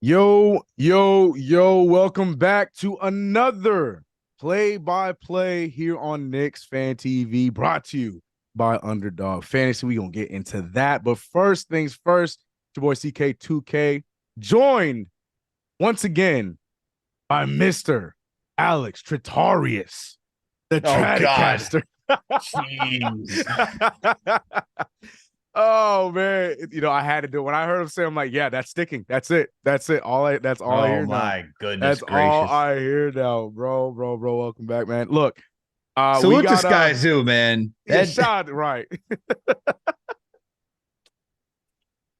Yo, welcome back to another play-by-play here on Knicks Fan TV, brought to you by Underdog Fantasy. We're going to get into that. But first things first, your boy CK2K, joined once again by Mr. Alex Tritarius, the Oh God. Tradicaster. Jeez. Oh man, I had to do it. When I heard him say, I'm like, yeah, that's sticking. That's it. That's it. That's all I Oh hear now. my goodness That's all gracious. I hear now, bro. Welcome back, man. Look, we Salute to got Sky Zoo, man. yeah, That shot right. Hey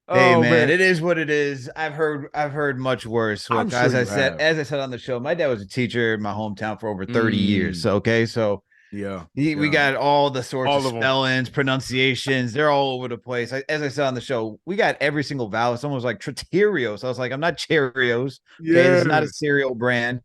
Oh man, man, it is what it is. I've heard much worse. I'm Look, sure as I you said, have. as I said on the show, my dad was a teacher in my hometown for over 30 years. Mm, So okay, so yeah, we yeah, got all the sorts of all of them. spellings, pronunciations, they're all over the place. As I said on the show, we got every single vowel. Someone was like Triterios. I was like, I'm not Cheerios. Okay, this is not a Yeah, cereal brand.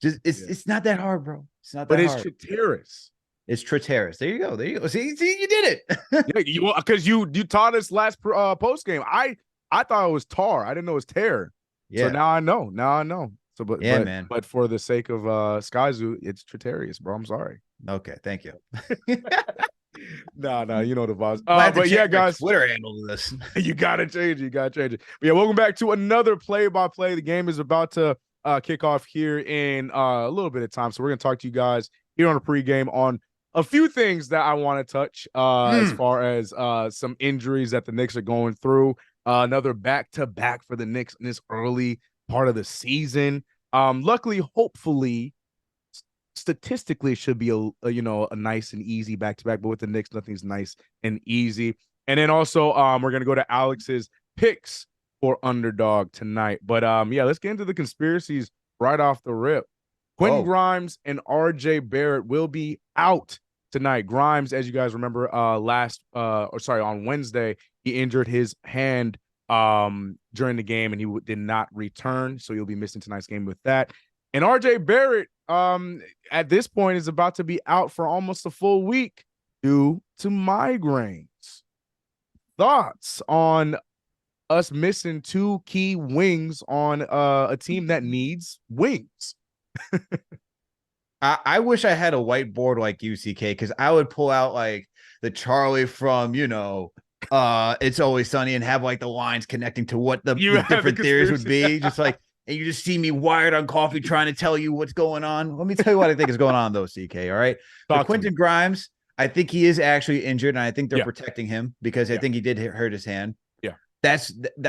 Just it's yeah, it's not that hard, bro. It's not but that it's hard. Trateris. It's Trateris. There you go. There you go. See, you did it. Yeah, you taught us last post game. I thought it was tar. I didn't know it was tear. So Yeah. now I know. Now I know. So but Yeah, but man. but for the sake of Sky Zoo, it's Tritarius, bro. I'm sorry. Okay, thank you. No, you know the vibes. I have to But yeah, change my guys, Twitter handle to this. you gotta change it. You gotta change it. But yeah, welcome back to another play-by-play. The game is about to kick off here in a little bit of time. So we're gonna talk to you guys here on a pregame on a few things that I want to touch as far as some injuries that the Knicks are going through. Another back-to-back for the Knicks in this early part of the season. Luckily, hopefully, statistically, it should be a nice and easy back-to-back. But with the Knicks, nothing's nice and easy. And then also, we're gonna go to Alex's picks for underdog tonight. But yeah, let's get into the conspiracies right off the rip. Quentin Whoa. Grimes and RJ Barrett will be out tonight. Grimes, as you guys remember, on Wednesday, he injured his hand during the game and he did not return. So you'll be missing tonight's game with that. And RJ Barrett, at this point, is about to be out for almost a full week due to migraines. Thoughts on us missing two key wings on a team that needs wings? I wish I had a whiteboard like UCK because I would pull out like the Charlie from, It's Always Sunny and have like the lines connecting to what You the have the different theories would conspiracy. be. Just like, and you just see me wired on coffee trying to tell you what's going on. Let me tell you what I think is going on, though, CK. All right. The Talk to me. Quentin Grimes, I think he is actually injured, and I think they're Yeah, protecting him because I yeah, think he did hurt his hand. yeah. I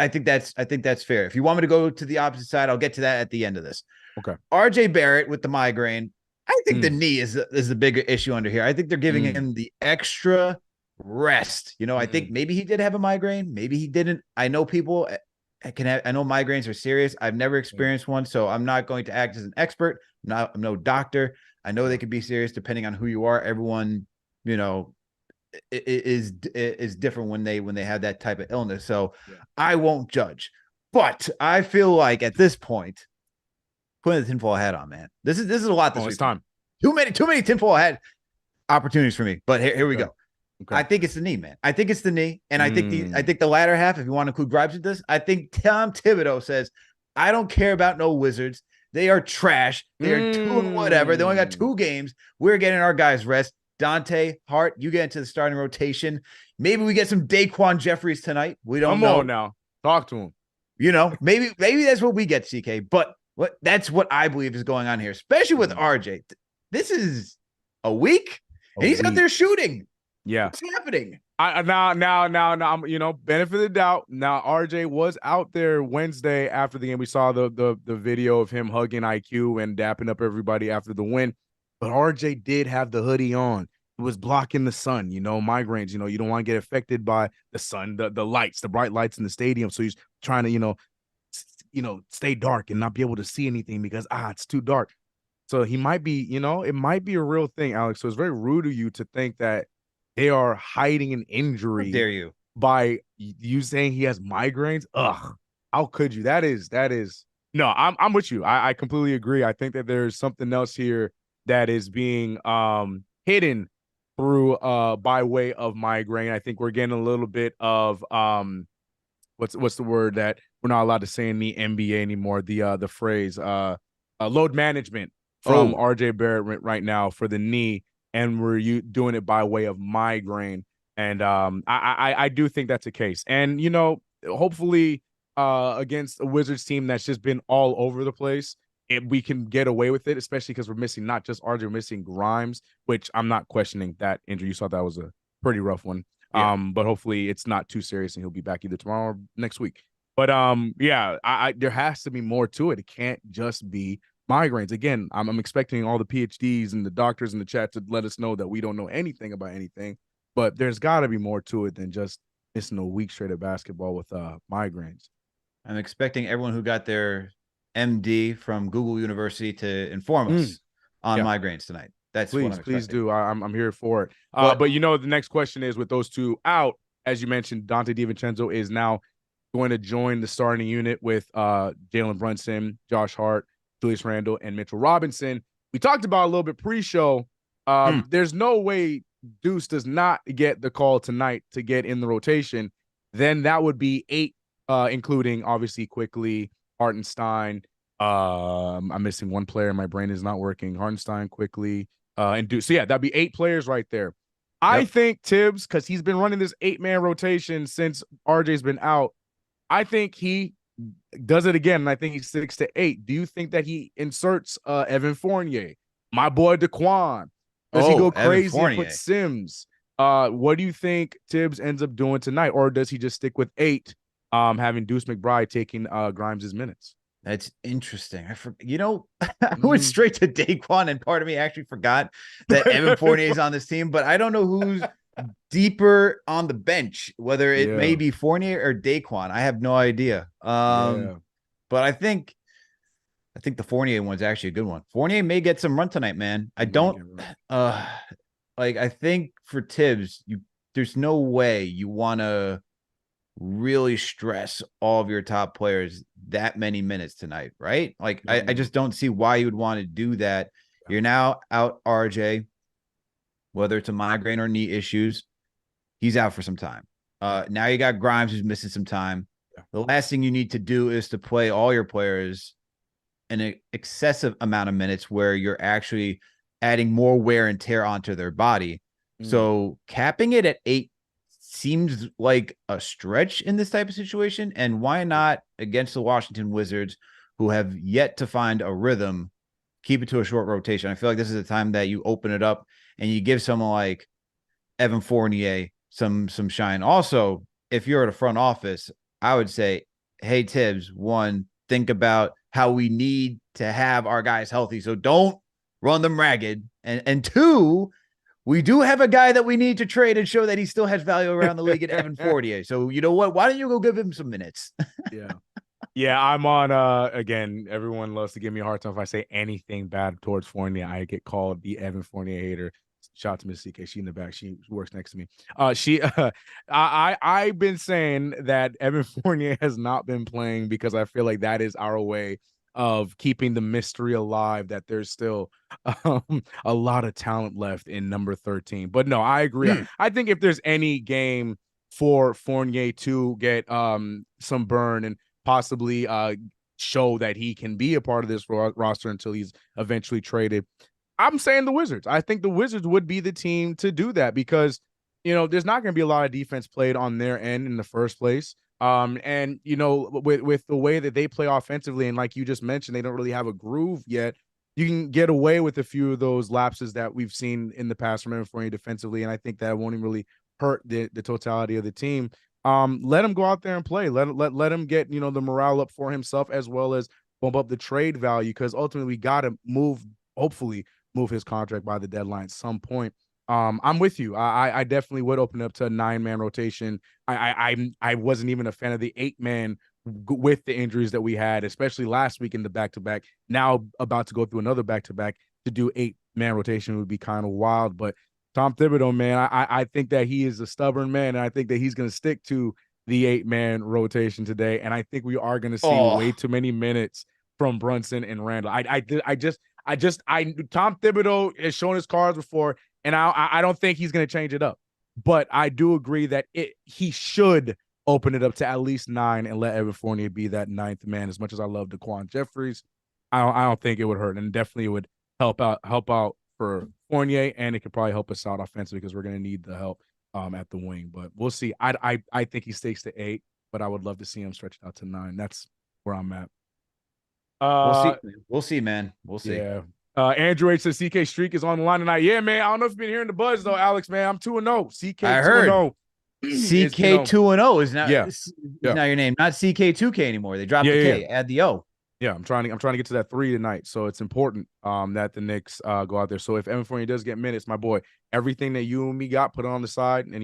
think that's fair. If you want me to go to the opposite side, I'll get to that at the end of this. Okay. RJ Barrett with the migraine. I think the Mm, knee is the bigger issue under here. I think they're giving mm, him the extra rest. I think mm, maybe he did have a migraine, maybe he didn't. I know people I know migraines are serious. I've never mm. experienced one, so I'm not going to act as an expert. I'm no doctor. I know they Yeah, could be serious depending on who you are. Everyone, you know, is different when they have that type of illness. So yeah. I won't judge. But I feel like at this point, putting the tinfoil hat on, man. This is a lot this Oh, it's week for me. time. Too many tinfoil hat opportunities for me. But here we Okay. go. Okay. I think it's the knee, man. I think it's the knee, and I Mm, think the latter half, if you want to include Grimes with this, I think Tom Thibodeau says, I don't care about no Wizards. They are trash. They are doing whatever. They only got mm. 2 games. We're getting our guys rest. Dante Hart, you get into the starting rotation. Maybe we get some Daquan Jeffries tonight. We don't Come on know. now. Talk to him. Maybe that's what we get, CK. But that's what I believe is going on here, especially with Mm. RJ. This is a week, A and he's out week. there shooting. Yeah. What's happening? I now I'm benefit of the doubt. Now RJ was out there Wednesday after the game. We saw the video of him hugging IQ and dapping up everybody after the win. But RJ did have the hoodie on. It was blocking the sun, migraines, you don't want to get affected by the sun, the lights, the bright lights in the stadium. So he's trying to, stay dark and not be able to see anything because it's too dark. So he might be, it might be a real thing, Alex. So it's very rude of you to think that they are hiding an How injury dare you? by you saying he has migraines. Ugh, how could you? That is no. I'm with you. I completely agree. I think that there's something else here that is being hidden through by way of migraine. I think we're getting a little bit of what's the word that we're not allowed to say in the NBA anymore? The phrase load management from Oh, RJ Barrett right now for the knee, and we're doing it by way of migraine. And I do think that's the case. And hopefully against a Wizards team that's just been all over the place, we can get away with it, especially because we're missing not just RJ, we're missing Grimes, which I'm not questioning that injury. You saw that was a pretty rough one. yeah. But hopefully it's not too serious and he'll be back either tomorrow or next week. But yeah, I there has to be more to it. It can't just be migraines. Again, I'm expecting all the PhDs and the doctors in the chat to let us know that we don't know anything about anything, but there's got to be more to it than just missing a week straight of basketball with migraines. I'm expecting everyone who got their MD from Google University to inform us on Yeah. migraines tonight. That's what I'm Please expecting. do. I'm here for it. But But the next question is, with those two out, as you mentioned, Dante DiVincenzo is now going to join the starting unit with Jalen Brunson, Josh Hart, Julius Randle, and Mitchell Robinson. We talked about a little bit pre-show. There's no way Deuce does not get the call tonight to get in the rotation. Then that would be 8, including obviously Quickly, Hartenstein. I'm missing one player. My brain is not working. Hartenstein, Quickly, and Deuce. So yeah, that'd be 8 players right there. I think Tibbs, because he's been running this 8-man rotation since RJ's been out, I think he does it again, and I think he sticks to 8. Do you think that he inserts Evan Fournier, my boy DeQuan? Does he go crazy and put Sims? What do you think Tibbs ends up doing tonight, or does he just stick with 8, having Deuce McBride taking Grimes' minutes? That's interesting. I went straight to Daquan, and part of me actually forgot that Evan Fournier is on this team, but I don't know who's deeper on the bench, whether it may be Fournier or Daquan. I have no idea. But I think the Fournier one's actually a good one. Fournier may get some run tonight, man. I think for Tibbs, there's no way you want to really stress all of your top players that many minutes tonight, right? I just don't see why you would want to do that. You're now out RJ, whether it's a migraine or knee issues. He's out for some time. Now you got Grimes, who's missing some time. The last thing you need to do is to play all your players an excessive amount of minutes where you're actually adding more wear and tear onto their body. So capping it at 8 seems like a stretch in this type of situation. And why not against the Washington Wizards, who have yet to find a rhythm, keep it to a short rotation? I feel like this is the time that you open it up and you give someone like Evan Fournier some shine. Also, if you're at a front office, I would say, hey, Tibbs, 1, think about how we need to have our guys healthy. So don't run them ragged. And 2, we do have a guy that we need to trade and show that he still has value around the league at Evan Fournier. So you know what? Why don't you go give him some minutes? Yeah, I'm on again, everyone loves to give me a hard time if I say anything bad towards Fournier. I get called the Evan Fournier hater. Shout out to Miss CK. She in the back. She works next to me. I've been saying that Evan Fournier has not been playing because I feel like that is our way of keeping the mystery alive, that there's still a lot of talent left in number 13. But no, I agree. I think if there's any game for Fournier to get some burn and possibly show that he can be a part of this roster until he's eventually traded, I'm saying the Wizards. I think the Wizards would be the team to do that because, there's not going to be a lot of defense played on their end in the first place. And with the way that they play offensively, and like you just mentioned, they don't really have a groove yet. You can get away with a few of those lapses that we've seen in the past from Evan Fournier defensively, and I think that won't even really hurt the totality of the team. Let him go out there and play. Let him get the morale up for himself, as well as bump up the trade value, because ultimately we got to hopefully move his contract by the deadline at some point. I'm with you. I definitely would open up to a 9-man rotation. I wasn't even a fan of the 8-man with the injuries that we had, especially last week in the back-to-back. Now about to go through another back-to-back, to do 8-man rotation would be kind of wild. But Tom Thibodeau, man, I think that he is a stubborn man, and I think that he's going to stick to the 8-man rotation today. And I think we are going to see way too many minutes from Brunson and Randall. Tom Thibodeau has shown his cards before, and I don't think he's going to change it up. But I do agree that he should open it up to at least 9 and let Evan Fournier be that ninth man. As much as I love DaQuan Jeffries, I don't think it would hurt, and definitely it would help out for Fournier, and it could probably help us out offensively because we're going to need the help at the wing. But we'll see. I think he stakes to 8, but I would love to see him stretched out to 9. That's where I'm at. We'll see. We'll see, man. We'll see. Yeah. Andrew H says CK streak is on the line tonight. Yeah, man. I don't know if you've been hearing the buzz though, Alex. Man, I'm 2-0. CK I 2-0. CK 2-0 is now yeah. now your name, not CK2K anymore. They dropped the K, add the O. Yeah, I'm trying to get to that 3 tonight. So it's important that the Knicks go out there. So if Evan Fournier does get minutes, my boy, everything that you and me got put on the side, and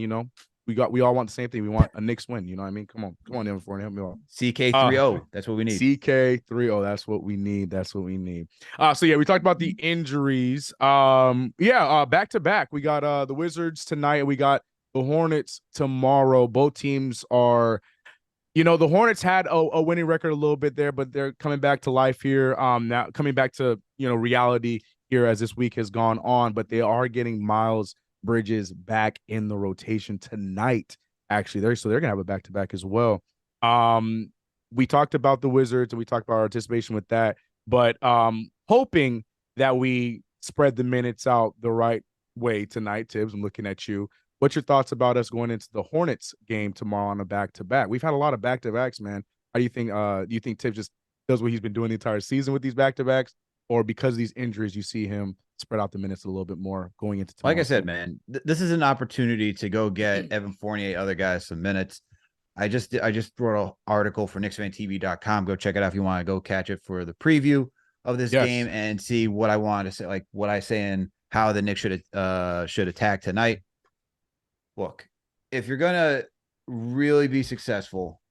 we all want the same thing. We want a Knicks win. You know what I mean? Come on, Evan Fournier, help me out. CK3-0. That's what we need. CK3-0. That's what we need. That's what we need. So yeah, we talked about the injuries. Back to back. We got the Wizards tonight, and we got the Hornets tomorrow. Both teams are. The Hornets had a winning record a little bit there, but they're coming back to life here. Now coming back to reality here as this week has gone on. But they are getting Miles Bridges back in the rotation tonight. Actually, they're gonna have a back to back as well. We talked about the Wizards and we talked about our anticipation with that, but hoping that we spread the minutes out the right way tonight. Tibbs, I'm looking at you. What's your thoughts about us going into the Hornets game tomorrow on a back-to-back? We've had a lot of back-to-backs, man. How do you think Tibbs just does what he's been doing the entire season with these back-to-backs, or because of these injuries, you see him spread out the minutes a little bit more going into tomorrow? Like I said, man, this is an opportunity to go get Evan Fournier, other guys some minutes. I just wrote an article for KnicksFanTV.com. Go check it out if you want to go catch it for the preview of this game and see what I want to say, like what I say and how the Knicks should attack tonight. Look, if you're gonna really be successful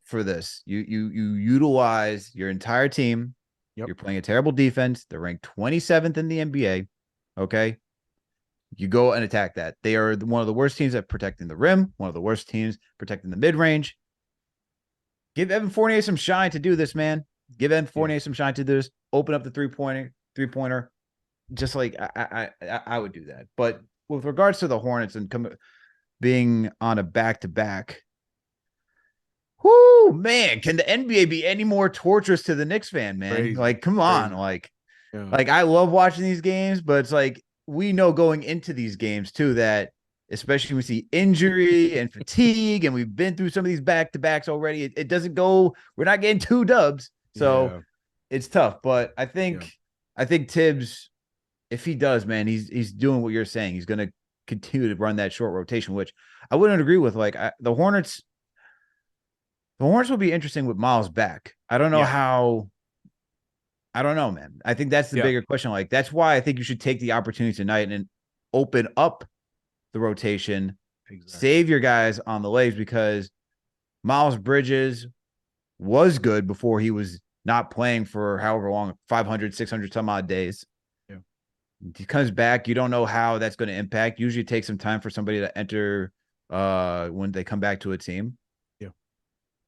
for this, you utilize your entire team. Yep. You're playing a terrible defense. They're ranked 27th in the NBA. Okay. You go and attack that. They are one of the worst teams at protecting the rim, one of the worst teams protecting the mid-range. Give Evan Fournier some shine to do this, man. Give Evan Fournier some shine to do this. Open up the three-pointer. Just like I would do that. But with regards to the Hornets and being on a back-to-back, whoo, man, can the NBA be any more torturous to the Knicks fan, man? Crazy. Like, come on. Like I love watching these games, but it's like we know going into these games, too, that especially when we see injury and fatigue, and we've been through some of these back-to-backs already, it doesn't go – we're not getting 2 dubs. So it's tough. But I think Tibbs – if he does, man, he's doing what you're saying. He's going to continue to run that short rotation, which I wouldn't agree with. Like the Hornets will be interesting with Miles back. I don't know how. I don't know, man. I think that's the bigger question. Like that's why I think you should take the opportunity tonight and open up the rotation, save your guys on the legs, because Miles Bridges was good before he was not playing for however long, 500, 600 some odd days. He comes back. You don't know how that's going to impact. Usually it takes some time for somebody to enter when they come back to a team. Yeah.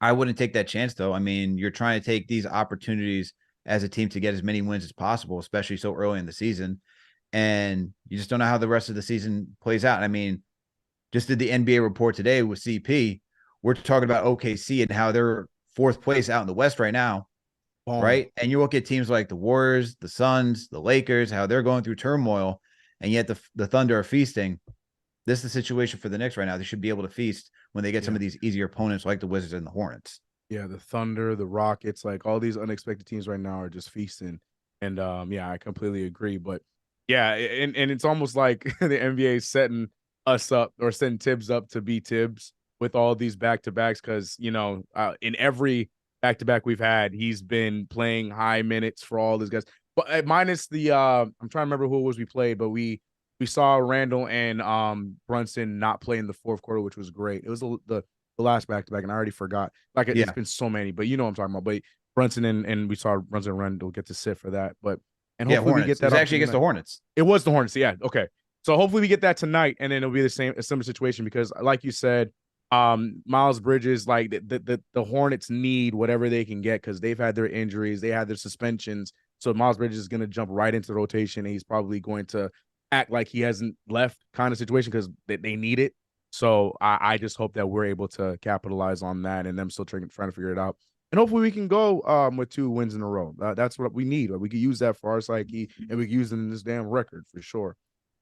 I wouldn't take that chance, though. I mean, you're trying to take these opportunities as a team to get as many wins as possible, especially so early in the season. And you just don't know how the rest of the season plays out. I mean, just did the NBA report today with CP. We're talking about OKC and how they're 4th place out in the West right now. Right. And you look at teams like the Warriors, the Suns, the Lakers, how they're going through turmoil, and yet the Thunder are feasting. This is the situation for the Knicks right now. They should be able to feast when they get some of these easier opponents like the Wizards and the Hornets. Yeah, the Thunder, the Rockets, like all these unexpected teams right now are just feasting. And I completely agree. But and it's almost like the NBA is setting us up or setting Tibbs up to be Tibbs with all these back-to-backs because, in every back-to-back we've had, he's been playing high minutes for all these guys. But minus the I'm trying to remember who it was we played, but we saw Randall and Brunson not play in the 4th quarter, which was great. It was the last back-to-back, and I already forgot. Like it's been so many, but you know what I'm talking about. But Brunson and we saw Brunson and Randall get to sit for that. But hopefully we get that. It was actually against the Hornets. It was the Hornets. Yeah. Okay. So hopefully we get that tonight, and then it'll be a similar situation because, like you said, Miles Bridges, like the Hornets need whatever they can get because they've had their injuries, they had their suspensions. So Miles Bridges is going to jump right into the rotation, and he's probably going to act like he hasn't left kind of situation because they need it. So I just hope that we're able to capitalize on that and them still trying to figure it out. And hopefully we can go with 2 wins in a row. That's what we need. We could use that for our psyche, and we could use it in this damn record for sure.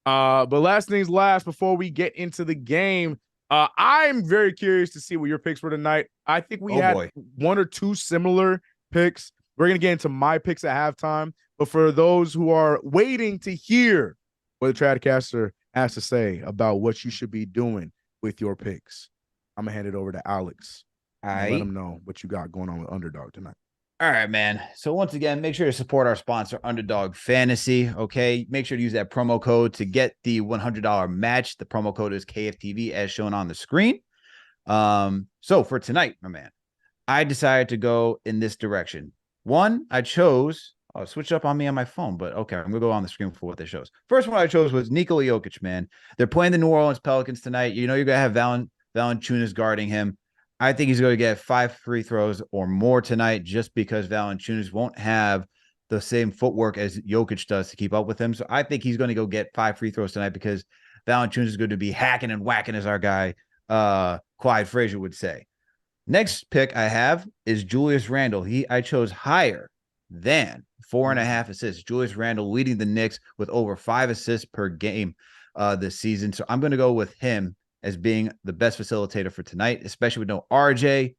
But last things last, before we get into the game, I'm very curious to see what your picks were tonight. I think we had one or two similar picks. We're gonna get into my picks at halftime, but for those who are waiting to hear what the Tradcaster has to say about what you should be doing with your picks, I'm gonna hand it over to Alex. Let him know what you got going on with Underdog tonight. All right, man. So once again, make sure to support our sponsor, Underdog Fantasy. Okay, make sure to use that promo code to get the $100 match. The promo code is KFTV, as shown on the screen. So for tonight, my man, I decided to go in this direction. One, I chose. Oh, switch up on me on my phone, but okay, I'm gonna go on the screen for what this shows. First one I chose was Nikola Jokic. Man, they're playing the New Orleans Pelicans tonight. You know you're gonna have Valanciunas guarding him. I think he's going to get 5 free throws or more tonight, just because Valanciunas won't have the same footwork as Jokic does to keep up with him. So I think he's going to go get 5 free throws tonight, because Valanciunas is going to be hacking and whacking, as our guy Clyde Frazier would say. Next pick I have is Julius Randle. I chose higher than 4.5 assists. Julius Randle leading the Knicks with over 5 assists per game this season. So I'm going to go with him as being the best facilitator for tonight, especially with no RJ.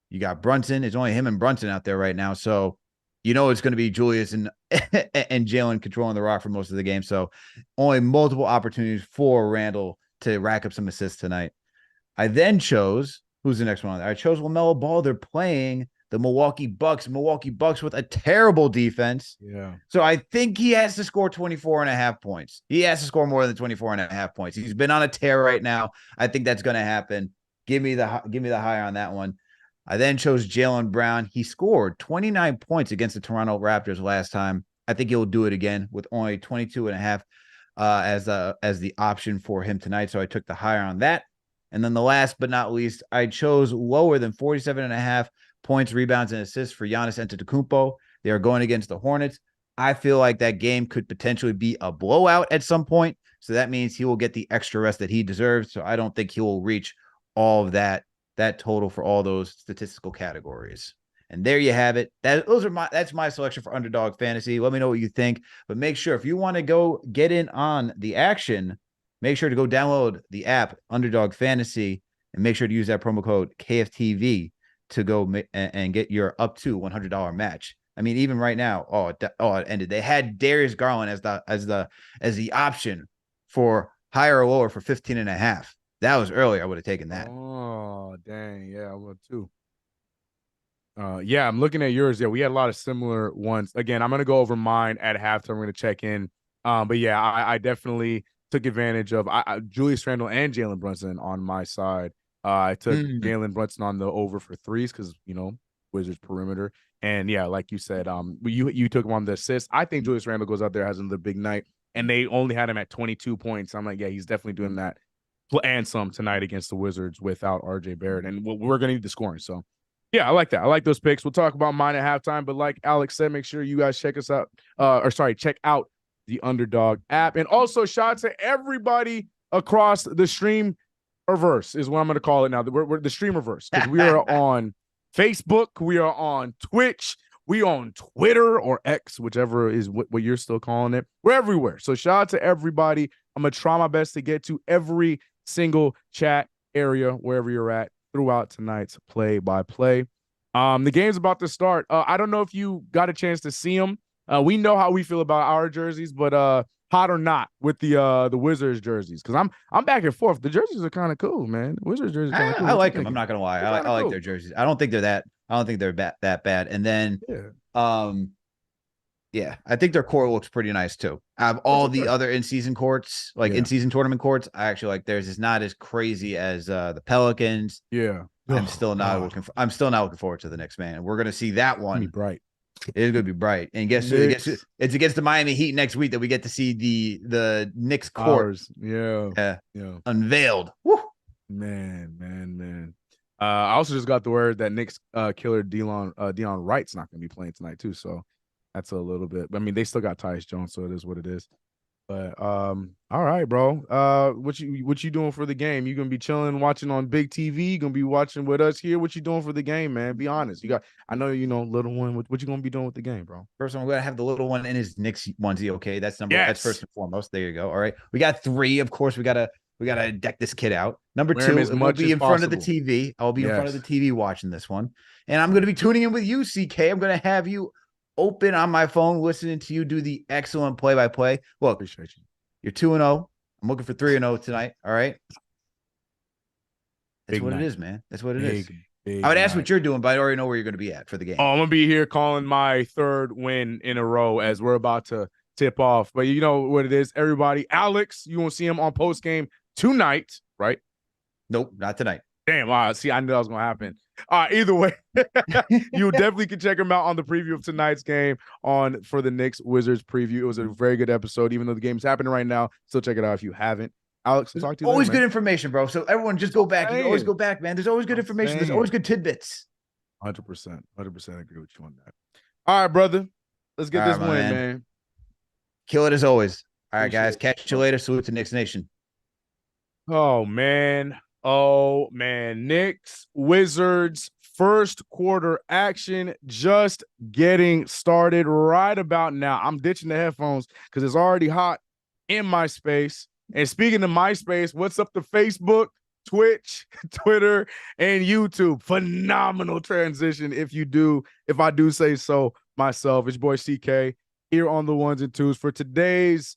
You got Brunson. It's only him and Brunson out there right now. So you know it's going to be Julius and Jalen controlling the rock for most of the game. So only multiple opportunities for Randall to rack up some assists tonight. I then chose, who's the next one? I chose LaMelo Ball. They're playing the Milwaukee Bucks with a terrible defense. Yeah. So I think he has to score 24.5 points. He has to score more than 24.5 points. He's been on a tear right now. I think that's going to happen. Give me the higher on that one. I then chose Jaylen Brown. He scored 29 points against the Toronto Raptors last time. I think he'll do it again with only 22.5 as the option for him tonight. So I took the higher on that. And then the last but not least, I chose lower than 47.5 points, rebounds, and assists for Giannis Antetokounmpo. They are going against the Hornets. I feel like that game could potentially be a blowout at some point. So that means he will get the extra rest that he deserves. So I don't think he will reach all of that total for all those statistical categories. And there you have it. That's my selection for Underdog Fantasy. Let me know what you think. But make sure, if you want to go get in on the action, make sure to go download the app Underdog Fantasy and make sure to use that promo code KFTV to go and get your up to $100 match. I mean, even right now, it ended. They had Darius Garland as the option for higher or lower for 15.5. That was earlier. I would have taken that. Oh, dang. Yeah, I would too. Yeah, I'm looking at yours. Yeah, we had a lot of similar ones. Again, I'm going to go over mine at halftime. We're going to check in. But yeah, I definitely took advantage of Julius Randle and Jalen Brunson on my side. I took Jalen Brunson on the over for threes because, Wizards perimeter. And yeah, like you said, you took him on the assist. I think Julius Randle goes out there, has another big night, and they only had him at 22 points. I'm like, yeah, he's definitely doing that and some tonight against the Wizards without RJ Barrett. And we're going to need the scoring. So yeah, I like that. I like those picks. We'll talk about mine at halftime. But like Alex said, make sure you guys check us out. Check out the Underdog app. And also shout out to everybody across the stream reverse is what I'm going to call it now. We're the stream reverse, because we are on Facebook, we are on Twitch, we on Twitter or X, whichever is what you're still calling it. We're everywhere. So shout out to everybody. I'm going to try my best to get to every single chat area wherever you're at throughout tonight's play-by-play. The game's about to start. I don't know if you got a chance to see them. We know how we feel about our jerseys, but hot or not with the Wizards jerseys, because I'm back and forth. The jerseys are kind of cool, man. The Wizards jerseys kind of cool. I like them. I'm not gonna lie. I like their jerseys. I don't think they're that bad. And then yeah, I think their court looks pretty nice too. Out of all the other in-season courts, in-season tournament courts, I actually like theirs. It's not as crazy as the Pelicans. Yeah. I'm still not looking forward to the next, man. We're gonna see that one. Be bright. It's gonna be bright. And guess it's against the Miami Heat next week that we get to see the Knicks court. Yeah. Unveiled. Woo. Man. I also just got the word that Knicks killer Dion Wright's not gonna be playing tonight too. So that's a little bit. I mean, they still got Tyus Jones, so it is what it is. But all right, bro. What you doing for the game? You gonna be chilling, watching on big TV? You gonna be watching with us here? What you doing for the game, man? Be honest. I know little one. What you gonna be doing with the game, bro? First one, we're gonna have the little one in his Knicks onesie. Okay, that's first Yes. and foremost. There you go. All right, we got 3. Of course, we gotta deck this kid out. Number Wear him 2, as it will much be as in front of the possible. TV. I'll be in front of the Yes. TV watching this one, and I'm gonna be tuning in with you, CK. I'm gonna have you open on my phone, listening to you do the excellent play-by-play. Look, Appreciate you. you're 2-0. I'm looking for 3-0 tonight. All right, that's Big what it night. is, man. That's what it is. Big I would ask night. what you're doing, but I already know where you're going to be at for the Oh, game. I'm gonna be here calling my 3rd win in a row as we're about to tip off. But you know what it is, everybody. Alex, you won't see him on post game tonight, right? Nope, not tonight. Damn. See, I knew that was gonna happen. Either way, you definitely can check him out on the preview of tonight's game for the Knicks Wizards preview. It was a very good episode, even though the game's happening right now. Still check it out if you haven't. Alex, I'll There's talk to you always later, good man. information, bro. So everyone just go back. You can always go back, man. There's always good information. There's always good tidbits. 100%. 100% agree with you on that. All right, brother. Let's get this win, man. Kill it as always. All right, guys. Catch you later. Salute to Knicks Nation. Oh, man. Knicks, Wizards, first quarter action just getting started right about now. I'm ditching the headphones because it's already hot in my space. And speaking of MySpace, what's up to Facebook, Twitch, Twitter, and YouTube? Phenomenal transition if I do say so myself. It's your boy CK here on the ones and twos for today's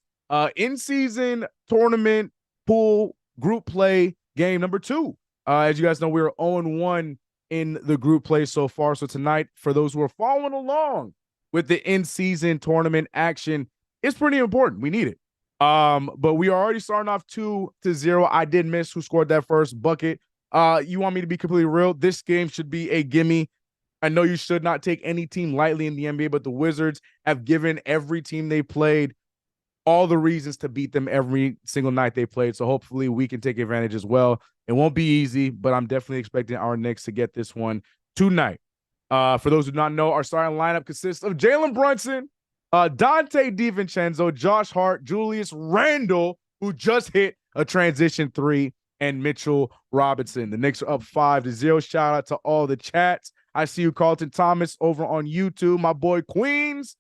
in-season tournament pool group play game number 2. As you guys know, we're 0-1 in the group play so far. So tonight, for those who are following along with the in-season tournament action, it's pretty important. We need it. But we are already starting off 2-0. I did miss who scored that first bucket. You want me to be completely real? This game should be a gimme. I know you should not take any team lightly in the NBA, but the Wizards have given every team they played all the reasons to beat them every single night they played. So hopefully we can take advantage as well. It won't be easy, but I'm definitely expecting our Knicks to get this one tonight. For those who do not know, our starting lineup consists of Jalen Brunson, Dante DiVincenzo, Josh Hart, Julius Randle, who just hit a transition 3, and Mitchell Robinson. The Knicks are up 5-0. Shout out to all the chats. I see you, Carlton Thomas, over on YouTube. My boy Queens,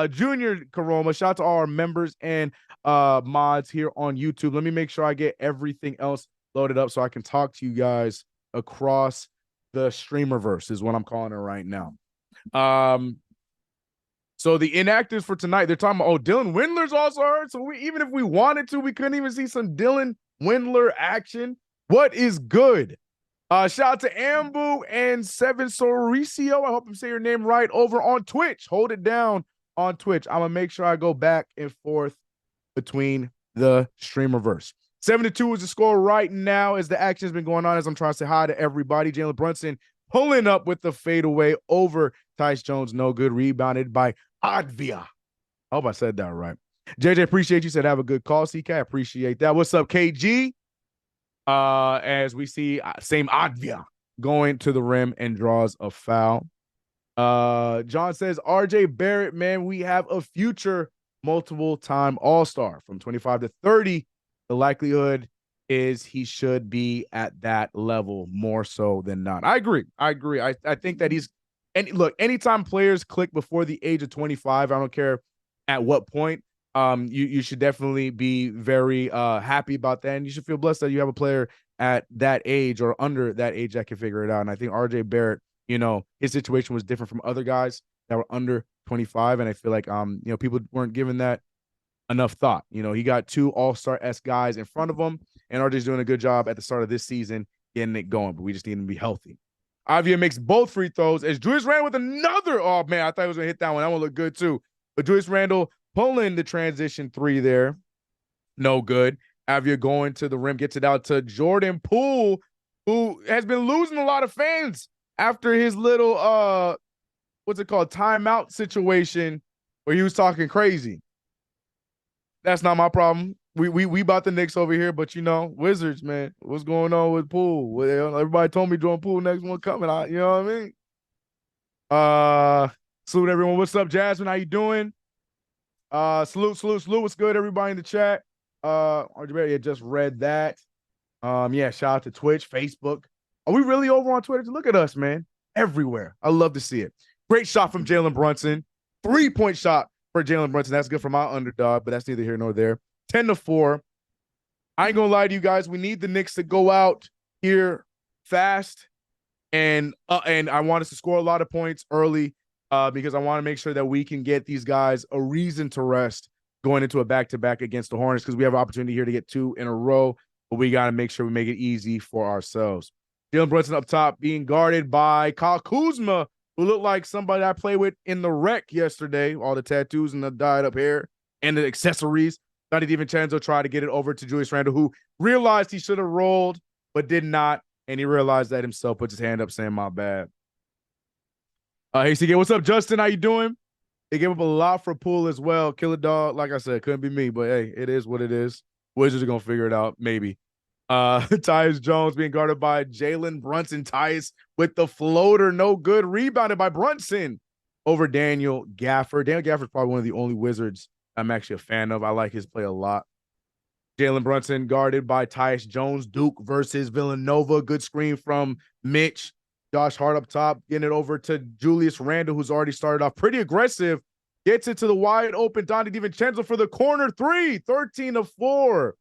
Junior Karoma. Shout out to all our members and mods here on YouTube. Let me make sure I get everything else loaded up so I can talk to you guys across the streamerverse is what I'm calling it right now. So the inactives for tonight, they're talking about, Dylan Windler's also hurt. So even if we wanted to, we couldn't even see some Dylan Windler action. What is good? Shout out to Ambu and Seven Soricio. I hope I'm saying your name right over on Twitch. Hold it down on Twitch. I'm going to make sure I go back and forth between the streamerverse. 7-2 is the score right now as the action has been going on as I'm trying to say hi to everybody. Jalen Brunson pulling up with the fadeaway over Tyce Jones. No good. Rebounded by Advia. I hope I said that right. JJ, appreciate you. Said have a good call, CK. I appreciate that. What's up, KG? As we see, same Advia going to the rim and draws a foul. John says, RJ Barrett, man, we have a future multiple-time All-Star from 25 to 30. The likelihood is he should be at that level more so than not. I agree. I think that he's – and look, anytime players click before the age of 25, I don't care at what point, you should definitely be very happy about that. And you should feel blessed that you have a player at that age or under that age that can figure it out. And I think RJ Barrett, his situation was different from other guys that were under 25. And I feel like, people weren't given that enough thought. He got 2 all-star-esque guys in front of him, and RJ's doing a good job at the start of this season getting it going, but we just need him to be healthy. Avia makes both free throws as Julius Randle with another. Oh, man, I thought he was going to hit that one. That one looked good, too. But Julius Randle pulling the transition 3 there. No good. Avia going to the rim, gets it out to Jordan Poole, who has been losing a lot of fans after his little, timeout situation where he was talking crazy. That's not my problem. We bought the Knicks over here, but Wizards, man. What's going on with Poole? Well, everybody told me Jordan Poole next one coming out. You know what I mean? Salute everyone. What's up, Jasmine? How you doing? Salute. What's good, everybody in the chat? RJ just read that. Yeah, shout out to Twitch, Facebook. Are we really over on Twitter? Look at us, man. Everywhere. I love to see it. Great shot from Jalen Brunson. 3-point shot for Jalen Brunson. That's good for my underdog, but that's neither here nor there. 10-4. I ain't gonna lie to you guys. We need the Knicks to go out here fast, and I want us to score a lot of points early because I want to make sure that we can get these guys a reason to rest going into a back-to-back against the Hornets because we have an opportunity here to get 2 in a row, but we got to make sure we make it easy for ourselves. Jalen Brunson up top being guarded by Kyle Kuzma, who looked like somebody I played with in the rec yesterday. All the tattoos and the dyed-up hair and the accessories. Donnie DiVincenzo tried to get it over to Julius Randle, who realized he should have rolled, but did not. And he realized that himself, put his hand up saying, my bad. Hey, CK, what's up, Justin? How you doing? They gave up a lot for Poole as well. Killer Dog, like I said, couldn't be me, but hey, it is what it is. Wizards are going to figure it out, maybe. Tyus Jones being guarded by Jalen Brunson. Tyus with the floater, no good. Rebounded by Brunson over Daniel Gafford. Daniel Gafford's probably one of the only Wizards I'm actually a fan of. I like his play a lot. Jalen Brunson guarded by Tyus Jones. Duke versus Villanova. Good screen from Mitch. Josh Hart up top, getting it over to Julius Randle, who's already started off pretty aggressive. Gets it to the wide open Donnie DiVincenzo for the corner 3. 13-4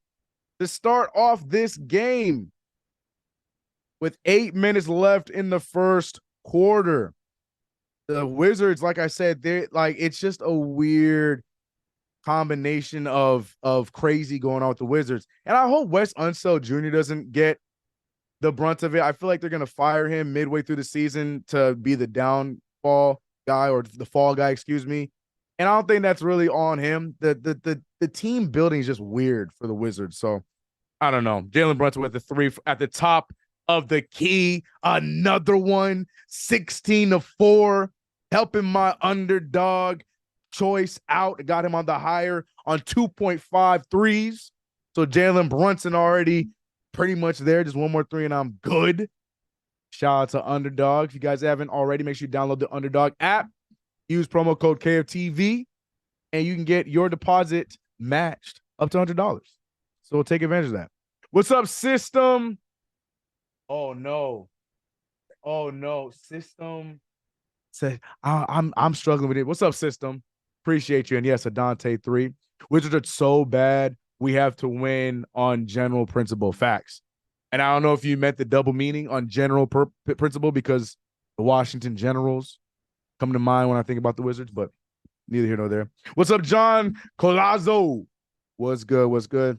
to start off this game with 8 minutes left in the first quarter. The Wizards, like I said, they're like, it's just a weird combination of crazy going on with the Wizards. And I hope Wes Unseld Jr. doesn't get the brunt of it. I feel like they're going to fire him midway through the season to be the downfall guy or the fall guy, excuse me. And I don't think that's really on him. The team building is just weird for the Wizards. So I don't know. Jalen Brunson with the 3 at the top of the key. Another one, 16-4, helping my underdog choice out. Got him on the higher on 2.5 threes. So Jalen Brunson already pretty much there. Just one more 3 and I'm good. Shout out to Underdog. If you guys haven't already, make sure you download the Underdog app. Use promo code KFTV and you can get your deposit matched up to $100. So we'll take advantage of that. What's up, System? Oh no. System said I'm struggling with it. What's up, System? Appreciate you. And yes, a Dante 3. Wizards are so bad. We have to win on general principle facts. And I don't know if you meant the double meaning on general principle because the Washington Generals come to mind when I think about the Wizards, but neither here nor there. What's up, John Colazzo? What's good?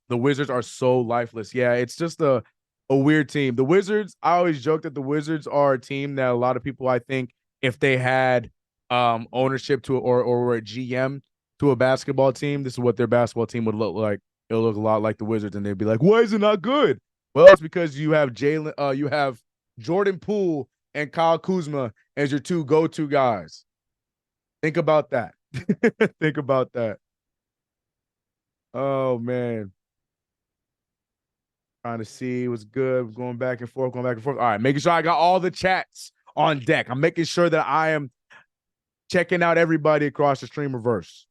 The Wizards are so lifeless. Yeah, it's just a weird team. The Wizards, I always joke that the Wizards are a team that a lot of people, I think, if they had ownership to or were a GM to a basketball team, this is what their basketball team would look like. It'll look a lot like the Wizards, and they'd be like, why is it not good? Well, it's because you have you have Jordan Poole and Kyle Kuzma as your 2 go-to guys. Think about that. Think about that. Oh, man. Trying to see what's good. Going back and forth. All right, making sure I got all the chats on deck. I'm making sure that I am checking out everybody across the stream reverse.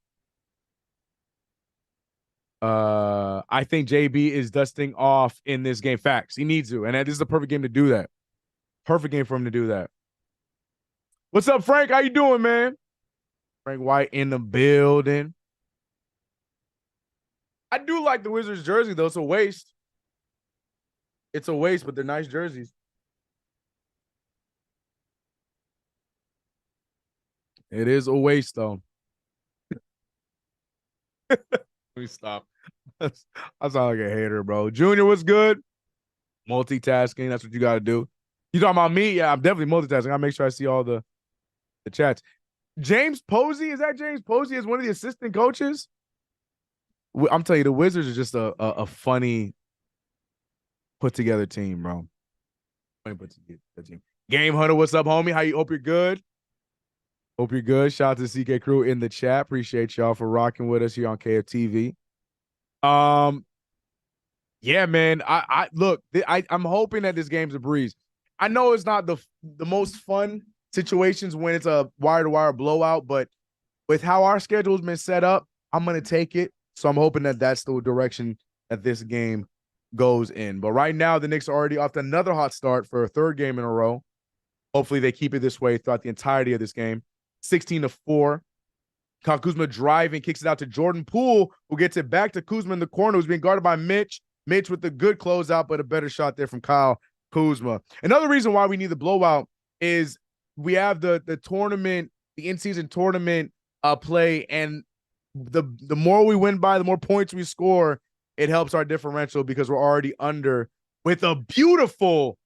I think JB is dusting off in this game. Facts. He needs to. And this is a perfect game to do that. Perfect game for him to do that. What's up, Frank? How you doing, man? Frank White in the building. I do like the Wizards jersey, though. It's a waste. It's a waste, but they're nice jerseys. It is a waste, though. Let me stop. I sound like a hater, bro. Junior, what's good? Multitasking. That's what you got to do. You talking about me? Yeah, I'm definitely multitasking. I make sure I see all the chats. James Posey, is that James Posey as one of the assistant coaches? I'm telling you, the Wizards are just a funny put together team, bro. Funny put together team. Game Hunter, what's up, homie? How you? Hope you're good. Hope you're good. Shout out to CK Crew in the chat. Appreciate y'all for rocking with us here on KFTV. Yeah, man. I look. I'm hoping that this game's a breeze. I know it's not the most fun situations when it's a wire-to-wire blowout, but with how our schedule has been set up, I'm going to take it. So I'm hoping that that's the direction that this game goes in. But right now, the Knicks are already off to another hot start for a third game in a row. Hopefully they keep it this way throughout the entirety of this game. 16-4. Kyle Kuzma driving, kicks it out to Jordan Poole, who gets it back to Kuzma in the corner, who's being guarded by Mitch. Mitch with the good closeout, but a better shot there from Kyle Kuzma. Another reason why we need the blowout is we have the tournament, the in-season tournament play, and the more we win by, the more points we score, it helps our differential because we're already under with a beautiful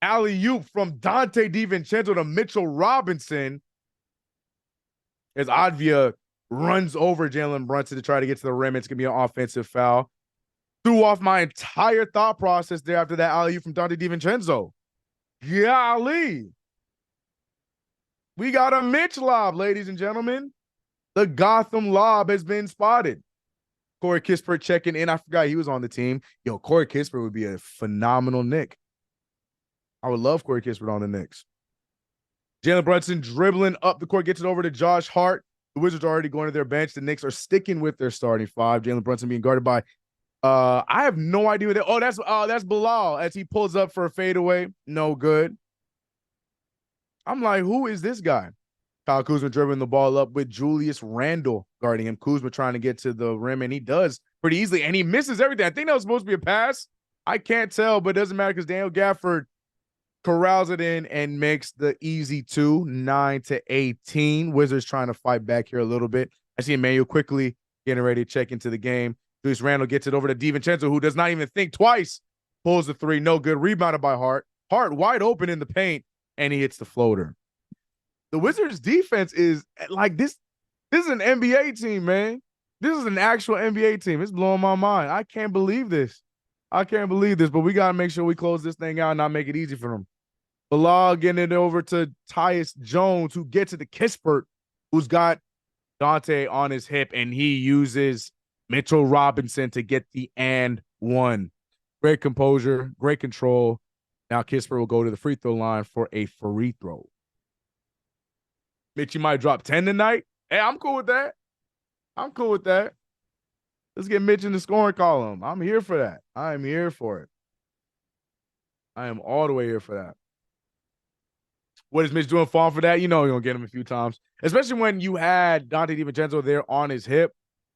alley-oop from Dante DiVincenzo to Mitchell Robinson as Advia runs over Jalen Brunson to try to get to the rim. It's going to be an offensive foul. Threw off my entire thought process there after that alley-oop from Dante DiVincenzo. Golly. We got a Mitch lob, ladies and gentlemen. The Gotham lob has been spotted. Corey Kispert checking in. I forgot he was on the team. Yo, Corey Kispert would be a phenomenal Knick. I would love Corey Kispert on the Knicks. Jalen Brunson dribbling up the court, gets it over to Josh Hart. The Wizards are already going to their bench. The Knicks are sticking with their starting five. Jalen Brunson being guarded by I have no idea what that's Bilal as he pulls up for a fadeaway. No good. I'm like, who is this guy? Kyle Kuzma dribbling the ball up with Julius Randle guarding him. Kuzma trying to get to the rim, and he does pretty easily, and he misses everything. I think that was supposed to be a pass. I can't tell, but it doesn't matter because Daniel Gafford corrals it in and makes the easy 2, 9-18. Wizards trying to fight back here a little bit. I see Emmanuel quickly getting ready to check into the game. Julius Randle gets it over to DiVincenzo, who does not even think twice. Pulls the 3, no good. Rebounded by Hart. Hart wide open in the paint, and he hits the floater. The Wizards defense is like this. This is an NBA team, man. This is an actual NBA team. It's blowing my mind. I can't believe this. I can't believe this, but we got to make sure we close this thing out and not make it easy for them. Bilal getting it over to Tyus Jones, who gets it to Kispert, who's got Dante on his hip, and he uses Mitchell Robinson to get the and one. Great composure, great control. Now Kispert will go to the free throw line for a free throw. Mitch, you might drop 10 tonight. Hey, I'm cool with that. I'm cool with that. Let's get Mitch in the scoring column. I'm here for that. I am here for it. I am all the way here for that. What is Mitch doing falling for that? You know you're going to get him a few times. Especially when you had Dante DiVincenzo there on his hip.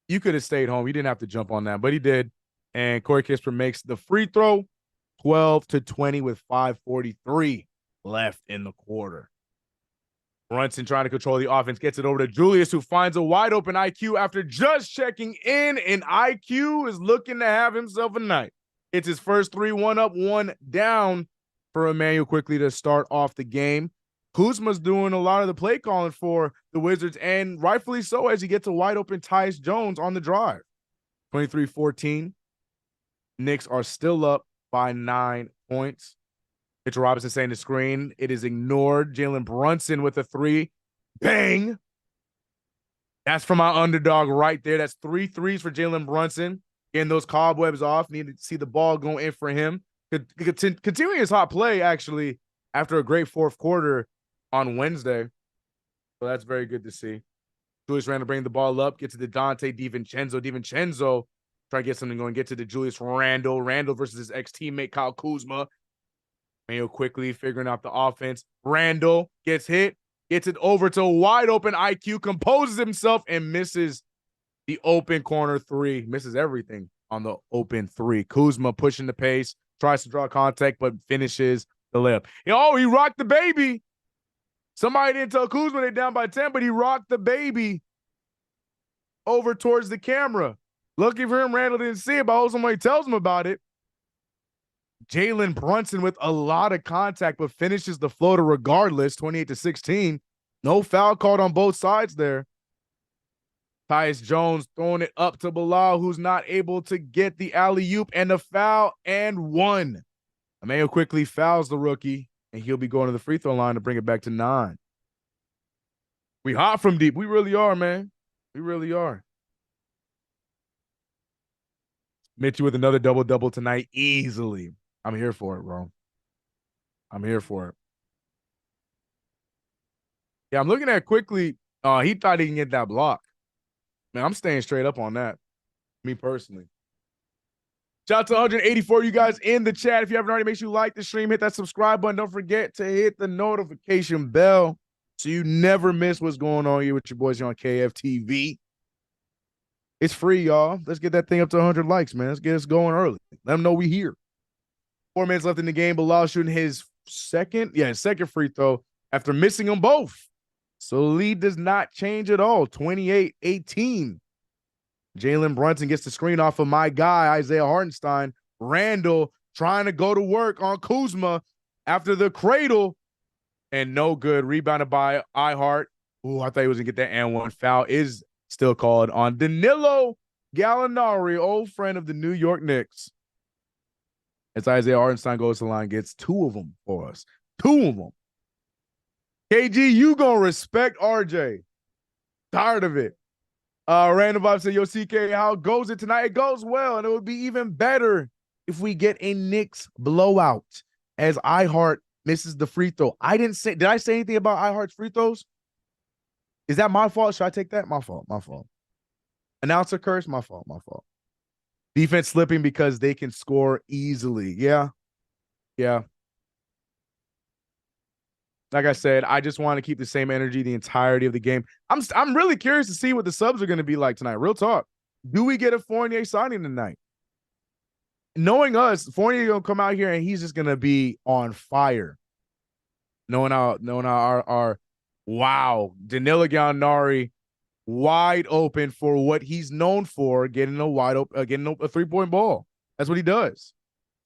You could have stayed home. You didn't have to jump on that, but he did. And Corey Kispert makes the free throw, 12-20 with 5:43 left in the quarter. Brunson trying to control the offense, gets it over to Julius, who finds a wide open IQ after just checking in, and IQ is looking to have himself a night. It's his first 3, 1 up, 1 down for Emmanuel quickly to start off the game. Kuzma's doing a lot of the play calling for the Wizards, and rightfully so as he gets a wide open Tyus Jones on the drive. 23-14. Knicks are still up by 9 points. Mitchell Robinson saying the screen. It is ignored. Jalen Brunson with a 3. Bang. That's from our underdog right there. That's 3 threes for Jalen Brunson. Getting those cobwebs off. Need to see the ball go in for him. Continuing his hot play, actually, after a great fourth quarter on Wednesday. So that's very good to see. Julius Randle bringing the ball up. Get to the Dante DiVincenzo. DiVincenzo try to get something going. Get to the Julius Randle. Randle versus his ex-teammate Kyle Kuzma. Mayo quickly figuring out the offense. Randle gets hit, gets it over to a wide open IQ, composes himself, and misses the open corner 3. Misses everything on the open 3. Kuzma pushing the pace, tries to draw contact, but finishes the layup. Oh, he rocked the baby. Somebody didn't tell Kuzma they're down by 10, but he rocked the baby over towards the camera. Lucky for him, Randle didn't see it, but I hope somebody tells him about it. Jalen Brunson with a lot of contact, but finishes the floater regardless, 28-16. No foul called on both sides there. Tyus Jones throwing it up to Bilal, who's not able to get the alley-oop, and the foul and 1. Emmanuel quickly fouls the rookie, and he'll be going to the free throw line to bring it back to 9. We hot from deep. We really are, man. We really are. Mitchie with another double-double tonight easily. I'm here for it, bro. I'm here for it. Yeah, I'm looking at quickly Oh, he thought he can get that block. Man, I'm staying straight up on that. Me personally. Shout out to 184 you guys in the chat. If you haven't already, make sure you like the stream, hit that subscribe button. Don't forget to hit the notification bell so you never miss what's going on here with your boys here on KFTV. It's free, y'all. Let's get that thing up to 100 likes, man. Let's get us going early. Let them know we here. 4 minutes left in the game. Bilal shooting his second free throw after missing them both. So the lead does not change at all. 28-18. Jalen Brunson gets the screen off of my guy, Isaiah Hartenstein. Randall trying to go to work on Kuzma after the cradle. And no good. Rebounded by iHeart. Ooh, I thought he was going to get that and one. Foul is still called on Danilo Gallinari, old friend of the New York Knicks. As Isaiah Hartenstein goes to the line, gets 2 of them for us. 2 of them. KG, you going to respect RJ. Tired of it. Random Vibe said, yo, CK, how goes it tonight? It goes well, and it would be even better if we get a Knicks blowout as iHeart misses the free throw. Did I say anything about iHeart's free throws? Is that my fault? Should I take that? My fault. Announcer curse? My fault. Defense slipping because they can score easily. Yeah. Like I said, I just want to keep the same energy the entirety of the game. I'm really curious to see what the subs are going to be like tonight. Real talk. Do we get a Fournier signing tonight? Knowing us, Fournier going to come out here and he's just going to be on fire. Knowing our wow, Danilo Gallinari wide open for what he's known for, getting a three-point ball. That's what he does.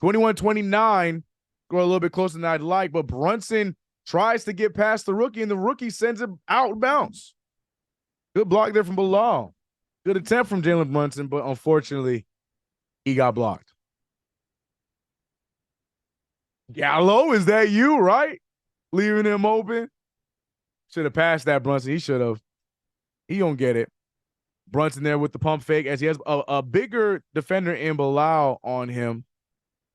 21-29, go a little bit closer than I'd like, but Brunson tries to get past the rookie, and the rookie sends it out of bounds. Good block there from Bilal. Good attempt from Jalen Brunson, but unfortunately, he got blocked. Gallo, is that you, right? Leaving him open. Should have passed that, Brunson. He should have. He don't get it. Brunson there with the pump fake as he has a bigger defender in Bilal on him.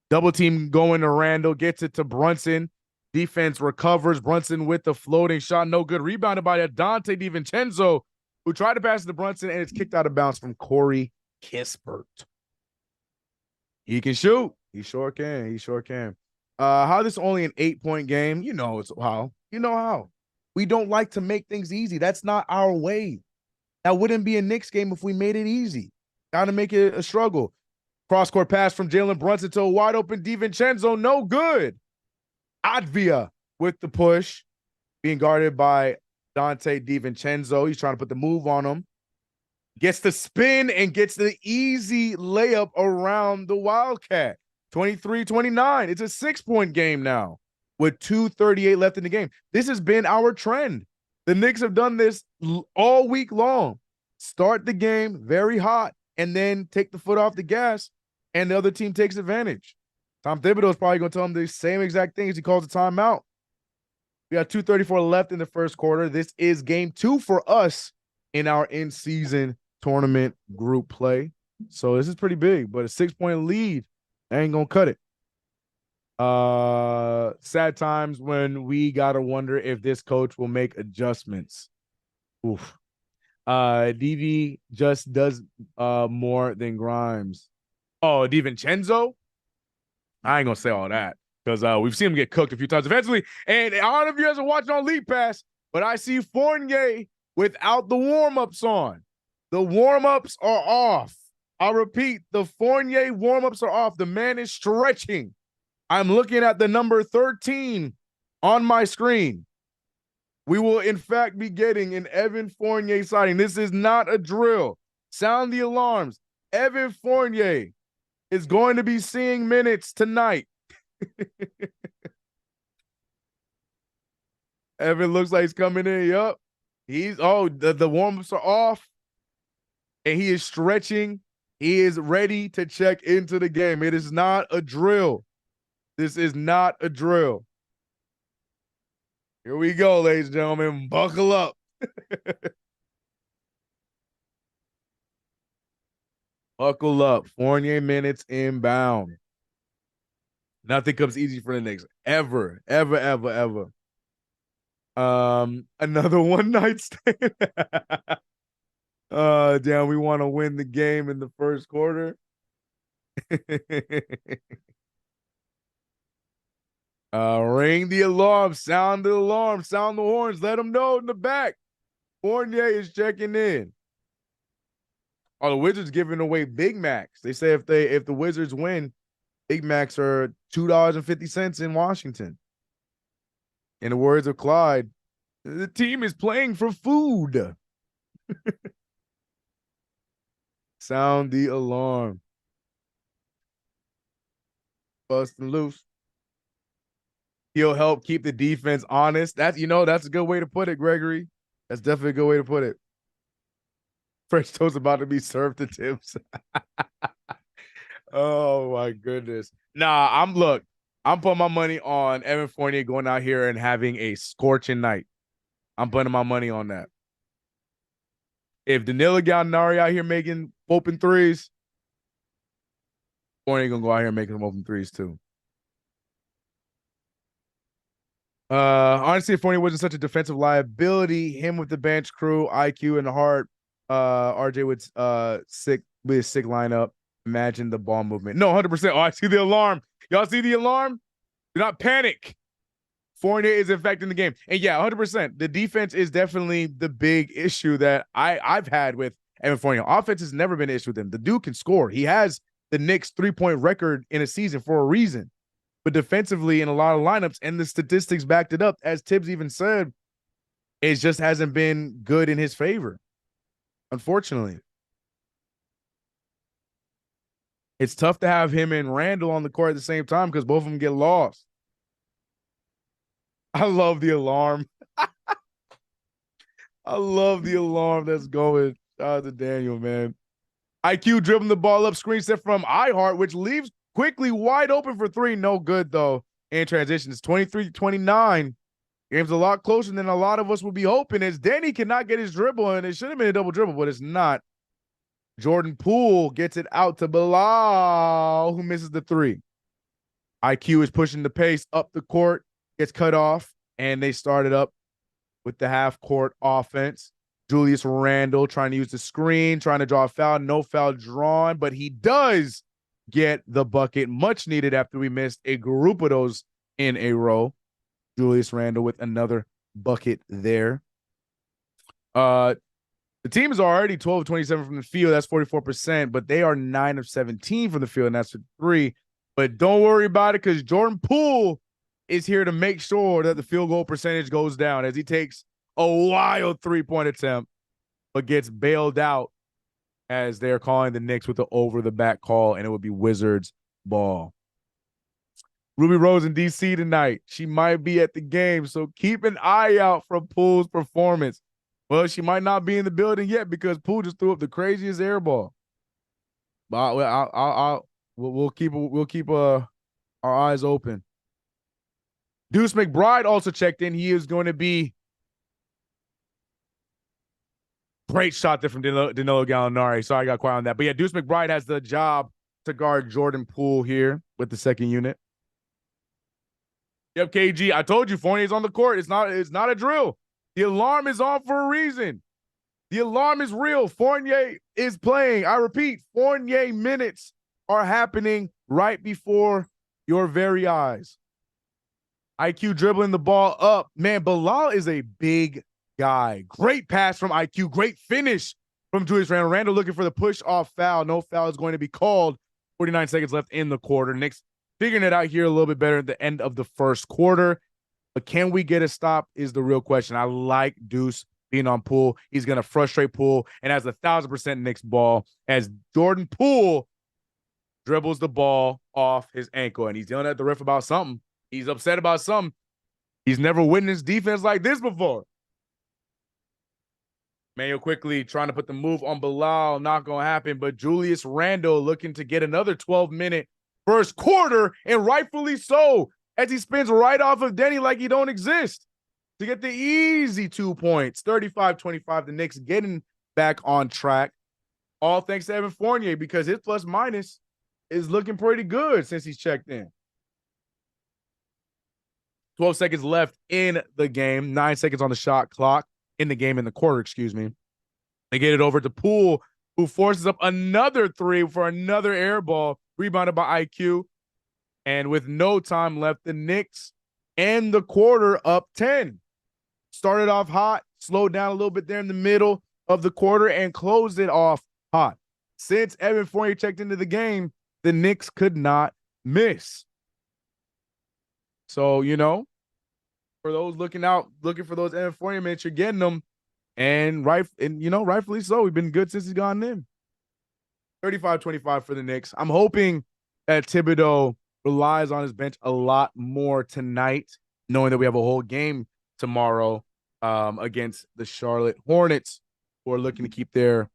Double team going to Randall. Gets it to Brunson. Defense recovers. Brunson with the floating shot. No good. Rebounded by Dante DiVincenzo, who tried to pass it to Brunson, and it's kicked out of bounds from Corey Kispert. He can shoot. He sure can. How this only an 8-point game? You know how. We don't like to make things easy. That's not our way. That wouldn't be a Knicks game if we made it easy. Got to make it a struggle. Cross-court pass from Jalen Brunson to a wide-open DiVincenzo. No good. Advia with the push, being guarded by Dante DiVincenzo. He's trying to put the move on him. Gets the spin and gets the easy layup around the Wildcat. 23-29. It's a 6-point game now with 2:38 left in the game. This has been our trend. The Knicks have done this all week long. Start the game very hot and then take the foot off the gas, and the other team takes advantage. Tom Thibodeau is probably going to tell him the same exact things. He calls a timeout. We got 2:34 left in the first quarter. This is game 2 for us in our in-season tournament group play. So this is pretty big, but a 6-point lead ain't going to cut it. Sad times when we got to wonder if this coach will make adjustments. Oof. DV just does more than Grimes. Oh, DiVincenzo? I ain't gonna say all that because we've seen him get cooked a few times defensively. And I don't know if you guys are watching on League Pass, but I see Fournier without the warm-ups on. The warm-ups are off. I repeat, the Fournier warm-ups are off. The man is stretching. I'm looking at the number 13 on my screen. We will, in fact, be getting an Evan Fournier sighting. This is not a drill. Sound the alarms. Evan Fournier is going to be seeing minutes tonight. Evan looks like he's coming in. Yup. The warm-ups are off. And he is stretching. He is ready to check into the game. It is not a drill. This is not a drill. Here we go, ladies and gentlemen. Buckle up. Buckle up. Fournier minutes inbound. Nothing comes easy for the Knicks. Ever. Another one night stand. Damn, we want to win the game in the first quarter. Ring the alarm, sound the alarm, sound the horns, let them know in the back. Fournier is checking in. Oh, the Wizards giving away Big Macs. They say if the Wizards win, Big Macs are $2.50 in Washington. In the words of Clyde, the team is playing for food. Sound the alarm. Busting loose. He'll help keep the defense honest. That's a good way to put it, Gregory. That's definitely a good way to put it. Fresh toast about to be served to Tibbs. Oh my goodness. Nah, I'm putting my money on Evan Fournier going out here and having a scorching night. I'm putting my money on that. If Danilo Gallinari out here making open threes, Fournier gonna go out here and make some open threes too. Honestly, if Fournier wasn't such a defensive liability, him with the bench crew, IQ and the heart, RJ would be a sick lineup. Imagine the ball movement. No, 100%. Oh, I see the alarm. Y'all see the alarm? Do not panic. Fournier is affecting the game. And yeah, 100%. The defense is definitely the big issue that I've had with Evan Fournier. Offense has never been an issue with him. The dude can score. He has the Knicks 3-point record in a season for a reason. But defensively in a lot of lineups, and the statistics backed it up, as Tibbs even said, it just hasn't been good in his favor, unfortunately. It's tough to have him and Randall on the court at the same time because both of them get lost. I love the alarm. I love the alarm that's going. Shout out to Daniel, man. IQ dribbling the ball up, screen set from iHeart, which leaves quickly wide open for three. No good, though. And transition is 23-29. Game's a lot closer than a lot of us would be hoping, as Danny cannot get his dribble, and it should have been a double dribble, but it's not. Jordan Poole gets it out to Bilal, who misses the three. IQ is pushing the pace up the court, gets cut off, and they started up with the half-court offense. Julius Randle trying to use the screen, trying to draw a foul. No foul drawn, but he does get the bucket. Much needed after we missed a group of those in a row. Julius Randle with another bucket there. The team is already 12 of 27 from the field. That's 44%, but they are 9 of 17 from the field, and that's for three. But don't worry about it because Jordan Poole is here to make sure that the field goal percentage goes down as he takes a wild three-point attempt, but gets bailed out as they're calling the Knicks with the over-the-back call, and it would be Wizards ball. Ruby Rose in DC tonight. She might be at the game, so keep an eye out for Poole's performance. Well, she might not be in the building yet because Poole just threw up the craziest air ball. But we'll keep our eyes open. Deuce McBride also checked in. He is going to be great shot there from Danilo Gallinari. Sorry, I got quiet on that. But yeah, Deuce McBride has the job to guard Jordan Poole here with the second unit. Yep, KG. I told you Fournier's on the court. It's not a drill. The alarm is on for a reason. The alarm is real. Fournier is playing. I repeat, Fournier minutes are happening right before your very eyes. IQ dribbling the ball up. Man, Bilal is a big guy. Great pass from IQ. Great finish from Julius Randle. Randle looking for the push-off foul. No foul is going to be called. 49 seconds left in the quarter. Knicks figuring it out here a little bit better at the end of the first quarter. But can we get a stop is the real question. I like Deuce being on Poole. He's going to frustrate Poole and has 1,000% Knicks ball as Jordan Poole dribbles the ball off his ankle. And he's yelling at the ref about something. He's upset about something. He's never witnessed defense like this before. Manuel quickly trying to put the move on Bilal. Not going to happen. But Julius Randle looking to get another 12-minute first quarter, and rightfully so, as he spins right off of Denny like he don't exist to get the easy 2 points. 35-25, the Knicks getting back on track. All thanks to Evan Fournier because his plus-minus is looking pretty good since he's checked in. 12 seconds left in the game, 9 seconds on the shot clock in the game, in the quarter, excuse me. They get it over to Poole, who forces up another three for another air ball, rebounded by IQ. And with no time left, the Knicks end the quarter up 10. Started off hot, slowed down a little bit there in the middle of the quarter, and closed it off hot. Since Evan Fournier checked into the game, the Knicks could not miss. So, for those looking for those Evan Fournier minutes, you're getting them. And rightfully so. We've been good since he's gone in. 35-25 for the Knicks. I'm hoping that Thibodeau relies on his bench a lot more tonight, knowing that we have a whole game tomorrow against the Charlotte Hornets, who are looking to keep their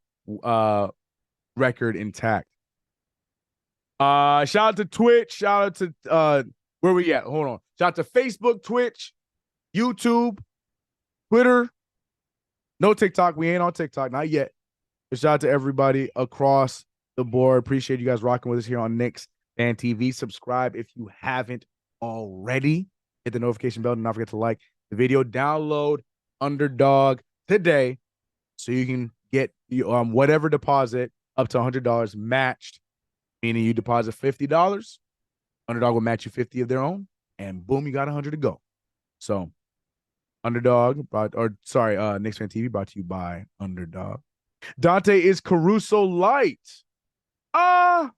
record intact. Shout out to Twitch. Shout out to where we at? Hold on. Shout out to Facebook, Twitch, YouTube, Twitter. No TikTok. We ain't on TikTok. Not yet. But shout out to everybody across the board. Appreciate you guys rocking with us here on KnicksFanTV. Subscribe if you haven't already. Hit the notification bell. Do not forget to like the video. Download Underdog today so you can get whatever deposit up to $100 matched, meaning you deposit $50. Underdog will match you 50 of their own, and boom, you got 100 to go. So KnicksFanTV brought to you by Underdog. Dante is Caruso light. Kind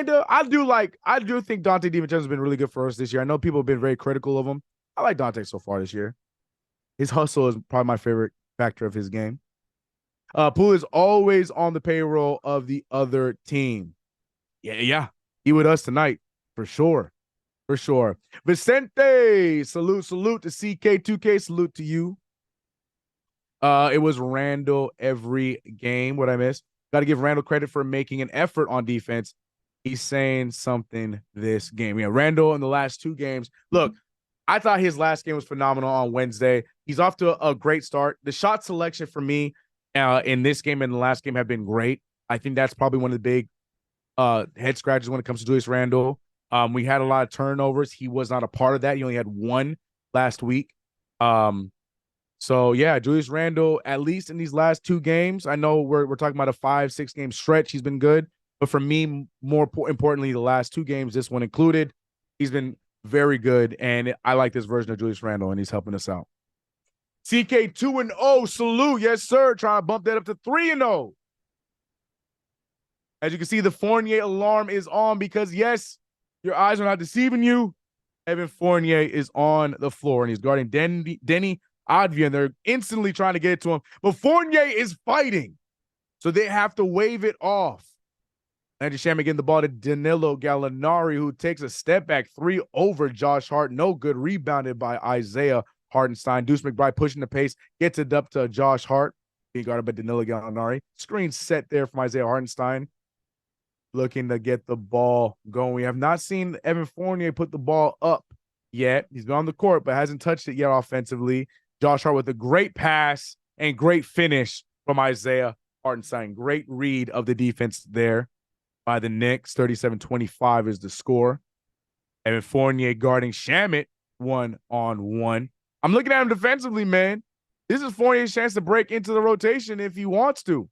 of. I do think Dante DiVincenzo has been really good for us this year. I know people have been very critical of him. I like Dante so far this year. His hustle is probably my favorite factor of his game. Poole is always on the payroll of the other team. Yeah. He with us tonight, for sure. For sure. Vicente, salute to CK2K. Salute to you. It was Randall every game. What I missed? Got to give Randall credit for making an effort on defense. He's saying something this game. Yeah, Randall in the last two games. Look, I thought his last game was phenomenal on Wednesday. He's off to a great start. The shot selection for me in this game and the last game have been great. I think that's probably one of the big head scratches when it comes to Julius Randle. We had a lot of turnovers. He was not a part of that. He only had one last week. So yeah, Julius Randle, at least in these last two games, I know we're talking about a 5-6 game stretch. He's been good, but for me, more importantly, the last two games, this one included, he's been very good, and I like this version of Julius Randle, and he's helping us out. CK 2-0, salute, yes sir. Trying to bump that up to 3-0. As you can see, the Fournier alarm is on because yes, your eyes are not deceiving you. Evan Fournier is on the floor, and he's guarding Denny Advia, and they're instantly trying to get it to him. But Fournier is fighting, so they have to wave it off. Landry Shamet getting the ball to Danilo Gallinari, who takes a step back three over Josh Hart. No good. Rebounded by Isaiah Hartenstein. Deuce McBride pushing the pace. Gets it up to Josh Hart. Being guarded by Danilo Gallinari. Screen set there from Isaiah Hartenstein. Looking to get the ball going. We have not seen Evan Fournier put the ball up yet. He's been on the court, but hasn't touched it yet offensively. Josh Hart with a great pass and great finish from Isaiah Hartenstein. Great read of the defense there by the Knicks. 37-25 is the score. Evan Fournier guarding Shamet 1-on-1. I'm looking at him defensively, man. This is Fournier's chance to break into the rotation if he wants to.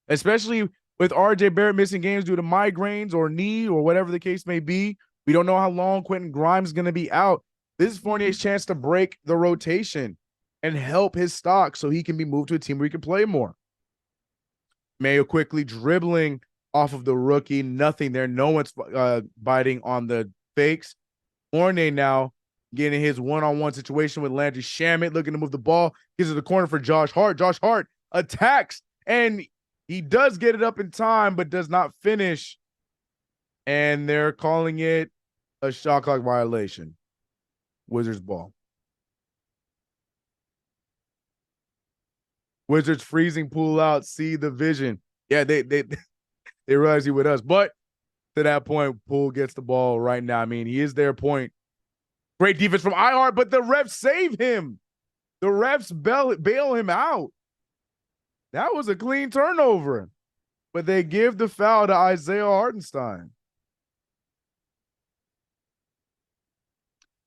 Especially with RJ Barrett missing games due to migraines or knee or whatever the case may be. We don't know how long Quentin Grimes is going to be out. This is Fournier's chance to break the rotation and help his stock so he can be moved to a team where he can play more. Mayo quickly dribbling off of the rookie. Nothing there. No one's biting on the fakes. Fournier now getting his one-on-one situation with Landry Shamet, looking to move the ball. Gives it the corner for Josh Hart. Josh Hart attacks, and he does get it up in time, but does not finish. And they're calling it a shot clock violation. Wizards ball. Wizards freezing Poole out. See the vision. Yeah, they realize he with us. But to that point, Poole gets the ball right now. I mean, he is their point. Great defense from iHeart, but the refs save him. The refs bail him out. That was a clean turnover. But they give the foul to Isaiah Hartenstein.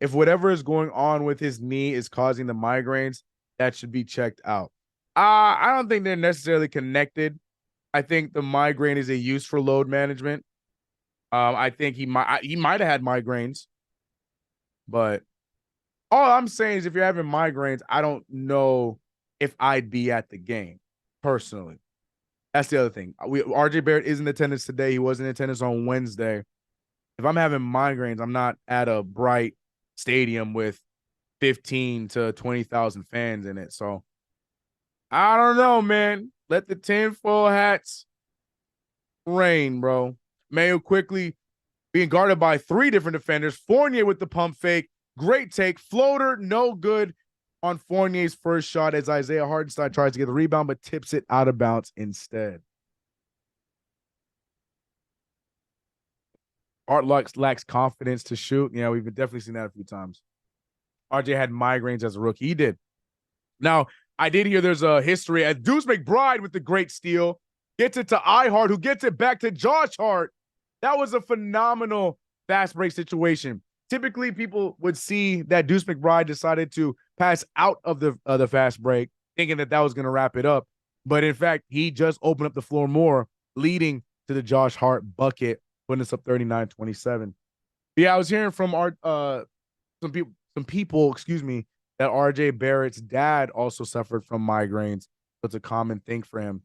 If whatever is going on with his knee is causing the migraines, that should be checked out. I don't think they're necessarily connected. I think the migraine is a use for load management. I think he might have had migraines, but all I'm saying is if you're having migraines, I don't know if I'd be at the game personally. That's the other thing. RJ Barrett is in attendance today. He was in attendance on Wednesday. If I'm having migraines, I'm not at a bright stadium with 15 to 20,000 fans in it. So I don't know, man. Let the tinfoil hats rain, bro. Mayo quickly being guarded by 3 different defenders. Fournier with the pump fake. Great take. Floater, no good on Fournier's first shot as Isaiah Hartenstein tries to get the rebound, but tips it out of bounds instead. Art lacks confidence to shoot. Yeah, we've definitely seen that a few times. RJ had migraines as a rookie. He did. Now, I did hear there's a history as Deuce McBride with the great steal. Gets it to iHart, who gets it back to Josh Hart. That was a phenomenal fast break situation. Typically, people would see that Deuce McBride decided to pass out of the fast break, thinking that was going to wrap it up. But in fact, he just opened up the floor more, leading to the Josh Hart bucket, putting us up 39-27. Yeah, I was hearing from some people, that RJ Barrett's dad also suffered from migraines. So it's a common thing for him.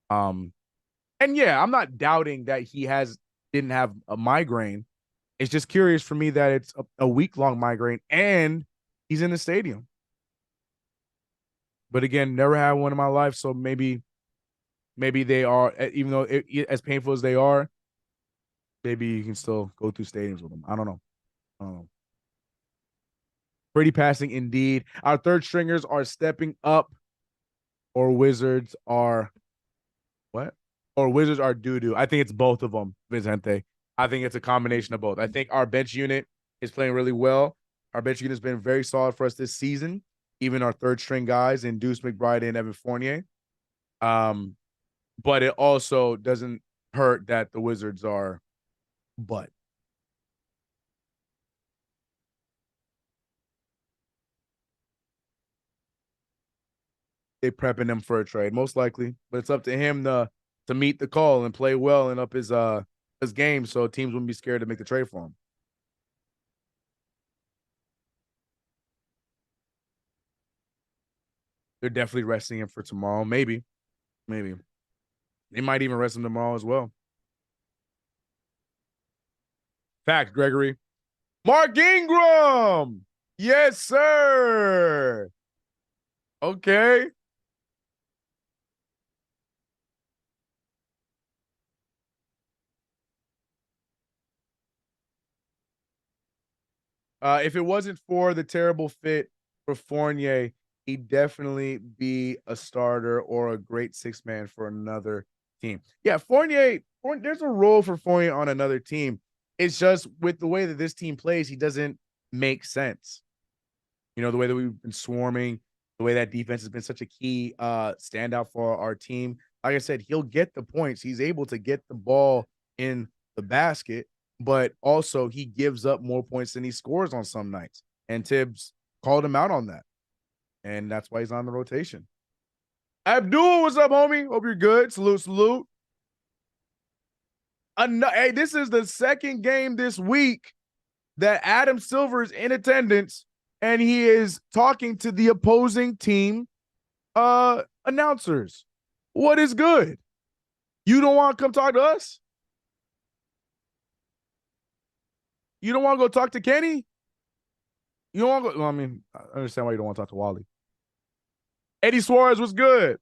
And yeah, I'm not doubting that he didn't have a migraine. It's just curious for me that it's a week-long migraine and he's in the stadium. But again, never had one in my life, so maybe they are, even though as painful as they are, maybe you can still go through stadiums with them. I don't know. Pretty passing indeed. Our third stringers are stepping up, or Wizards are what? Or Wizards are doo-doo. I think it's both of them, Vicente. I think it's a combination of both. I think our bench unit is playing really well. Our bench unit has been very solid for us this season. Even our third string guys in Deuce McBride and Evan Fournier. But it also doesn't hurt that the Wizards are butt. They prepping him for a trade, most likely. But it's up to him to meet the call and play well and up his game, so teams wouldn't be scared to make the trade for him. They're definitely resting him for tomorrow. Maybe. They might even rest him tomorrow as well. Fact, Gregory. Mark Ingram. Yes, sir. Okay. If it wasn't for the terrible fit for Fournier, he'd definitely be a starter or a great 6-man for another team. Yeah, Fournier, there's a role for Fournier on another team. It's just with the way that this team plays, he doesn't make sense. You know, the way that we've been swarming, the way that defense has been such a key standout for our team. Like I said, he'll get the points. He's able to get the ball in the basket, but also he gives up more points than he scores on some nights. And Tibbs called him out on that. And that's why he's on the rotation. Abdul, what's up, homie? Hope you're good. Salute. Hey, this is the second game this week that Adam Silver is in attendance and he is talking to the opposing team announcers. What is good? You don't want to come talk to us? You don't want to go talk to Kenny? You don't want to go? Well, I mean, I understand why you don't want to talk to Wally. Eddie Suarez was good.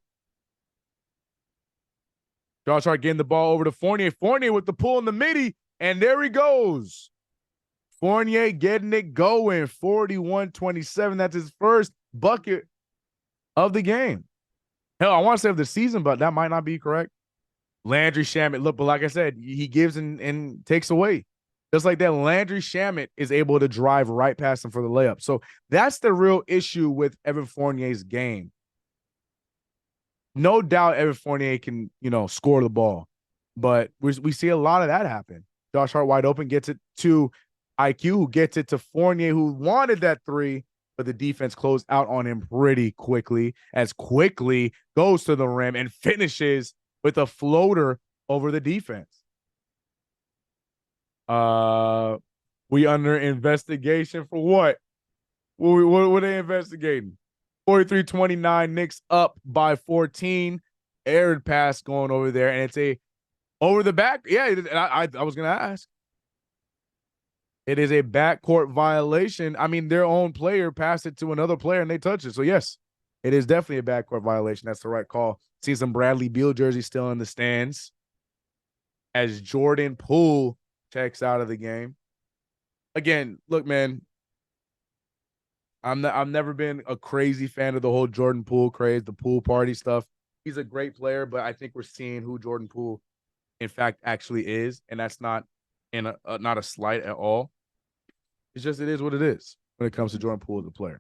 Josh Hart getting the ball over to Fournier. Fournier with the pull in the midi, and there he goes. Fournier getting it going, 41-27. That's his first bucket of the game. Hell, I want to say of the season, but that might not be correct. Landry Shamet, look, but like I said, he gives and takes away. Just like that, Landry Shamet is able to drive right past him for the layup. So that's the real issue with Evan Fournier's game. No doubt Evan Fournier can, score the ball. But we see a lot of that happen. Josh Hart wide open, gets it to IQ, who gets it to Fournier, who wanted that three, but the defense closed out on him pretty quickly, as quickly goes to the rim and finishes with a floater over the defense. We under investigation for what? What are they investigating? 43-29, Knicks up by 14. Aired pass going over there, and it's a over the back. Yeah, I was gonna ask. It is a backcourt violation. I mean, their own player passed it to another player and they touch it. So yes, it is definitely a backcourt violation. That's the right call. See some Bradley Beal jersey still in the stands as Jordan Poole checks out of the game. Again, look, man, I've never been a crazy fan of the whole Jordan Poole craze, the pool party stuff. He's a great player, but I think we're seeing who Jordan Poole, in fact, actually is, and that's not not a slight at all. It's just it is what it is when it comes to Jordan Poole as a player.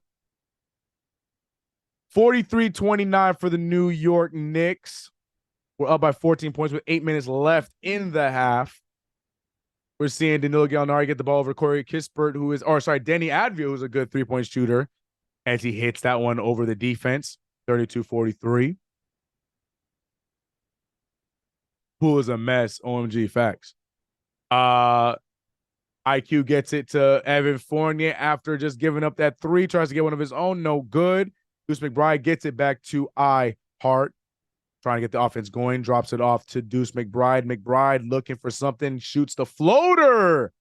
43-29 for the New York Knicks. We're up by 14 points with 8 minutes left in the half. We're seeing Danilo Gallinari get the ball over Corey Kispert, Denny Advio, who's a good three-point shooter, as he hits that one over the defense, 32-43. Poole is a mess, OMG, facts. IQ gets it to Evan Fournier after just giving up that three, tries to get one of his own, no good. Deuce McBride gets it back to Hart, trying to get the offense going, drops it off to Deuce McBride. McBride looking for something, shoots the floater.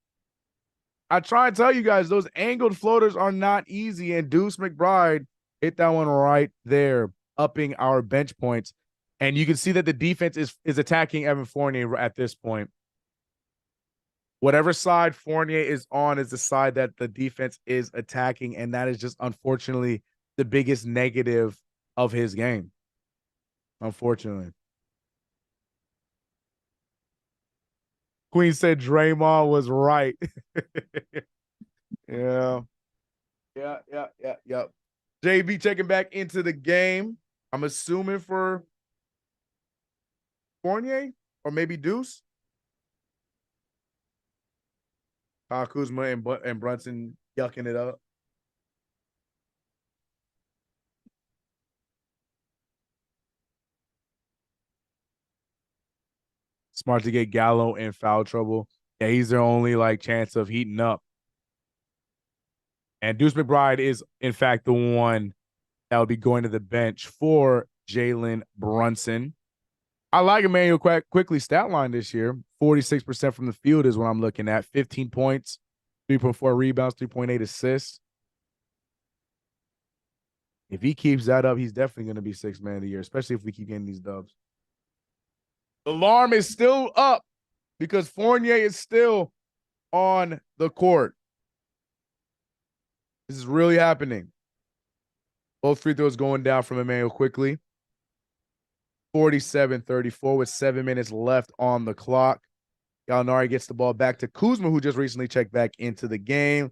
I try and tell you guys, those angled floaters are not easy, and Deuce McBride hit that one right there, upping our bench points. And you can see that the defense is attacking Evan Fournier at this point. Whatever side Fournier is on is the side that the defense is attacking, and that is just unfortunately the biggest negative of his game. Unfortunately. Queen said Draymond was right. Yeah. JB checking back into the game. I'm assuming for Fournier or maybe Deuce. Kyle Kuzma and Brunson yucking it up. Smart to get Gallo in foul trouble. Yeah, he's their only chance of heating up. And Deuce McBride is, in fact, the one that will be going to the bench for Jalen Brunson. I like Emmanuel Quickly stat line this year. 46% from the field is what I'm looking at. 15 points, 3.4 rebounds, 3.8 assists. If he keeps that up, he's definitely going to be sixth man of the year, especially if we keep getting these dubs. The alarm is still up because Fournier is still on the court. This is really happening. Both free throws going down from Emmanuel Quickly. 47-34 with 7 minutes left on the clock. Gallinari gets the ball back to Kuzma, who just recently checked back into the game.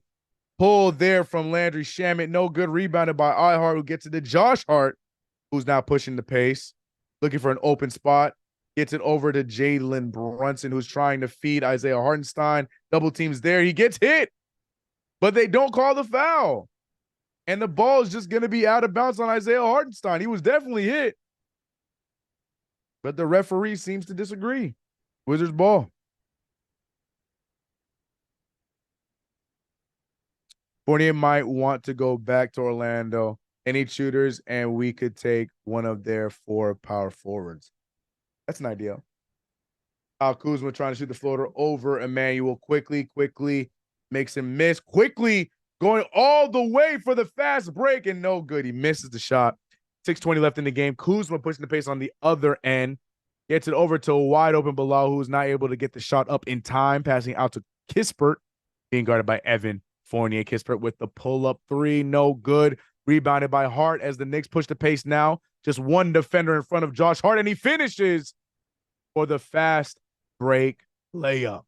Pull there from Landry Shamet. No good. Rebounded by Hart, who gets it to Josh Hart, who's now pushing the pace, looking for an open spot. Gets it over to Jalen Brunson, who's trying to feed Isaiah Hartenstein. Double teams there. He gets hit, but they don't call the foul. And the ball is just going to be out of bounds on Isaiah Hartenstein. He was definitely hit, but the referee seems to disagree. Wizards ball. Fournier might want to go back to Orlando. Any shooters, and we could take one of their 4 power forwards. That's an idea. Kuzma trying to shoot the floater over Emmanuel Quickly makes him miss. Quickly going all the way for the fast break, and no good. He misses the shot. 6:20 left in the game. Kuzma pushing the pace on the other end. Gets it over to a wide open Bilal, who's not able to get the shot up in time, passing out to Kispert, being guarded by Evan Fournier. Kispert with the pull-up three, no good. Rebounded by Hart as the Knicks push the pace now. Just one defender in front of Josh Hart, and he finishes for the fast break layup.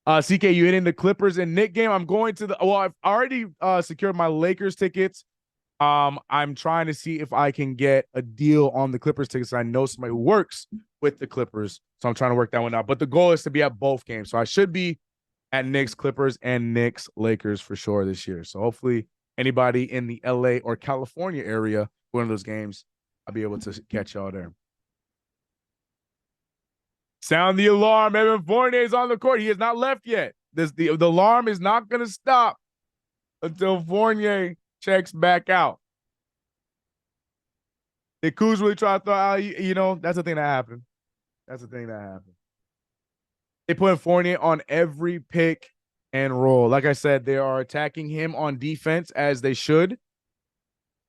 CK, you hitting the Clippers and Knicks game? I'm going to I've already secured my Lakers tickets. I'm trying to see if I can get a deal on the Clippers tickets. I know somebody who works with the Clippers, so I'm trying to work that one out. But the goal is to be at both games, so I should be at Knicks, Clippers, and Knicks, Lakers for sure this year. So hopefully anybody in the LA or California area, one of those games, I'll be able to catch y'all there. Sound the alarm. Evan Fournier is on the court. He has not left yet. The alarm is not going to stop until Fournier checks back out. Did Kuz really try to throw out? That's the thing that happened. That's the thing that happened. They put Fournier on every pick and roll. Like I said, they are attacking him on defense as they should.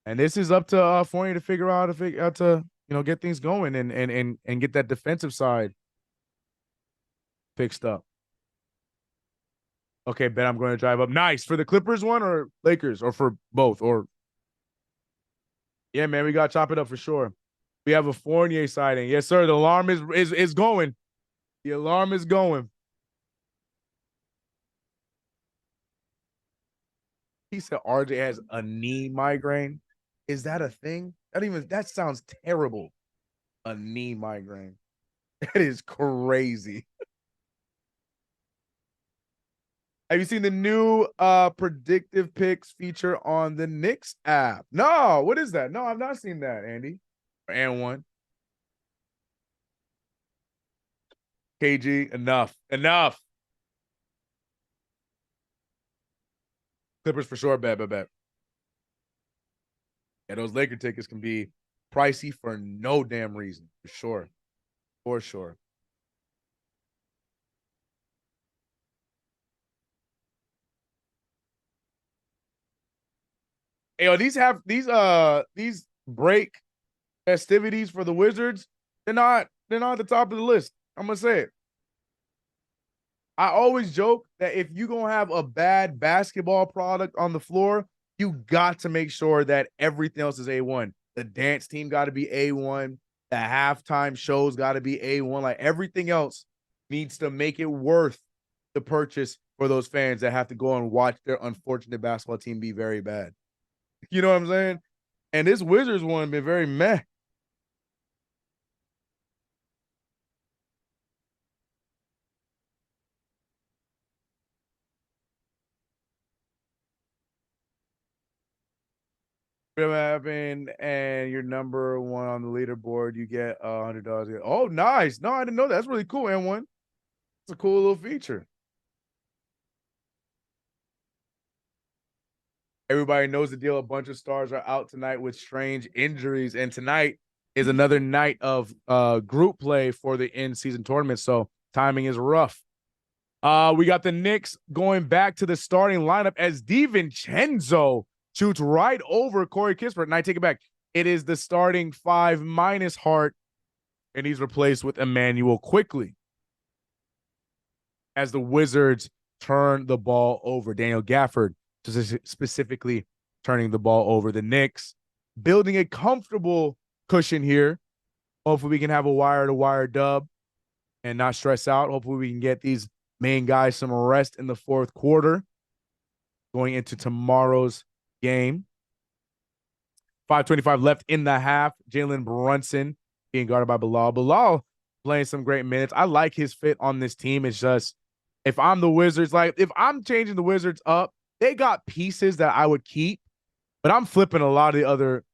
And this is up to Fournier to figure out to get things going and get that defensive side fixed up. Okay, Ben, I'm going to drive up. Nice. For the Clippers one or Lakers or for both? Or yeah, man, we got to chop it up for sure. We have a Fournier sighting. Yes, sir. The alarm is going. The alarm is going. He said RJ has a knee migraine. Is that a thing? That sounds terrible. A knee migraine. That is crazy. Have you seen the new predictive picks feature on the Knicks app? No, what is that? No, I've not seen that, Andy. And one. KG, enough. Clippers for sure, bet. Yeah, those Laker tickets can be pricey for no damn reason, for sure. For sure. Hey, yo, these break festivities for the Wizards, they're not at the top of the list. I'm gonna say it. I always joke that if you're gonna have a bad basketball product on the floor, you got to make sure that everything else is A1. The dance team got to be A1. The halftime shows got to be A1. Like everything else needs to make it worth the purchase for those fans that have to go and watch their unfortunate basketball team be very bad. You know what I'm saying? And this Wizards one been very meh. Happened and you're number one on the leaderboard, you get $100. Oh, nice. No, I didn't know that. That's really cool, N1. It's a cool little feature. Everybody knows the deal. A bunch of stars are out tonight with strange injuries, and tonight is another night of group play for the in-season tournament, so timing is rough. We got the Knicks going back to the starting lineup as DiVincenzo shoots right over Corey Kispert. And I take it back. It is the starting 5 minus Hart, and he's replaced with Emmanuel quickly as the Wizards turn the ball over. Daniel Gafford specifically turning the ball over. The Knicks building a comfortable cushion here. Hopefully we can have a wire-to-wire dub and not stress out. Hopefully we can get these main guys some rest in the fourth quarter going into tomorrow's game. 5:25 left in the half. Jalen Brunson being guarded by Bilal. Bilal playing some great minutes. I like his fit on this team. It's just, if I'm the Wizards, like if I'm changing the Wizards up, they got pieces that I would keep, but I'm flipping a lot of the other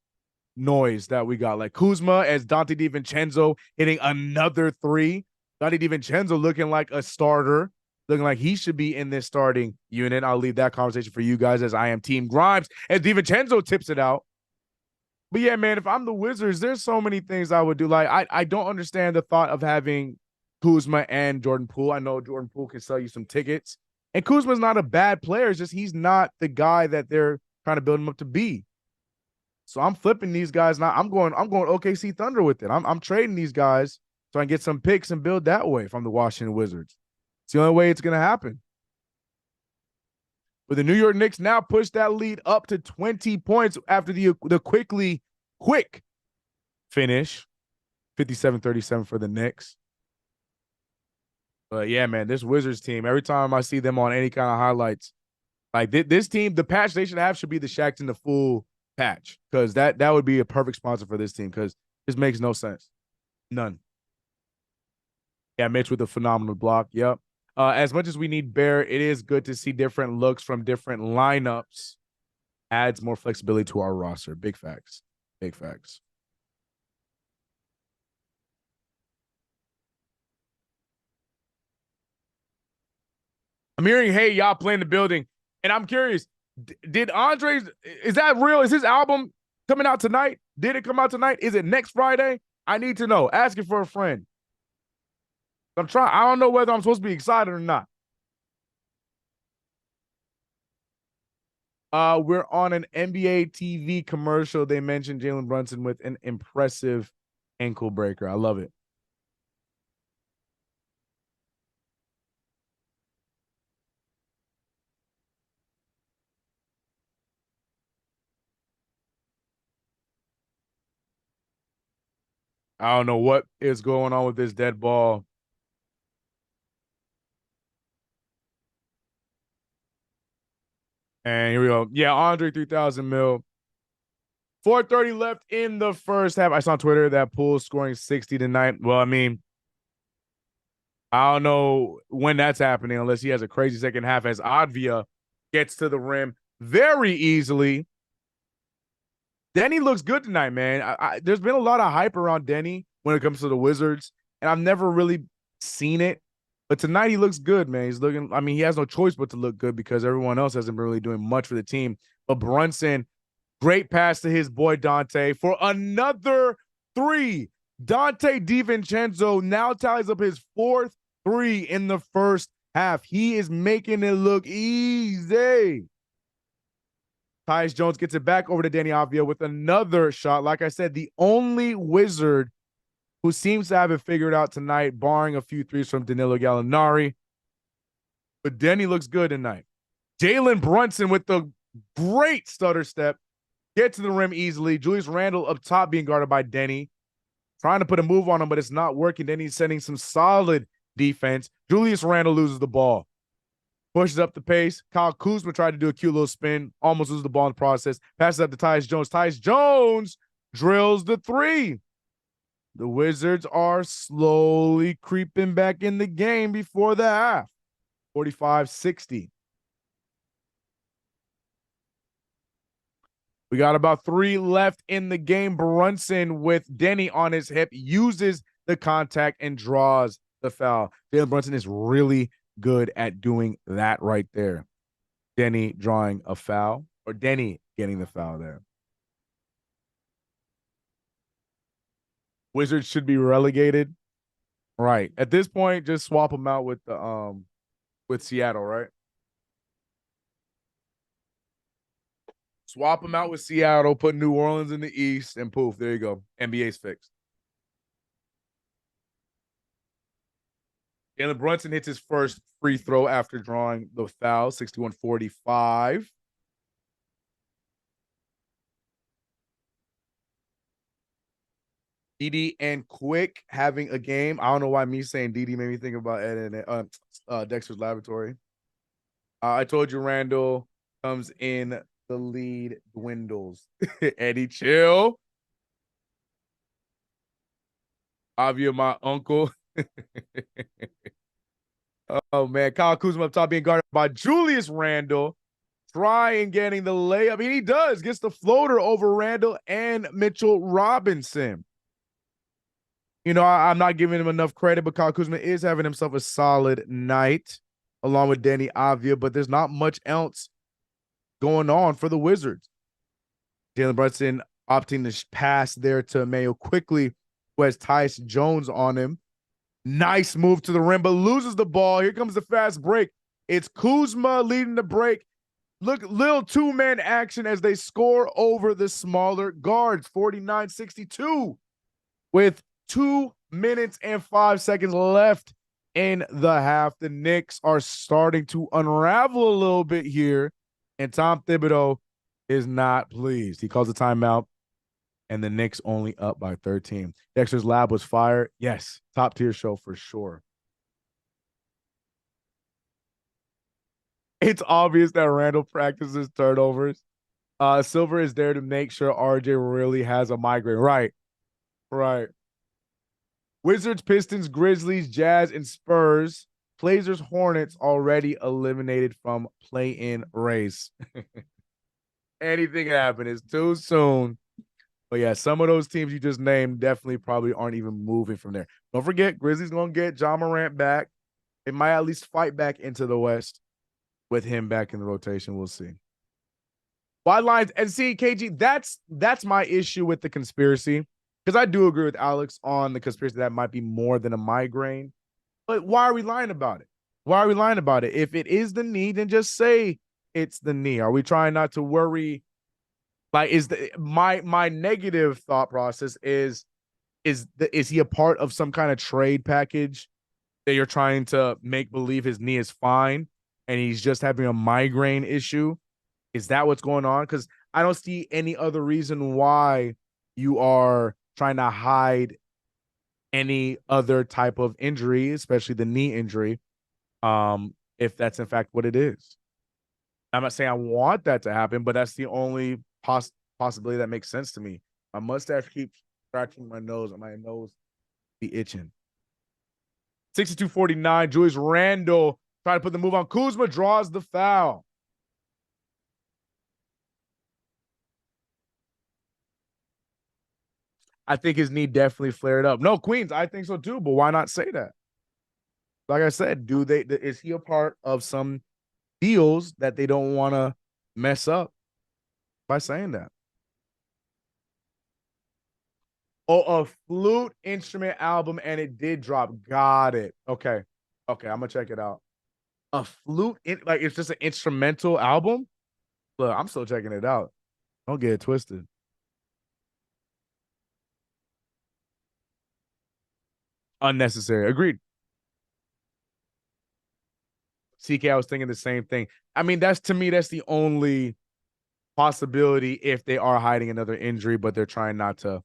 noise that we got. Like Kuzma as Dante DiVincenzo hitting another 3. Dante DiVincenzo looking like a starter, looking like he should be in this starting unit. I'll leave that conversation for you guys as I am Team Grimes as DiVincenzo tips it out. But yeah, man, if I'm the Wizards, there's so many things I would do. Like I don't understand the thought of having Kuzma and Jordan Poole. I know Jordan Poole can sell you some tickets. And Kuzma's not a bad player. It's just he's not the guy that they're trying to build him up to be. So I'm flipping these guys now. I'm going OKC Thunder with it. I'm trading these guys so I can get some picks and build that way from the Washington Wizards. It's the only way it's going to happen. But the New York Knicks now push that lead up to 20 points after the quick finish. 57-37 for the Knicks. But yeah, man, this Wizards team, every time I see them on any kind of highlights, like this team, the patch they should have should be the Shaqtin' the Fool patch, because that would be a perfect sponsor for this team, because this makes no sense. None. Yeah, Mitch with a phenomenal block. Yep. As much as we need Bear, it is good to see different looks from different lineups. Adds more flexibility to our roster. Big facts. Big facts. I'm hearing, hey, y'all playing the building. And I'm curious, did Andre's, is that real? Is his album coming out tonight? Did it come out tonight? Is it next Friday? I need to know. Asking for a friend. I don't know whether I'm supposed to be excited or not. We're on an NBA TV commercial. They mentioned Jalen Brunson with an impressive ankle breaker. I love it. I don't know what is going on with this dead ball. And here we go. Yeah, Andre 3000 mil. 4:30 left in the first half. I saw on Twitter that Poole scoring 60 tonight. Well, I mean, I don't know when that's happening unless he has a crazy second half as Advia gets to the rim very easily. Denny looks good tonight, man. There's been a lot of hype around Denny when it comes to the Wizards, and I've never really seen it. But tonight he looks good, man. He's looking, I mean, he has no choice but to look good because everyone else hasn't been really doing much for the team. But Brunson, great pass to his boy Dante for another three. Dante DiVincenzo now tallies up his fourth three in the first half. He is making it look easy. Tyus Jones gets it back over to Danny Avdia with another shot. Like I said, the only Wizard who seems to have it figured out tonight, barring a few threes from Danilo Gallinari. But Denny looks good tonight. Jalen Brunson with the great stutter step. Get to the rim easily. Julius Randle up top being guarded by Denny. Trying to put a move on him, but it's not working. Denny's sending some solid defense. Julius Randle loses the ball. Pushes up the pace. Kyle Kuzma tried to do a cute little spin. Almost loses the ball in the process. Passes up to Tyus Jones. Tyus Jones drills the three. The Wizards are slowly creeping back in the game before the half. 45-60. We got about 3 left in the game. Brunson with Denny on his hip uses the contact and draws the foul. Jalen Brunson is really good at doing that right there. Denny drawing a foul, or Denny getting the foul there. Wizards should be relegated. Right. At this point, just swap them out with the with Seattle, right? Swap them out with Seattle, put New Orleans in the East, and poof, there you go. NBA's fixed. Jalen Brunson hits his first free throw after drawing the foul, 61-45. Didi and Quick having a game. I don't know why me saying Didi made me think about Ed and Dexter's Laboratory. I told you Randall comes in, the lead dwindles. Eddie, chill. Avia, my uncle. Oh, man. Kyle Kuzma up top being guarded by Julius Randle. Trying getting the layup. I mean, he does. Gets the floater over Randle and Mitchell Robinson. You know, I'm not giving him enough credit, but Kyle Kuzma is having himself a solid night along with Denny Avia, but there's not much else going on for the Wizards. Jalen Brunson opting to pass there to Mayo quickly, who has Tyus Jones on him. Nice move to the rim, but loses the ball. Here comes the fast break. It's Kuzma leading the break. Look, little two-man action as they score over the smaller guards, 49-62, with 2 minutes and 5 seconds left in the half. The Knicks are starting to unravel a little bit here, and Tom Thibodeau is not pleased. He calls a timeout, and the Knicks only up by 13. Dexter's Lab was fire. Yes, top-tier show for sure. It's obvious that Randall practices turnovers. Silver is there to make sure RJ really has a migraine. Right. Right. Wizards, Pistons, Grizzlies, Jazz, and Spurs Blazers Hornets already eliminated from play-in race. Anything can happen. It's too soon. But yeah, some of those teams you just named definitely probably aren't even moving from there. Don't forget, Grizzlies going to get Ja Morant back. It might at least fight back into the West with him back in the rotation. We'll see. Wide lines and see, KG, that's my issue with the conspiracy. Because I do agree with Alex on the conspiracy that might be more than a migraine. But why are we lying about it? Why are we lying about it? If it is the knee, then just say it's the knee. Are we trying not to worry? Like, is my negative thought process is he a part of some kind of trade package that you're trying to make believe his knee is fine and he's just having a migraine issue? Is that what's going on? Because I don't see any other reason why you are trying to hide any other type of injury, especially the knee injury, if that's in fact what it is. I'm not saying I want that to happen, but that's the only possibility that makes sense to me. My mustache keeps scratching my nose, and my nose be itching. 62-49, Julius Randle trying to put the move on. Kuzma draws the foul. I think his knee definitely flared up. No, Queens, I think so too, but why not say that? Like I said, is he a part of some deals that they don't want to mess up by saying that? Oh, a flute instrument album, and it did drop. Got it. Okay. Okay, I'm gonna check it out. A flute, like it's just an instrumental album? Look, I'm still checking it out. Don't get it twisted. Unnecessary. Agreed. CK, I was thinking the same thing. I mean, that's the only possibility if they are hiding another injury, but they're trying not to,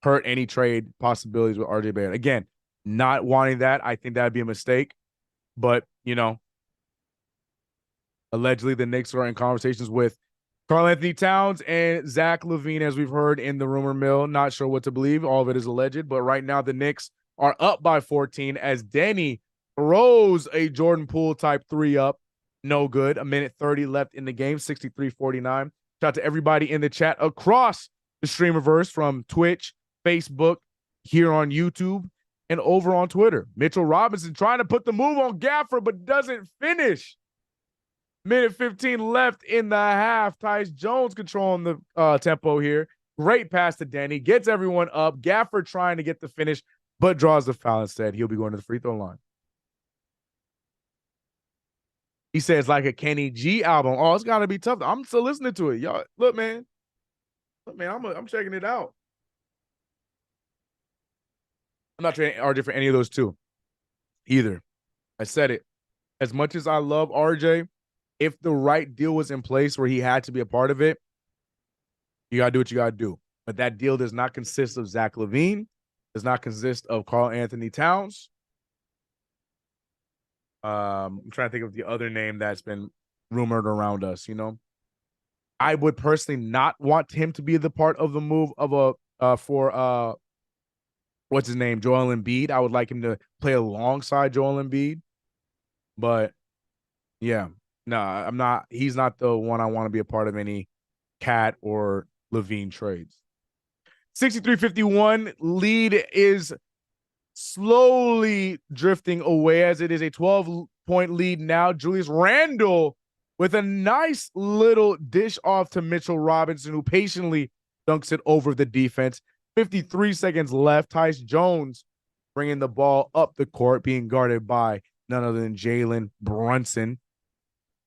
hurt any trade possibilities with RJ Barrett. Again, not wanting that. I think that'd be a mistake. But, allegedly the Knicks are in conversations with Karl-Anthony Towns and Zach LaVine, as we've heard in the rumor mill. Not sure what to believe. All of it is alleged. But right now the Knicks are up by 14 as Denny throws a Jordan Poole type 3 up. No good. A minute 30 left in the game, 63-49. Shout out to everybody in the chat across the Streamverse from Twitch, Facebook, here on YouTube, and over on Twitter. Mitchell Robinson trying to put the move on Gafford, but doesn't finish. Minute 15 left in the half. Tyus Jones controlling the tempo here. Great pass to Denny. Gets everyone up. Gafford trying to get the finish, but draws the foul instead. He'll be going to the free throw line. He says like a Kenny G album. Oh, it's got to be tough. I'm still listening to it. Y'all, look, man. I'm checking it out. I'm not trading RJ for any of those two either. I said it. As much as I love RJ, if the right deal was in place where he had to be a part of it, you got to do what you got to do. But that deal does not consist of Zach LaVine, does not consist of Karl-Anthony Towns. I'm trying to think of the other name that's been rumored around us, I would personally not want him to be the part of the move of what's his name, Joel Embiid. I would like him to play alongside Joel Embiid. But yeah, no, I'm not. He's not the one I want to be a part of any Cat or LaVine trades. 63-51, lead is slowly drifting away as it is a 12-point lead now. Julius Randle with a nice little dish off to Mitchell Robinson, who patiently dunks it over the defense. 53 seconds left. Tyus Jones bringing the ball up the court, being guarded by none other than Jalen Brunson.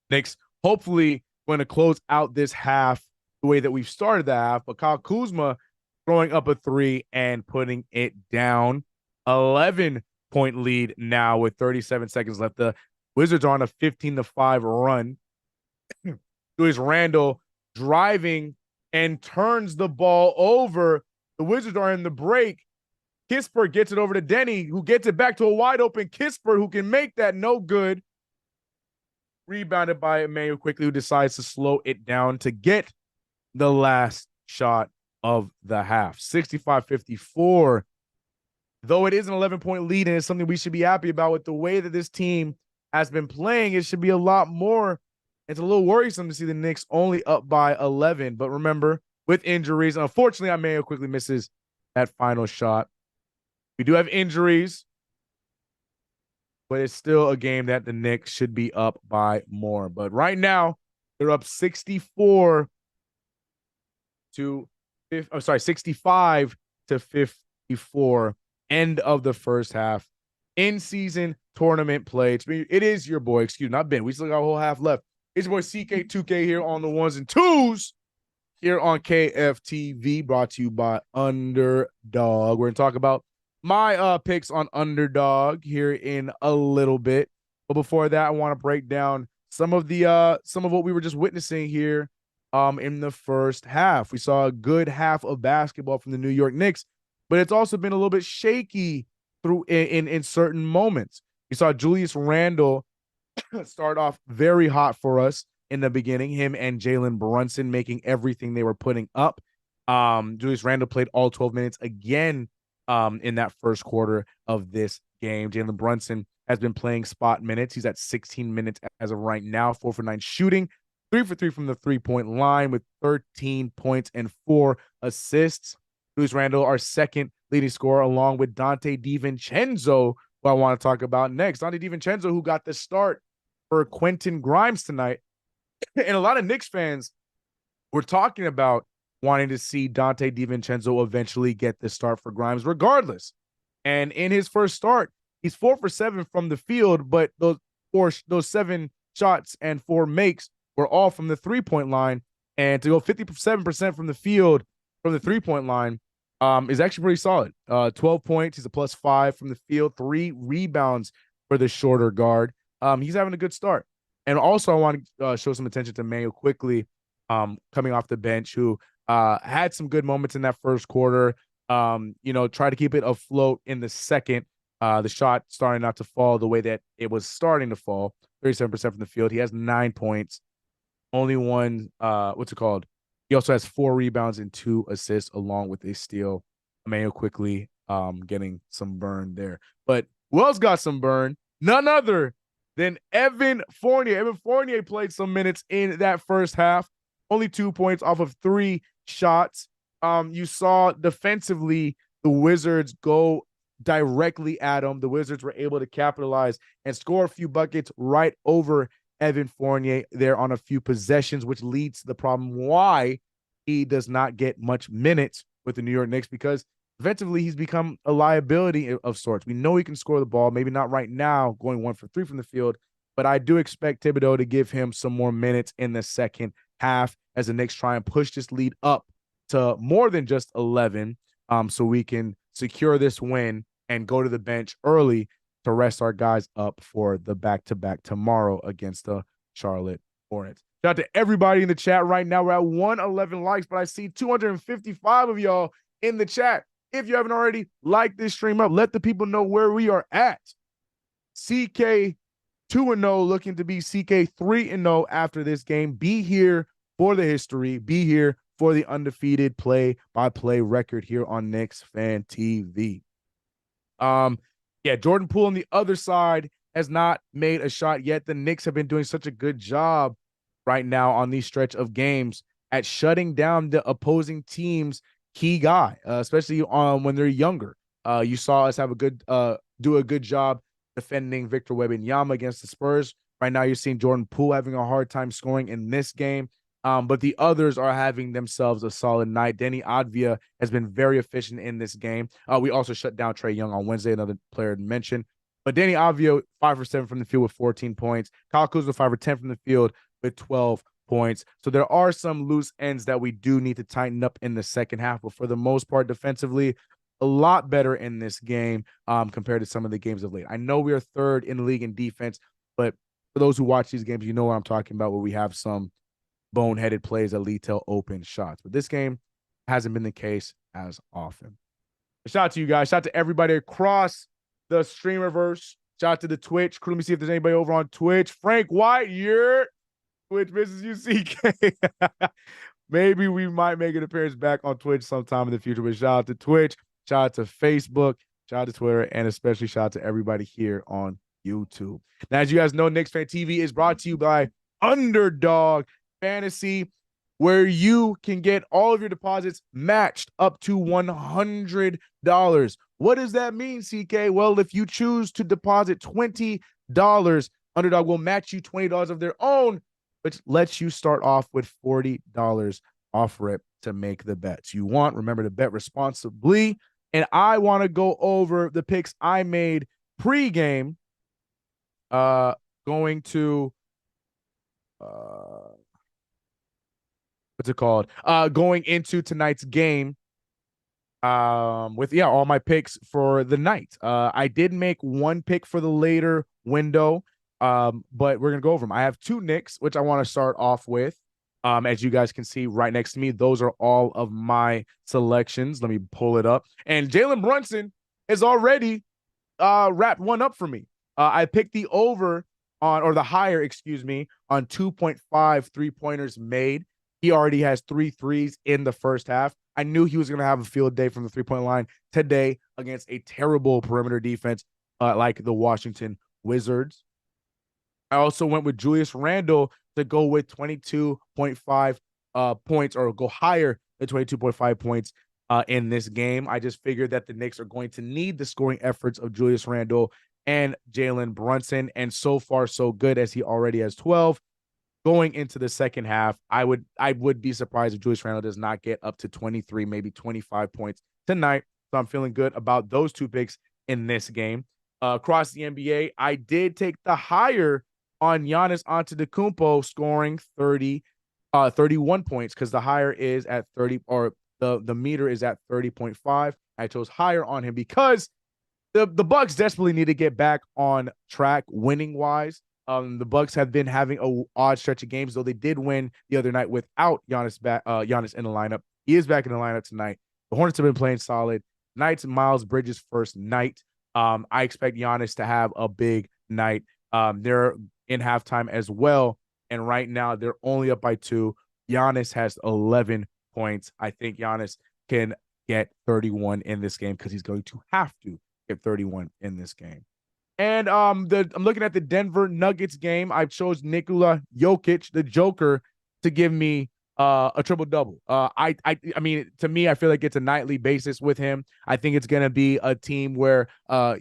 Knicks hopefully going to close out this half the way that we've started the half, but Kyle Kuzma throwing up a 3 and putting it down. 11-point lead now with 37 seconds left. The Wizards are on a 15-5 run. Julius Randle driving and turns the ball over. The Wizards are in the break. Kispert gets it over to Denny, who gets it back to a wide open Kispert, who can make that no good. Rebounded by Emmanuel quickly, who decides to slow it down to get the last shot of the half. 65-54. though it is an 11-point lead and it's something we should be happy about with the way that this team has been playing, it should be a lot more. It's a little worrisome to see the Knicks only up by 11. But remember, with injuries, unfortunately, Mayo quickly misses that final shot. We do have injuries, but it's still a game that the Knicks should be up by more. But right now, they're up 65 to 54. End of the first half. In-season tournament play. It is your boy, not Ben. We still got a whole half left. It's your boy CK2K here on the ones and twos here on KFTV, brought to you by Underdog. We're going to talk about my picks on Underdog here in a little bit. But before that, I want to break down some of what we were just witnessing here in the first half. We saw a good half of basketball from the New York Knicks, but it's also been a little bit shaky through in certain moments. We saw Julius Randle start off very hot for us in the beginning, him and Jalen Brunson making everything they were putting up. Julius Randle played all 12 minutes again in that first quarter of this game. Jalen Brunson has been playing spot minutes. He's at 16 minutes as of right now, 4 for 9 shooting, 3 for 3 from the three-point line with 13 points and 4 assists. Julius Randle, our second leading scorer, along with Dante DiVincenzo, who I want to talk about next. Dante DiVincenzo, who got the start for Quentin Grimes tonight. And a lot of Knicks fans were talking about wanting to see Dante DiVincenzo eventually get the start for Grimes regardless. And in his first start, he's 4 for 7 from the field, but those 7 shots and 4 makes were all from the three-point line. And to go 57% from the field from the three-point line is actually pretty solid. 12 points. He's a +5 from the field, 3 rebounds for the shorter guard. He's having a good start. And also, I want to show some attention to Mayo quickly, coming off the bench, who had some good moments in that first quarter. Try to keep it afloat in the second. The shot starting not to fall the way that it was starting to fall, 37% from the field. He has 9 points, only one, he also has 4 rebounds and 2 assists along with a steal. Mayo quickly getting some burn there. But who else got some burn? None other than Evan Fournier. Evan Fournier played some minutes in that first half, only 2 points off of 3 shots. You saw defensively the Wizards go directly at him. The Wizards were able to capitalize and score a few buckets right over Evan Fournier there on a few possessions, which leads to the problem why he does not get much minutes with the New York Knicks, because defensively he's become a liability of sorts. We know he can score the ball, maybe not right now going 1 for 3 from the field, but I do expect Thibodeau to give him some more minutes in the second half as the Knicks try and push this lead up to more than just 11, so we can secure this win and go to the bench early to rest our guys up for the back-to-back tomorrow against the Charlotte Hornets. Shout out to everybody in the chat right now. We're at 111 likes, but I see 255 of y'all in the chat. If you haven't already, like this stream up. Let the people know where we are at. CK 2-0 looking to be CK 3-0 after this game. Be here for the history. Be here for the undefeated play-by-play record here on KnicksFanTV. Jordan Poole on the other side has not made a shot yet. The Knicks have been doing such a good job right now on these stretch of games at shutting down the opposing team's key guy, especially when they're younger. You saw us have do a good job defending Victor Wembanyama against the Spurs. Right now, you're seeing Jordan Poole having a hard time scoring in this game. But the others are having themselves a solid night. Denny Advia has been very efficient in this game. We also shut down Trae Young on Wednesday, another player to mention. But Denny Advia, 5 for 7 from the field with 14 points. Kyle Kuzma, 5 for 10 from the field with 12 points. So there are some loose ends that we do need to tighten up in the second half. But for the most part, defensively, a lot better in this game compared to some of the games of late. I know we are third in the league in defense, but for those who watch these games, you know what I'm talking about, where we have some boneheaded plays that lead to open shots. But this game hasn't been the case as often. Shout out to you guys. Shout out to everybody across the streamverse. Shout out to the Twitch crew. Let me see if there's anybody over on Twitch. Frank White, Twitch misses you, CK. Maybe we might make an appearance back on Twitch sometime in the future. But shout out to Twitch. Shout out to Facebook. Shout out to Twitter, and especially shout out to everybody here on YouTube. Now, as you guys know, Knicks Fan TV is brought to you by Underdog Fantasy, where you can get all of your deposits matched up to $100. What does that mean, CK? Well, if you choose to deposit $20, Underdog will match you $20 of their own, which lets you start off with $40 off rip to make the bets you want. Remember to bet responsibly. And I want to go over the picks I made pre-game. Going to what's it called? Going into tonight's game. With all my picks for the night. I did make one pick for the later window. But we're gonna go over them. I have two Knicks, which I want to start off with. As you guys can see right next to me, those are all of my selections. Let me pull it up. And Jalen Brunson has already wrapped one up for me. I picked the over on, or the higher, excuse me, on 2.5 3-pointers made. He already has 3 threes in the first half. I knew he was going to have a field day from the 3-point line today against a terrible perimeter defense like the Washington Wizards. I also went with Julius Randle to go with 22.5 points, or go higher than 22.5 points in this game. I just figured that the Knicks are going to need the scoring efforts of Julius Randle and Jalen Brunson, and so far so good, as he already has 12. Going into the second half, I would be surprised if Julius Randle does not get up to 23, maybe 25 points tonight. So I'm feeling good about those two picks in this game. Across the NBA, I did take the higher on Giannis Antetokounmpo scoring 31 points, because the higher is at 30, or the meter is at 30.5. I chose higher on him because the Bucks desperately need to get back on track winning wise. The Bucks have been having a odd stretch of games, though they did win the other night without Giannis in the lineup. He is back in the lineup tonight. The Hornets have been playing solid. Tonight's Miles Bridges' first night. I expect Giannis to have a big night. They're in halftime as well, and right now they're only up by 2. Giannis has 11 points. I think Giannis can get 31 in this game, because he's going to have to get 31 in this game. And I'm looking at the Denver Nuggets game. I chose Nikola Jokic, the Joker, to give me a triple-double. I mean, to me, I feel like it's a nightly basis with him. I think it's going to be a team where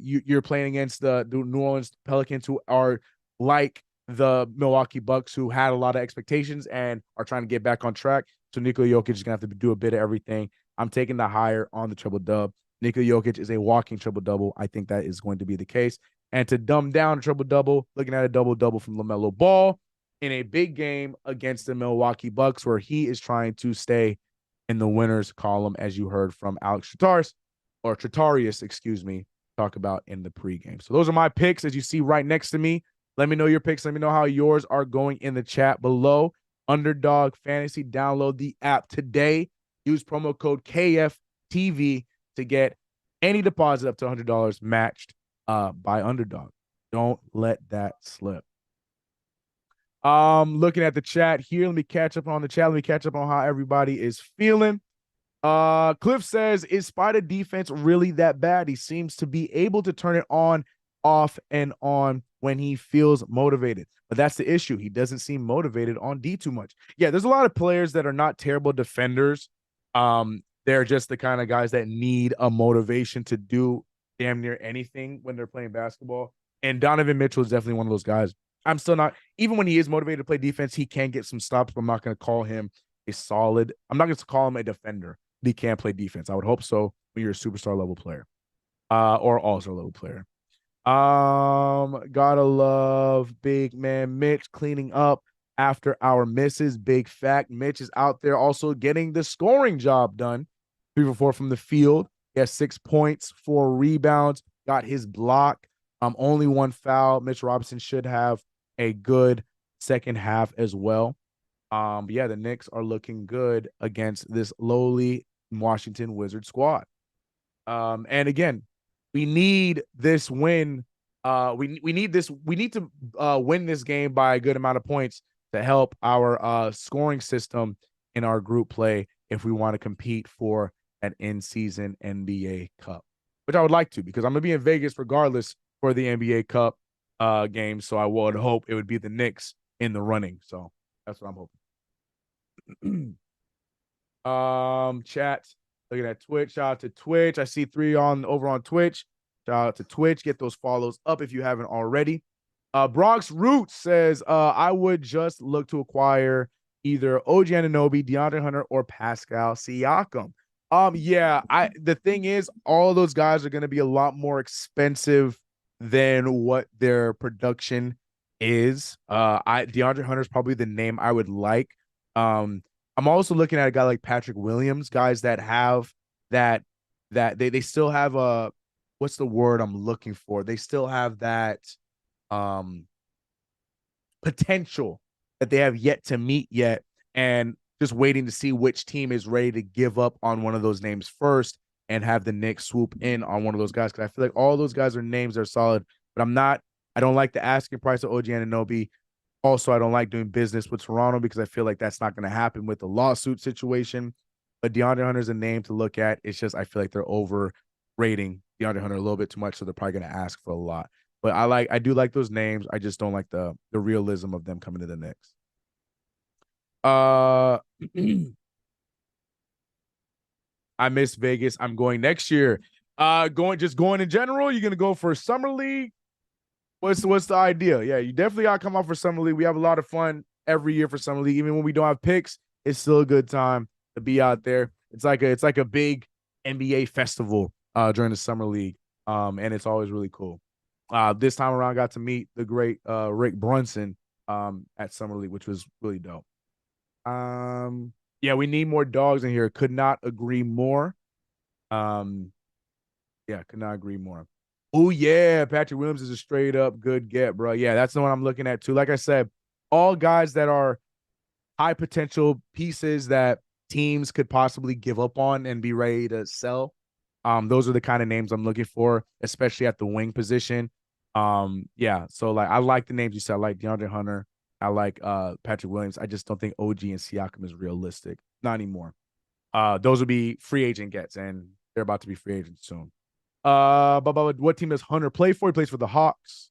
you're playing against the New Orleans Pelicans, who are like the Milwaukee Bucks, who had a lot of expectations and are trying to get back on track. So Nikola Jokic is going to have to do a bit of everything. I'm taking the higher on the triple-dub. Nikola Jokic is a walking triple-double. I think that is going to be the case. And to dumb down a triple-double, looking at a double-double from LaMelo Ball in a big game against the Milwaukee Bucks, where he is trying to stay in the winners column, as you heard from Alex Tratarius, excuse me, talk about in the pregame. So those are my picks, as you see right next to me. Let me know your picks. Let me know how yours are going in the chat below. Underdog Fantasy, download the app today. Use promo code KFTV to get any deposit up to $100 matched by Underdog. Don't let that slip. Looking at the chat here. Let me catch up on the chat. Let me catch up on how everybody is feeling. Cliff says, is Spider defense really that bad? He seems to be able to turn it on, off, and on when he feels motivated. But that's the issue. He doesn't seem motivated on D too much. Yeah, there's a lot of players that are not terrible defenders. They're just the kind of guys that need a motivation to do damn near anything when they're playing basketball. And Donovan Mitchell is definitely one of those guys. I'm still not, even when he is motivated to play defense, he can get some stops, but I'm not going to call him a solid, I'm not going to call him a defender, but he can play defense. I would hope so when you're a superstar level player, or all-star level player. Gotta love big man Mitch cleaning up after our misses. Big fact, Mitch is out there also getting the scoring job done. 3 for 4 from the field. He has 6 points, 4 rebounds, got his block. Only 1 foul. Mitch Robinson should have a good second half as well. But yeah, the Knicks are looking good against this lowly Washington Wizards squad. And again, we need this win. We need to win this game by a good amount of points to help our scoring system in our group play if we want to compete for an in-season NBA Cup. which I would like to because I'm gonna be in Vegas regardless for the NBA Cup game. So I would hope it would be the Knicks in the running. So that's what I'm hoping. Chat. Looking at Twitch. Shout out to Twitch. I see 3 over on Twitch. Shout out to Twitch. Get those follows up if you haven't already. Bronx Roots says, I would just look to acquire either OG Anunoby, DeAndre Hunter, or Pascal Siakam. Yeah, the thing is, all of those guys are going to be a lot more expensive than what their production is. DeAndre Hunter is probably the name I would like. I'm also looking at a guy like Patrick Williams, guys that have that they still have a what's the word I'm looking for? They still have that potential that they have yet to meet yet, and just waiting to see which team is ready to give up on one of those names first and have the Knicks swoop in on one of those guys. Because I feel like all those guys are names that are solid, but I don't like the asking price of OG Anunoby. Also, I don't like doing business with Toronto because I feel like that's not going to happen with the lawsuit situation. But DeAndre Hunter is a name to look at. It's just I feel like they're overrating DeAndre Hunter a little bit too much, so they're probably going to ask for a lot. But I do like those names. I just don't like the realism of them coming to the Knicks. I miss Vegas. I'm going next year. Going in general. You're gonna go for summer league. What's the idea? Yeah, you definitely gotta come out for summer league. We have a lot of fun every year for summer league. Even when we don't have picks, it's still a good time to be out there. It's like a big NBA festival during the summer league. And it's always really cool. This time around, I got to meet the great Rick Brunson at summer league, which was really dope. Yeah, we need more dogs in here. Could not agree more. Yeah, could not agree more. Oh yeah, Patrick Williams is a straight up good get, bro. Yeah, that's the one I'm looking at too. Like I said, all guys that are high potential pieces that teams could possibly give up on and be ready to sell. Those are the kind of names I'm looking for, especially at the wing position. Yeah, so like I like the names you said. I like DeAndre Hunter. I like Patrick Williams. I just don't think OG and Siakam is realistic. Not anymore. Those would be free agent gets, and they're about to be free agents soon. But what team does Hunter play for? He plays for the Hawks.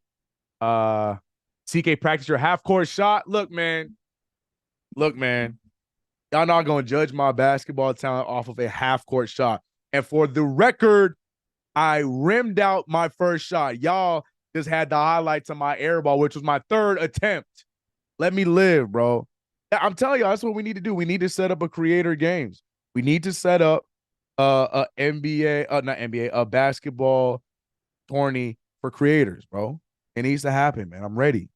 CK, practice your half court shot. Look, man. Y'all not gonna judge my basketball talent off of a half court shot. And for the record, I rimmed out my first shot. Y'all just had the highlights of my air ball, which was my 3rd attempt. Let me live, bro. I'm telling you, that's what we need to do. We need to set up a creator games. We need to set up a basketball tourney for creators, bro. It needs to happen, man. I'm ready.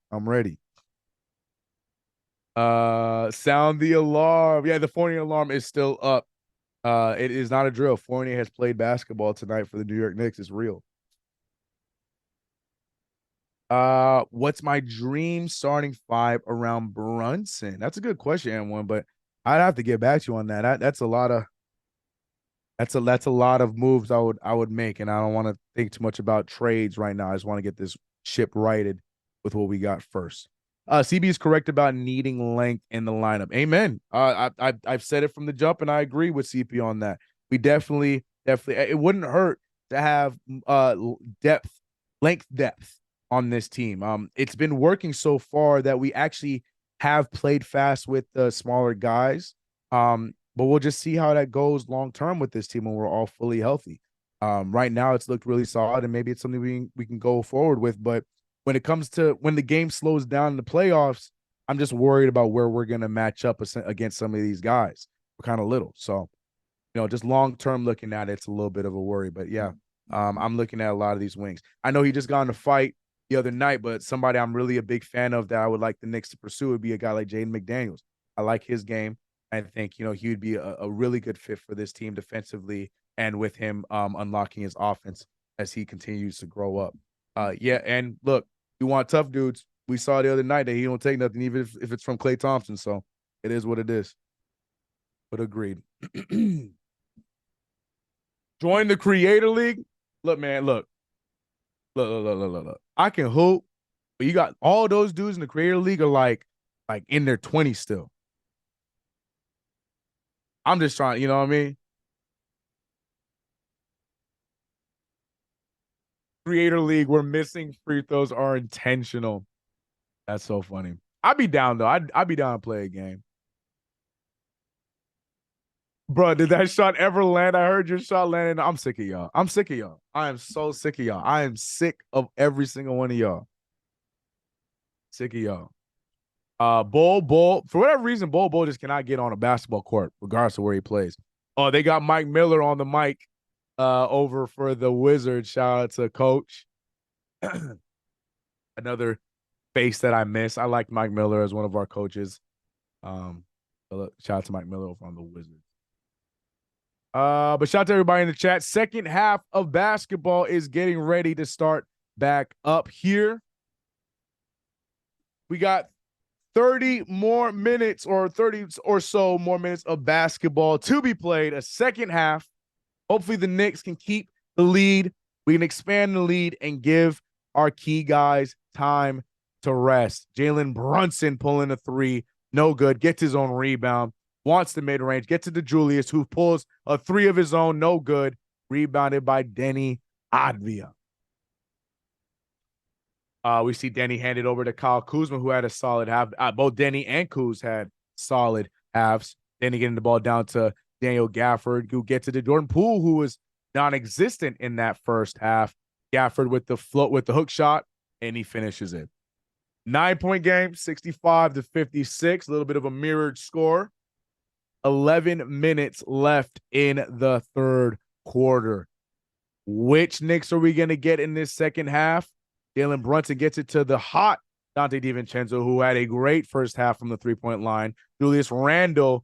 Sound the alarm. Yeah, the Fournier alarm is still up. It is not a drill. Fournier has played basketball tonight for the New York Knicks. It's real. What's my dream starting 5 around Brunson? That's a good question, M1, but I'd have to get back to you on that. That's a lot of moves I would make, and I don't want to think too much about trades right now. I just want to get this ship righted with what we got first. CB is correct about needing length in the lineup. Amen. I've said it from the jump, and I agree with CP on that. We definitely. It wouldn't hurt to have length depth on this team. It's been working so far that we actually have played fast with the smaller guys. But we'll just see how that goes long term with this team when we're all fully healthy. Right now, it's looked really solid, and maybe it's something we can go forward with. But when it comes to when the game slows down in the playoffs, I'm just worried about where we're going to match up against some of these guys. We're kind of little. So, just long term looking at it, it's a little bit of a worry. But yeah, I'm looking at a lot of these wings. I know he just got in a fight the other night, but somebody I'm really a big fan of that I would like the Knicks to pursue would be a guy like Jaden McDaniels. I like his game. I think, he would be a really good fit for this team defensively and with him unlocking his offense as he continues to grow up. Yeah, and look, you want tough dudes. We saw the other night that he don't take nothing, even if it's from Klay Thompson. So it is what it is. But agreed. Join the Creator League. Look, man, look. I can hoop, but you got all those dudes in the Creator League are like in their 20s still. I'm just trying, you know what I mean? Creator League where missing free throws are intentional. That's so funny. I'd be down though. I'd be down to play a game. Bro, did that shot ever land? I heard your shot landing. I'm sick of y'all. I'm sick of y'all. I am so sick of y'all. I am sick of every single one of y'all. Sick of y'all. Bull, for whatever reason, Bull just cannot get on a basketball court, regardless of where he plays. Oh, they got Mike Miller on the mic over for the Wizards. Shout out to Coach. Another face that I miss. I like Mike Miller as one of our coaches. Shout out to Mike Miller over on the Wizards. But shout out to everybody in the chat. Second half of basketball is getting ready to start back up here. We got 30 more minutes or 30 or so more minutes of basketball to be played. A second half. Hopefully the Knicks can keep the lead. We can expand the lead and give our key guys time to rest. Jalen Brunson pulling a three. No good. Gets his own rebound. Wants the mid-range. Gets it to Julius, who pulls a three of his own. No good. Rebounded by Denny Advia. We see Denny handed over to Kyle Kuzma, who had a solid half. Both Denny and Kuz had solid halves. Denny getting the ball down to Daniel Gafford, who gets it to Jordan Poole, who was non-existent in that first half. Gafford with the float with the hook shot, and he finishes it. 9-point game, 65-56. A little bit of a mirrored score. 11 minutes left in the third quarter. Which Knicks are we going to get in this second half? Jalen Brunson gets it to the hot Dante DiVincenzo, who had a great first half from the three-point line. Julius Randle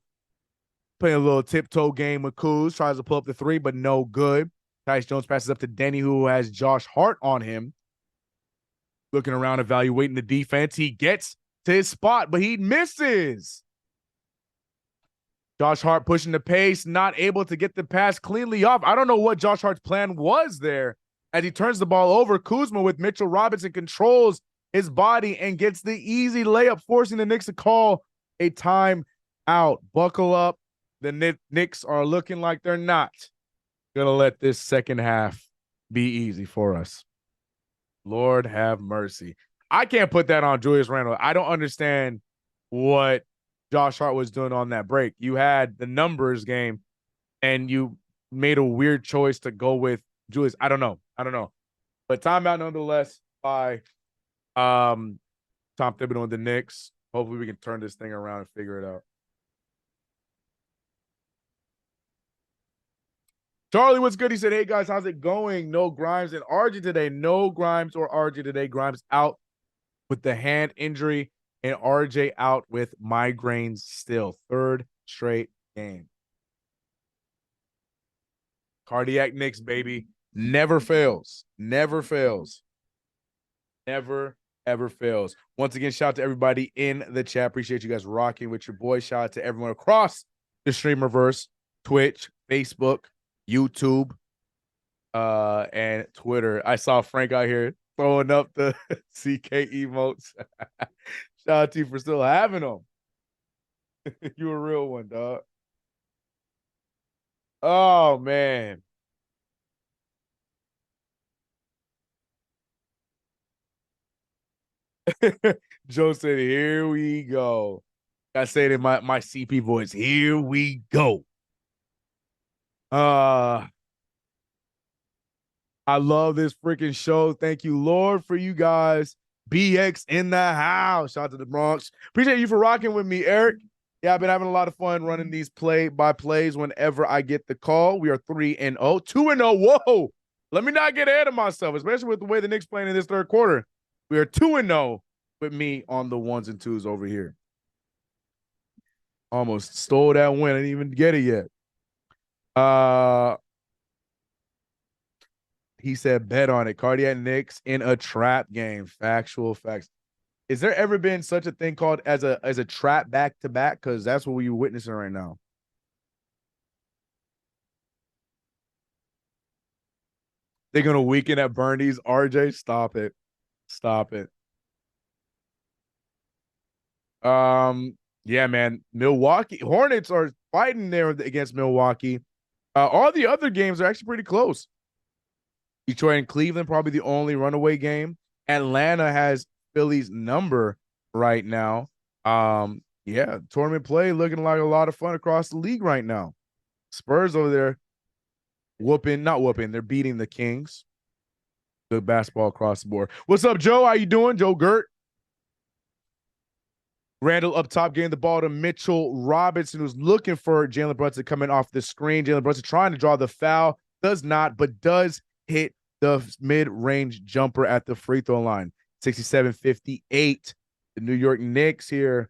playing a little tiptoe game with Kuz, tries to pull up the three, but no good. Tyus Jones passes up to Denny, who has Josh Hart on him. Looking around, evaluating the defense. He gets to his spot, but he misses. Josh Hart pushing the pace, not able to get the pass cleanly off. I don't know what Josh Hart's plan was there. As he turns the ball over, Kuzma with Mitchell Robinson controls his body and gets the easy layup, forcing the Knicks to call a timeout. Buckle up. The Knicks are looking like they're not going to let this second half be easy for us. Lord have mercy. I can't put that on Julius Randle. I don't understand what Josh Hart was doing on that break. You had the numbers game, and you made a weird choice to go with Julius. I don't know. But timeout nonetheless by Tom Thibodeau and the Knicks. Hopefully we can turn this thing around and figure it out. Charlie, what's good? He said, hey, guys, how's it going? No Grimes and RJ today. No Grimes or RJ today. Grimes out with the hand injury and RJ out with migraines still. Third straight game. Cardiac Knicks, baby. Never fails. Never fails. Never, ever fails. Once again, shout out to everybody in the chat. Appreciate you guys rocking with your boy. Shout out to everyone across the Streamerverse, Twitch, Facebook, YouTube, and Twitter. I saw Frank out here throwing up the CK emotes. Shout out to you for still having them. You a real one, dog. Oh, man. Joe said, here we go. I say it in my CP voice. Here we go. I love this freaking show. Thank you, Lord, for you guys. BX in the house. Shout out to the Bronx. Appreciate you for rocking with me, Eric. Yeah, I've been having a lot of fun running these play-by-plays whenever I get the call. We are 3-0. 2-0. Whoa. Let me not get ahead of myself, especially with the way the Knicks playing in this third quarter. We are 2-0 with me on the ones and twos over here. Almost stole that win. I didn't even get it yet. He said, bet on it. Cardiac Knicks in a trap game. Factual facts. Is there ever been such a thing called as a trap back-to-back? Because that's what we're witnessing right now. They're going to weaken at Bernie's. RJ, stop it. Stop it. Yeah, man. Milwaukee Hornets are fighting there against Milwaukee. All the other games are actually pretty close. Detroit and Cleveland, probably the only runaway game. Atlanta has Philly's number right now. Yeah, tournament play looking like a lot of fun across the league right now. Spurs over there not whooping, they're beating the Kings. Good basketball across the board. What's up, Joe? How you doing? Joe Gert. Randall up top getting the ball to Mitchell Robinson, who's looking for Jalen Brunson coming off the screen. Jalen Brunson trying to draw the foul. Does not, but does hit the mid-range jumper at the free throw line. 67-58. The New York Knicks here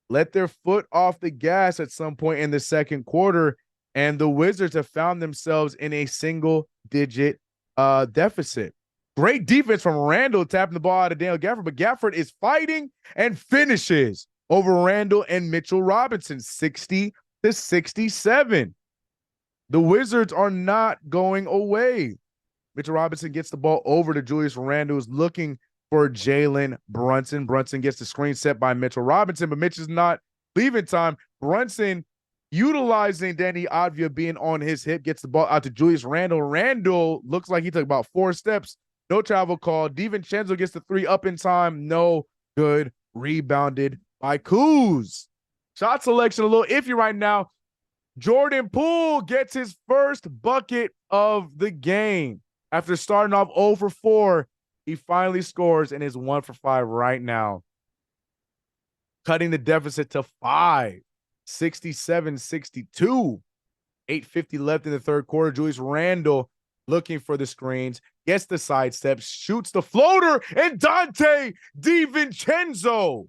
let their foot off the gas at some point in the second quarter, and the Wizards have found themselves in a single-digit deficit. Great defense from Randall tapping the ball out of Daniel Gafford, but Gafford is fighting and finishes over Randall and Mitchell Robinson, 60-67. The Wizards are not going away. Mitchell Robinson gets the ball over to Julius Randle, who's looking for Jalen Brunson. Brunson gets the screen set by Mitchell Robinson, but Mitch is not leaving time. Brunson, utilizing Danny Advia being on his hip, gets the ball out to Julius Randle. Randle looks like he took about 4 steps. No travel call. DiVincenzo gets the 3 up in time. No good. Rebounded by Kuz. Shot selection a little iffy right now. Jordan Poole gets his first bucket of the game. After starting off 0 for 4, he finally scores and is 1 for 5 right now. Cutting the deficit to 5, 67-62. 8:50 left in the third quarter. Julius Randle looking for the screens, gets the sidestep, shoots the floater, and Dante DiVincenzo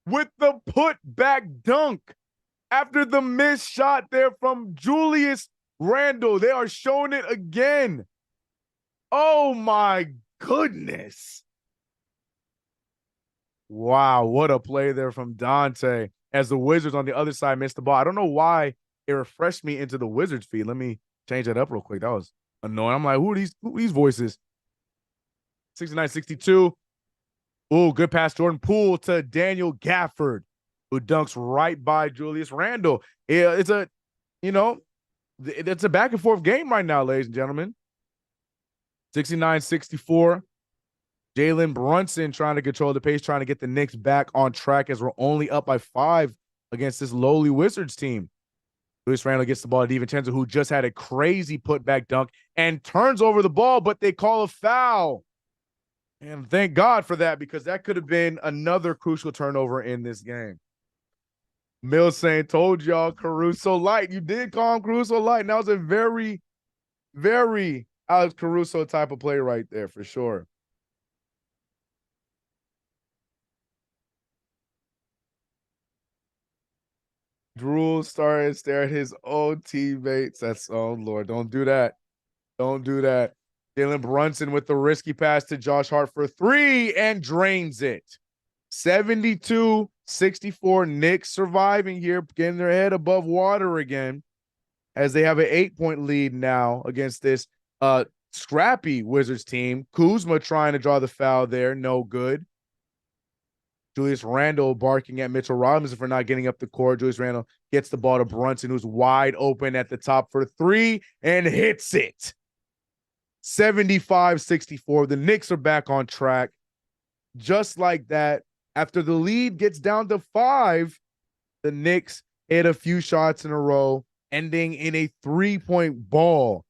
with the putback dunk after the missed shot there from Julius Randle. They are showing it again. Oh my goodness. Wow, what a play there from Dante as the Wizards on the other side missed the ball. I don't know why it refreshed me into the Wizards feed. Let me change that up real quick. That was annoying. I'm like, who are these voices? 69-62. Oh, good pass, Jordan Poole to Daniel Gafford, who dunks right by Julius Randle. Yeah, it's a back and forth game right now, ladies and gentlemen. 69-64. Jalen Brunson trying to control the pace, trying to get the Knicks back on track as we're only up by 5 against this lowly Wizards team. Julius Randle gets the ball to DiVincenzo, who just had a crazy putback dunk and turns over the ball, but they call a foul. And thank God for that, because that could have been another crucial turnover in this game. Mills saying, told y'all Caruso light. You did call him Caruso light. And that was a very, very Alex Caruso type of play right there for sure. Drew started to stare at his own teammates. Oh Lord, don't do that. Don't do that. Jalen Brunson with the risky pass to Josh Hart for 3 and drains it. 72-64. Knicks surviving here, getting their head above water again as they have an 8-point lead now against this scrappy Wizards team. Kuzma trying to draw the foul there. No good. Julius Randle barking at Mitchell Robinson for not getting up the court. Julius Randle gets the ball to Brunson, who's wide open at the top for 3 and hits it. 75-64. The Knicks are back on track. Just like that, after the lead gets down to 5, the Knicks hit a few shots in a row, ending in a 3-point ball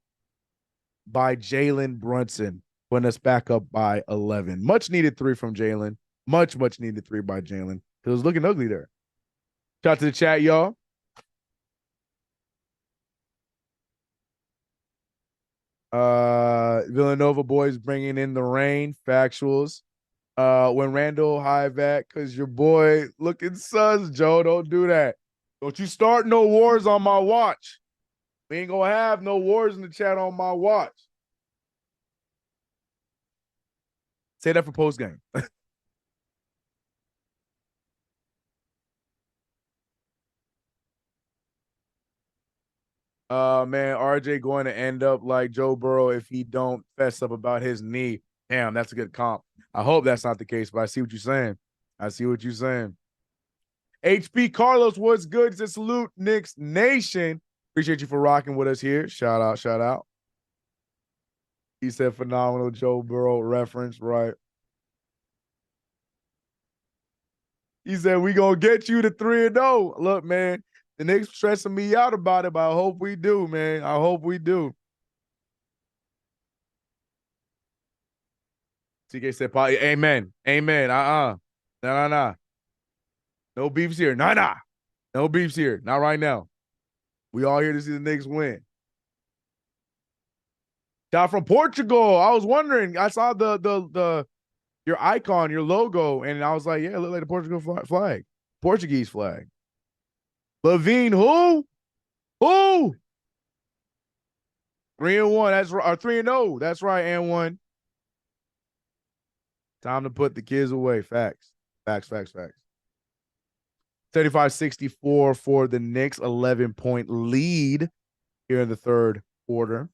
by Jalen Brunson, putting us back up by 11. Much needed 3 from Jalen. Much needed 3 by Jalen. It was looking ugly there. Shout out to the chat, y'all. Villanova boys bringing in the rain. Factuals. When Randall Hivac, because your boy looking sus, Joe. Don't do that. Don't you start no wars on my watch. We ain't gonna have no wars in the chat on my watch. Say that for post game. Man, RJ going to end up like Joe Burrow if he don't fess up about his knee. Damn, that's a good comp. I hope that's not the case, but I see what you're saying. I see what you're saying. HP Carlos, what's good? It's a salute, Knicks Nation. Appreciate you for rocking with us here. Shout out, shout out. He said phenomenal Joe Burrow reference, right? He said we gonna get you to 3-0. Look, man, the Knicks stressing me out about it, but I hope we do, man. I hope we do. CK said, amen. Amen. Nah. No beefs here. Nah. No beefs here. Not right now. We all here to see the Knicks win. Shot from Portugal. I was wondering. I saw the your icon, your logo, and I was like, yeah, it looked like the Portugal flag. Portuguese flag. Levine, who? Who? 3-1. That's right. Or 3-0. That's right, and 1. Time to put the kids away. Facts. 35-64 for the Knicks, 11-point lead here in the third quarter.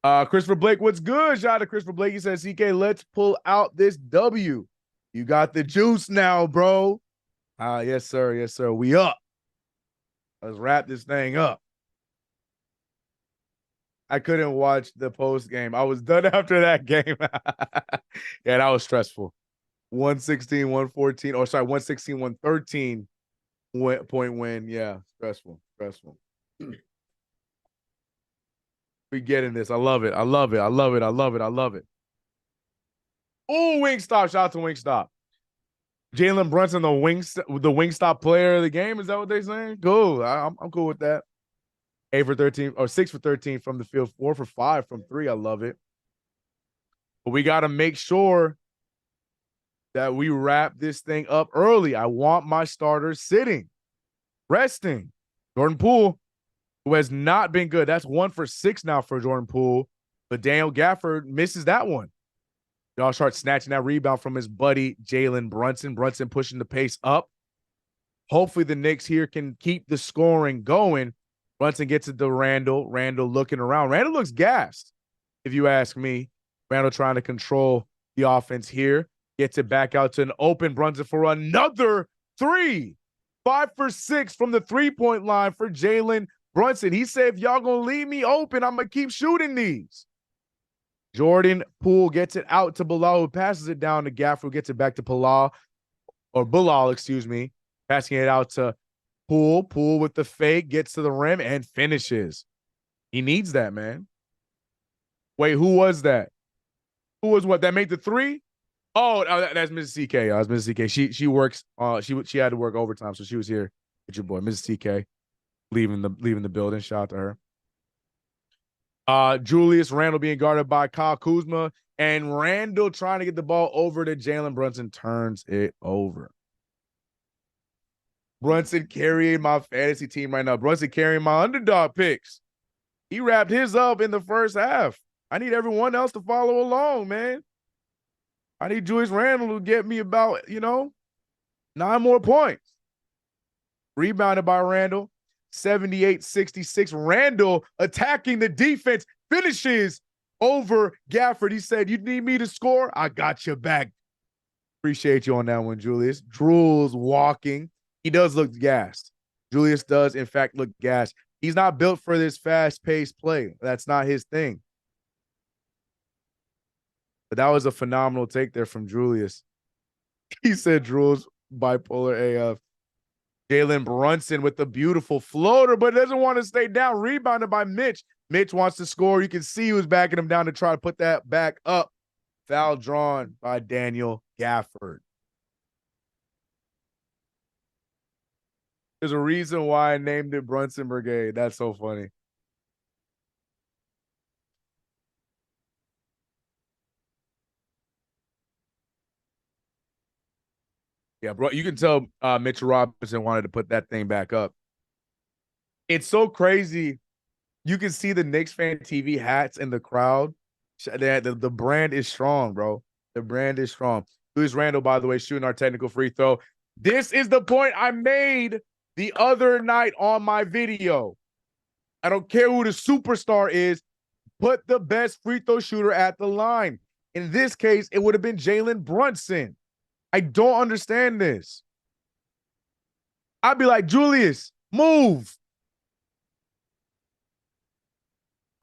Christopher Blake, what's good? Shout out to Christopher Blake. He says, CK, let's pull out this W. You got the juice now, bro. Yes, sir. Yes, sir. We up. Let's wrap this thing up. I couldn't watch the post game. I was done after that game. Yeah, that was stressful. 116, 114, or sorry, 116, 113 point win. Yeah, stressful. We getting this. I love it. Oh, Wingstop. Shout out to Wingstop. Jalen Brunson, the Wingstop player of the game. Is that what they're saying? Cool. I'm cool with that. 8 for 13 or 6 for 13 from the field, 4 for 5 from 3. I love it. But we got to make sure that we wrap this thing up early. I want my starters sitting, resting. Jordan Poole, who has not been good. That's 1 for 6 now for Jordan Poole. But Daniel Gafford misses that one. Y'all start snatching that rebound from his buddy Jalen Brunson. Brunson pushing the pace up. Hopefully the Knicks here can keep the scoring going. Brunson gets it to Randall. Randall looking around. Randall looks gassed, if you ask me. Randall trying to control the offense here. Gets it back out to an open Brunson for another 3. 5 for 6 from the three-point line for Jalen Brunson. He said, if y'all going to leave me open, I'm going to keep shooting these. Jordan Poole gets it out to Bilal, who passes it down to Gafford, who gets it back to Bilal, excuse me. Passing it out to Poole. Poole with the fake, gets to the rim, and finishes. He needs that, man. Wait, who was that? Who was what? That made the 3? Oh, that's Mrs. CK. That's Mrs. CK. She works. She had to work overtime, so she was here with your boy, Mrs. CK, leaving the building. Shout out to her. Julius Randle being guarded by Kyle Kuzma, and Randle trying to get the ball over to Jalen Brunson, turns it over. Brunson carrying my fantasy team right now. Brunson carrying my underdog picks. He wrapped his up in the first half. I need everyone else to follow along, man. I need Julius Randle to get me about, 9 more points. Rebounded by Randle. 78-66. Randle attacking the defense, finishes over Gafford. He said, you need me to score? I got your back. Appreciate you on that one, Julius. Drools walking. He does look gassed. Julius does, in fact, look gassed. He's not built for this fast-paced play. That's not his thing. But that was a phenomenal take there from Julius. He said Drools bipolar AF. Jalen Brunson with the beautiful floater, but doesn't want to stay down. Rebounded by Mitch. Mitch wants to score. You can see who's backing him down to try to put that back up. Foul drawn by Daniel Gafford. There's a reason why I named it Brunson Brigade. That's so funny. Yeah, bro, you can tell Mitchell Robinson wanted to put that thing back up. It's so crazy. You can see the KnicksFanTV hats in the crowd. The brand is strong, bro. The brand is strong. Julius Randle, by the way, shooting our technical free throw. This is the point I made the other night on my video. I don't care who the superstar is. Put the best free throw shooter at the line. In this case, it would have been Jalen Brunson. I don't understand this. I'd be like, Julius, move.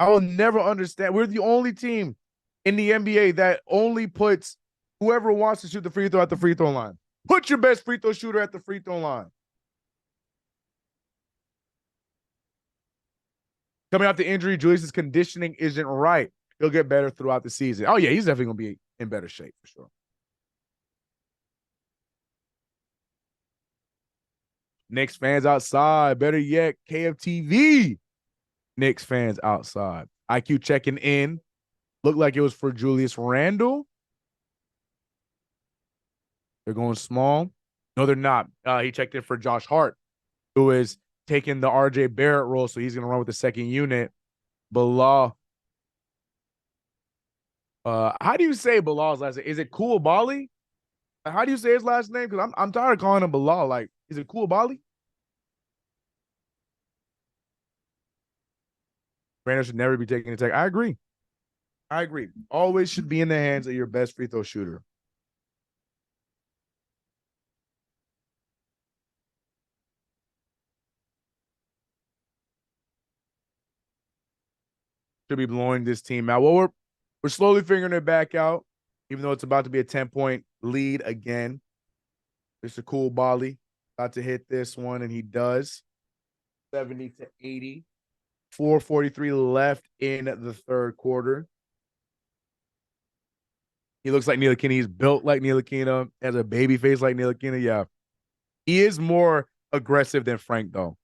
I will never understand. We're the only team in the NBA that only puts whoever wants to shoot the free throw at the free throw line. Put your best free throw shooter at the free throw line. Coming off the injury, Julius's conditioning isn't right. He'll get better throughout the season. Oh, yeah, he's definitely going to be in better shape for sure. Knicks fans outside. Better yet, KFTV. Knicks fans outside. IQ checking in. Looked like it was for Julius Randle. They're going small. No, they're not. He checked in for Josh Hart, who is taking the RJ Barrett role, so he's going to run with the second unit. Bilal. How do you say Bilal's last name? Is it Koulibaly? How do you say his last name? Because I'm tired of calling him Bilal. Like, is it Koulibaly? Brandon should never be taking a tech. I agree. I agree. Always should be in the hands of your best free throw shooter. Should be blowing this team out. Well, we're slowly figuring it back out, even though it's about to be a 10-point lead again. Mr. Koulibaly about to hit this one, and he does. 70-80. 4:43 left in the third quarter. He looks like Ntilikina. He's built like Ntilikina, has a baby face like Ntilikina. Yeah. He is more aggressive than Frank, though.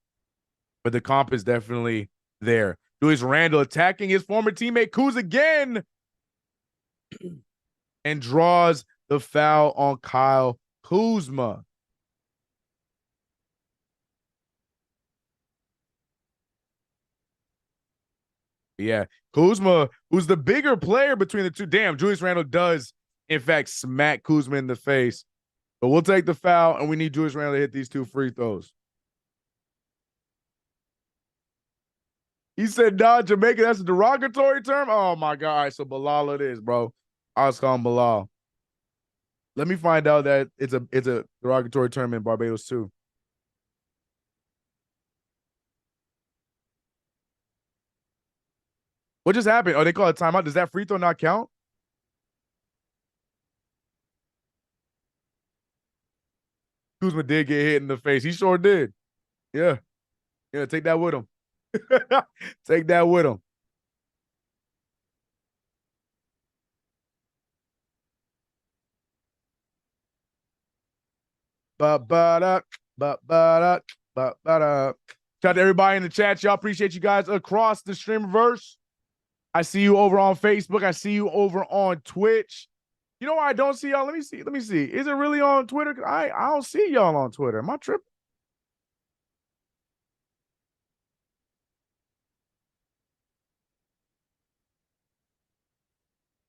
But the comp is definitely there. Julius Randle attacking his former teammate Kuz again and draws the foul on Kyle Kuzma. Yeah, Kuzma, who's the bigger player between the two. Damn, Julius Randle does, in fact, smack Kuzma in the face. But we'll take the foul, and we need Julius Randle to hit these two free throws. He said, nah, Jamaica, that's a derogatory term? Oh, my God. All right, so Bilal it is, bro. I was calling Bilal. Let me find out that it's a derogatory term in Barbados, too. What just happened? Oh, they call it timeout. Does that free throw not count? Kuzma did get hit in the face. He sure did. Yeah. Yeah, take that with him. Take that with him. Ba-ba-da, ba-ba-da, ba-ba-da. Shout out to everybody in the chat. Y'all appreciate you guys across the streamverse. I see you over on Facebook. I see you over on Twitch. You know why I don't see y'all? Let me see. Let me see. Is it really on Twitter? I don't see y'all on Twitter. Am I tripping?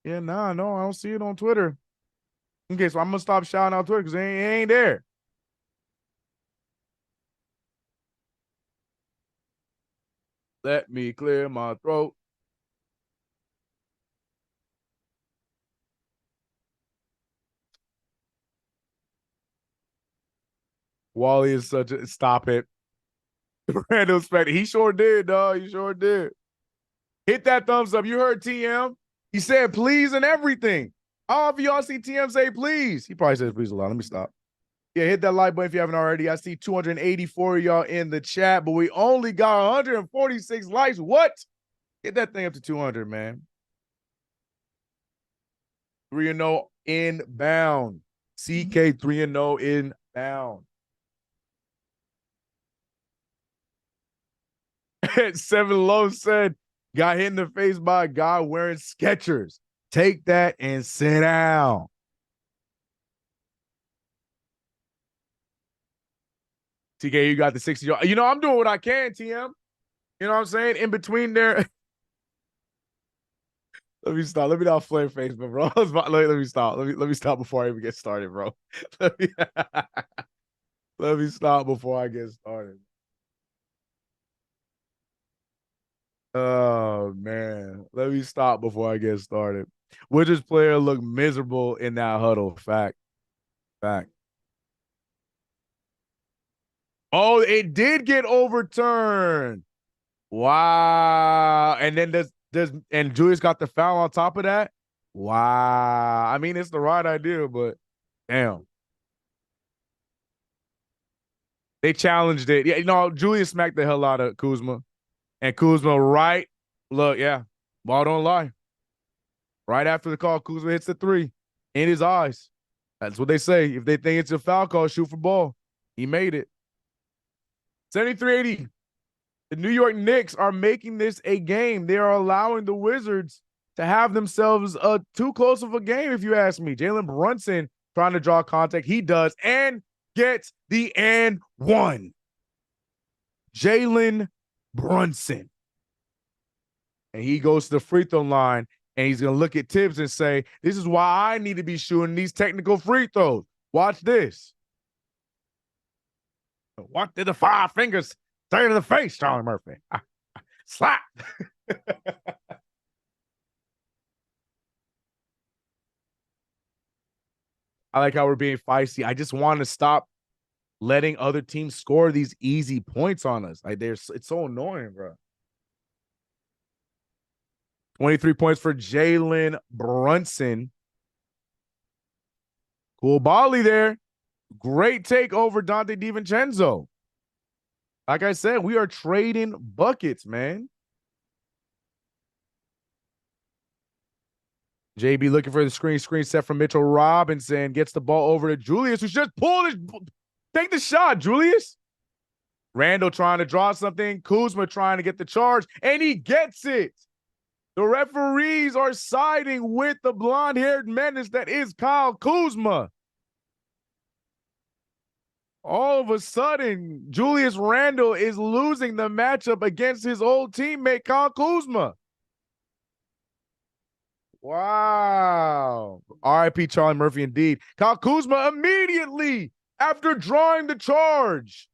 Yeah, nah, no, I don't see it on Twitter. Okay, so I'm gonna stop shouting out Twitter because it ain't there. Let me clear my throat. Wally is such a stop it. Randall Spector. He sure did, dog. He sure did. Hit that thumbs up. You heard TM. He said please and everything. All of y'all see TM say please. He probably says please a lot. Let me stop. Yeah, hit that like button if you haven't already. I see 284 of y'all in the chat, but we only got 146 likes. What? Get that thing up to 200, man. 3-0 inbound. CK 3-0 inbound. 7 Low said, got hit in the face by a guy wearing Skechers. Take that and sit down. TK, you got the 60 yard. You know, I'm doing what I can, TM. You know what I'm saying? In between there. Let me stop. Let me not flare Facebook, bro. Let me stop. Let me stop before I even get started, bro. Let me, let me stop before I get started. Oh man. Let me stop before I get started. Wizards player looked miserable in that huddle. Fact. Fact. Oh, it did get overturned. Wow. And then and Julius got the foul on top of that. Wow. I mean, it's the right idea, but damn. They challenged it. Yeah, Julius smacked the hell out of Kuzma. And Kuzma, look, yeah, ball don't lie. Right after the call, Kuzma hits the three in his eyes. That's what they say. If they think it's a foul call, shoot for ball. He made it. 73-80. The New York Knicks are making this a game. They are allowing the Wizards to have themselves too close of a game, if you ask me. Jalen Brunson trying to draw contact. He does and gets the and one. Jalen Brunson. And he goes to the free throw line, and he's going to look at Tibbs and say, this is why I need to be shooting these technical free throws. Watch this. What did the five fingers say to the face, Charlie Murphy? Slap. I like how we're being feisty. I just want to stop letting other teams score these easy points on us. Like, it's so annoying, bro. 23 points for Jalen Brunson. Cool volley there. Great take over Dante DiVincenzo. Like I said, we are trading buckets, man. JB looking for the screen set from Mitchell Robinson. Gets the ball over to Julius, who's just pulled his. Take the shot, Julius. Randall trying to draw something. Kuzma trying to get the charge, and he gets it. The referees are siding with the blonde-haired menace that is Kyle Kuzma. All of a sudden, Julius Randle is losing the matchup against his old teammate, Kyle Kuzma. Wow. RIP Charlie Murphy indeed. Kyle Kuzma immediately after drawing the charge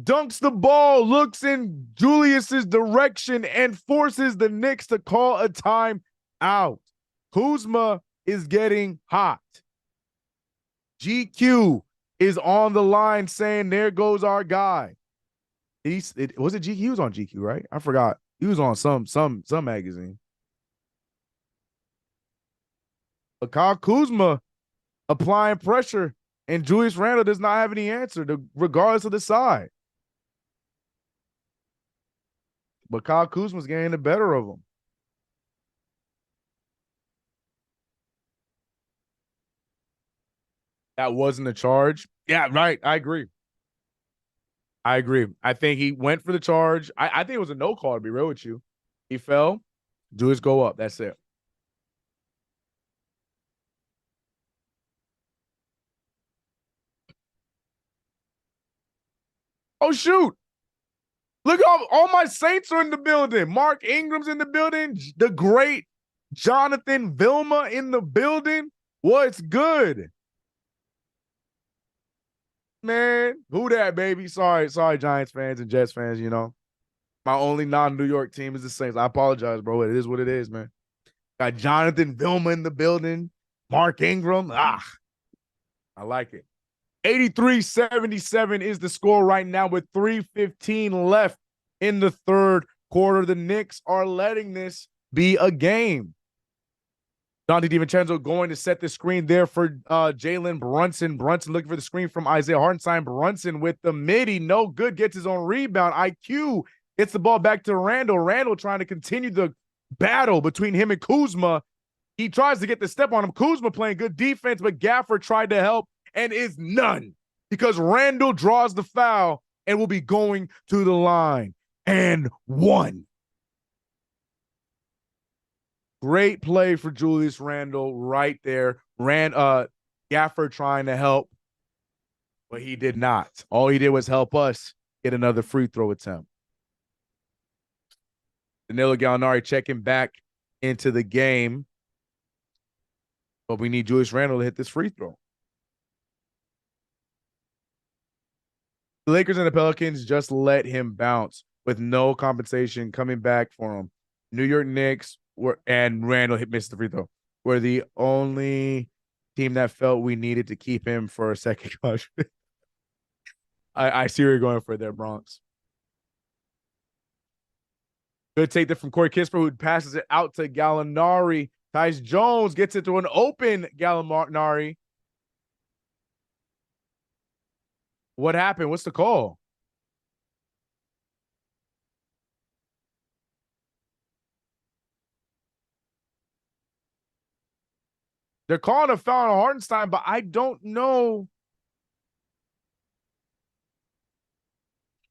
dunks the ball, looks in Julius's direction, and forces the Knicks to call a timeout. Kuzma is getting hot. GQ is on the line saying, there goes our guy. Was it GQ? He was on GQ, right? I forgot. He was on some magazine. But Kyle Kuzma applying pressure, and Julius Randle does not have any answer, regardless of the side. But Kyle Kuzma's getting the better of him. That wasn't a charge. Yeah, right. I agree. I think he went for the charge. I think it was a no call, to be real with you. He fell. Julius go up. That's it. Oh, shoot. Look, all my Saints are in the building. Mark Ingram's in the building. The great Jonathan Vilma in the building. What's good? Man, who that, baby? Sorry, Giants fans and Jets fans, My only non-New York team is the Saints. I apologize, bro. It is what it is, man. Got Jonathan Vilma in the building. Mark Ingram. I like it. 83-77 is the score right now with 3:15 left in the third quarter. The Knicks are letting this be a game. Dante DiVincenzo going to set the screen there for Jalen Brunson. Brunson looking for the screen from Isaiah Hartenstein. Brunson with the midi. No good. Gets his own rebound. IQ gets the ball back to Randall. Randall trying to continue the battle between him and Kuzma. He tries to get the step on him. Kuzma playing good defense, but Gaffer tried to help and is none because Randall draws the foul and will be going to the line. And one. Great play for Julius Randle right there. Gaffer trying to help, but he did not. All he did was help us get another free throw attempt. Danilo Gallinari checking back into the game, but we need Julius Randle to hit this free throw. The Lakers and the Pelicans just let him bounce with no compensation coming back for him. New York Knicks and Randall missed the free throw. We're the only team that felt we needed to keep him for a second contract. I see where you're going for there, Bronx. Good take there from Corey Kispert, who passes it out to Gallinari. Tyus Jones gets it to an open Gallinari. What happened? What's the call? They're calling a foul on Hartenstein, but I don't know.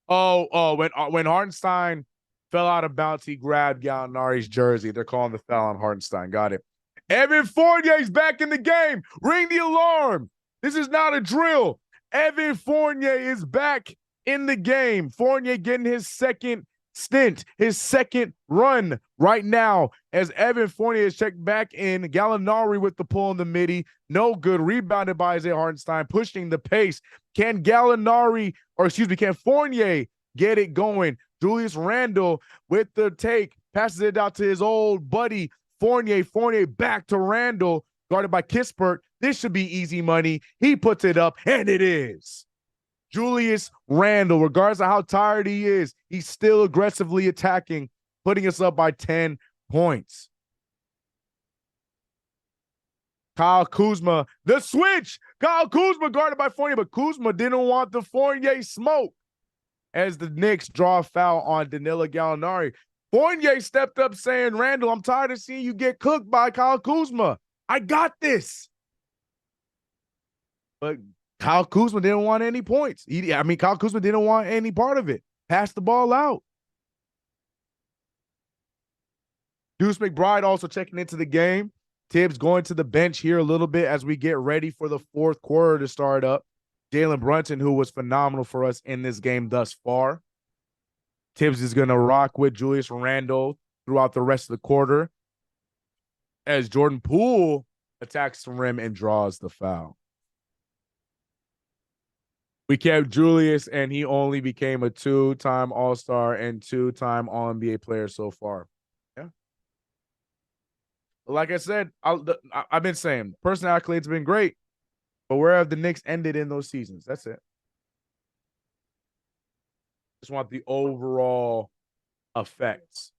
When Hartenstein fell out of bounds, he grabbed Gallinari's jersey. They're calling the foul on Hartenstein. Got it. Evan Fournier's back in the game. Ring the alarm. This is not a drill. Evan Fournier is back in the game. Fournier getting his second stint, his second run right now as Evan Fournier is checked back in. Gallinari with the pull in the midi. No good. Rebounded by Isaiah Hartenstein, pushing the pace. Can Fournier get it going? Julius Randle with the take, passes it out to his old buddy, Fournier. Fournier back to Randle, guarded by Kispert. This should be easy money. He puts it up, and it is. Julius Randle, regardless of how tired he is, he's still aggressively attacking, putting us up by 10 points. Kyle Kuzma, the switch. Kyle Kuzma guarded by Fournier, but Kuzma didn't want the Fournier smoke as the Knicks draw a foul on Danilo Gallinari. Fournier stepped up saying, Randle, I'm tired of seeing you get cooked by Kyle Kuzma. I got this. But Kyle Kuzma didn't want any points. Kyle Kuzma didn't want any part of it. Pass the ball out. Deuce McBride also checking into the game. Tibbs going to the bench here a little bit as we get ready for the fourth quarter to start up. Jalen Brunson, who was phenomenal for us in this game thus far. Tibbs is going to rock with Julius Randle throughout the rest of the quarter as Jordan Poole attacks the rim and draws the foul. We kept Julius, and he only became a two-time All-Star and two-time All-NBA player so far. Yeah. Like I said, I've been saying, personal accolades have been great, but where have the Knicks ended in those seasons? That's it. Just want the overall effects.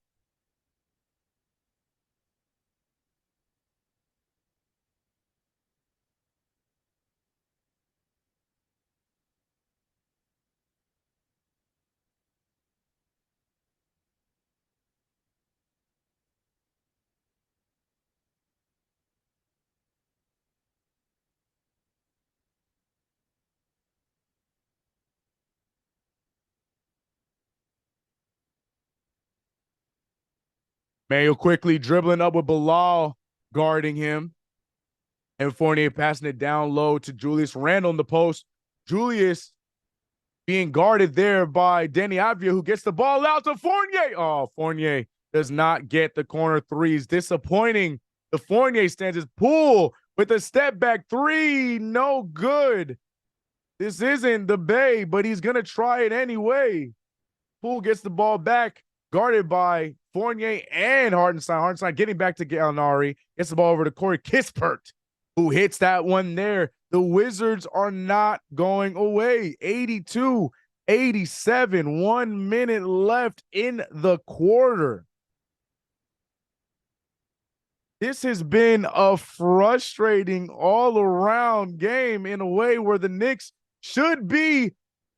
Mayo quickly dribbling up with Bilal guarding him. And Fournier passing it down low to Julius Randle in the post. Julius being guarded there by Deni Avdija, who gets the ball out to Fournier. Oh, Fournier does not get the corner threes. Disappointing. The Fournier stands his Poole with a step back three. No good. This isn't the Bay, but he's going to try it anyway. Poole gets the ball back, guarded by Fournier and Hartenstein. Hartenstein getting back to Gallinari. Gets the ball over to Corey Kispert, who hits that one there. The Wizards are not going away. 82-87, 1 minute left in the quarter. This has been a frustrating all-around game in a way where the Knicks should be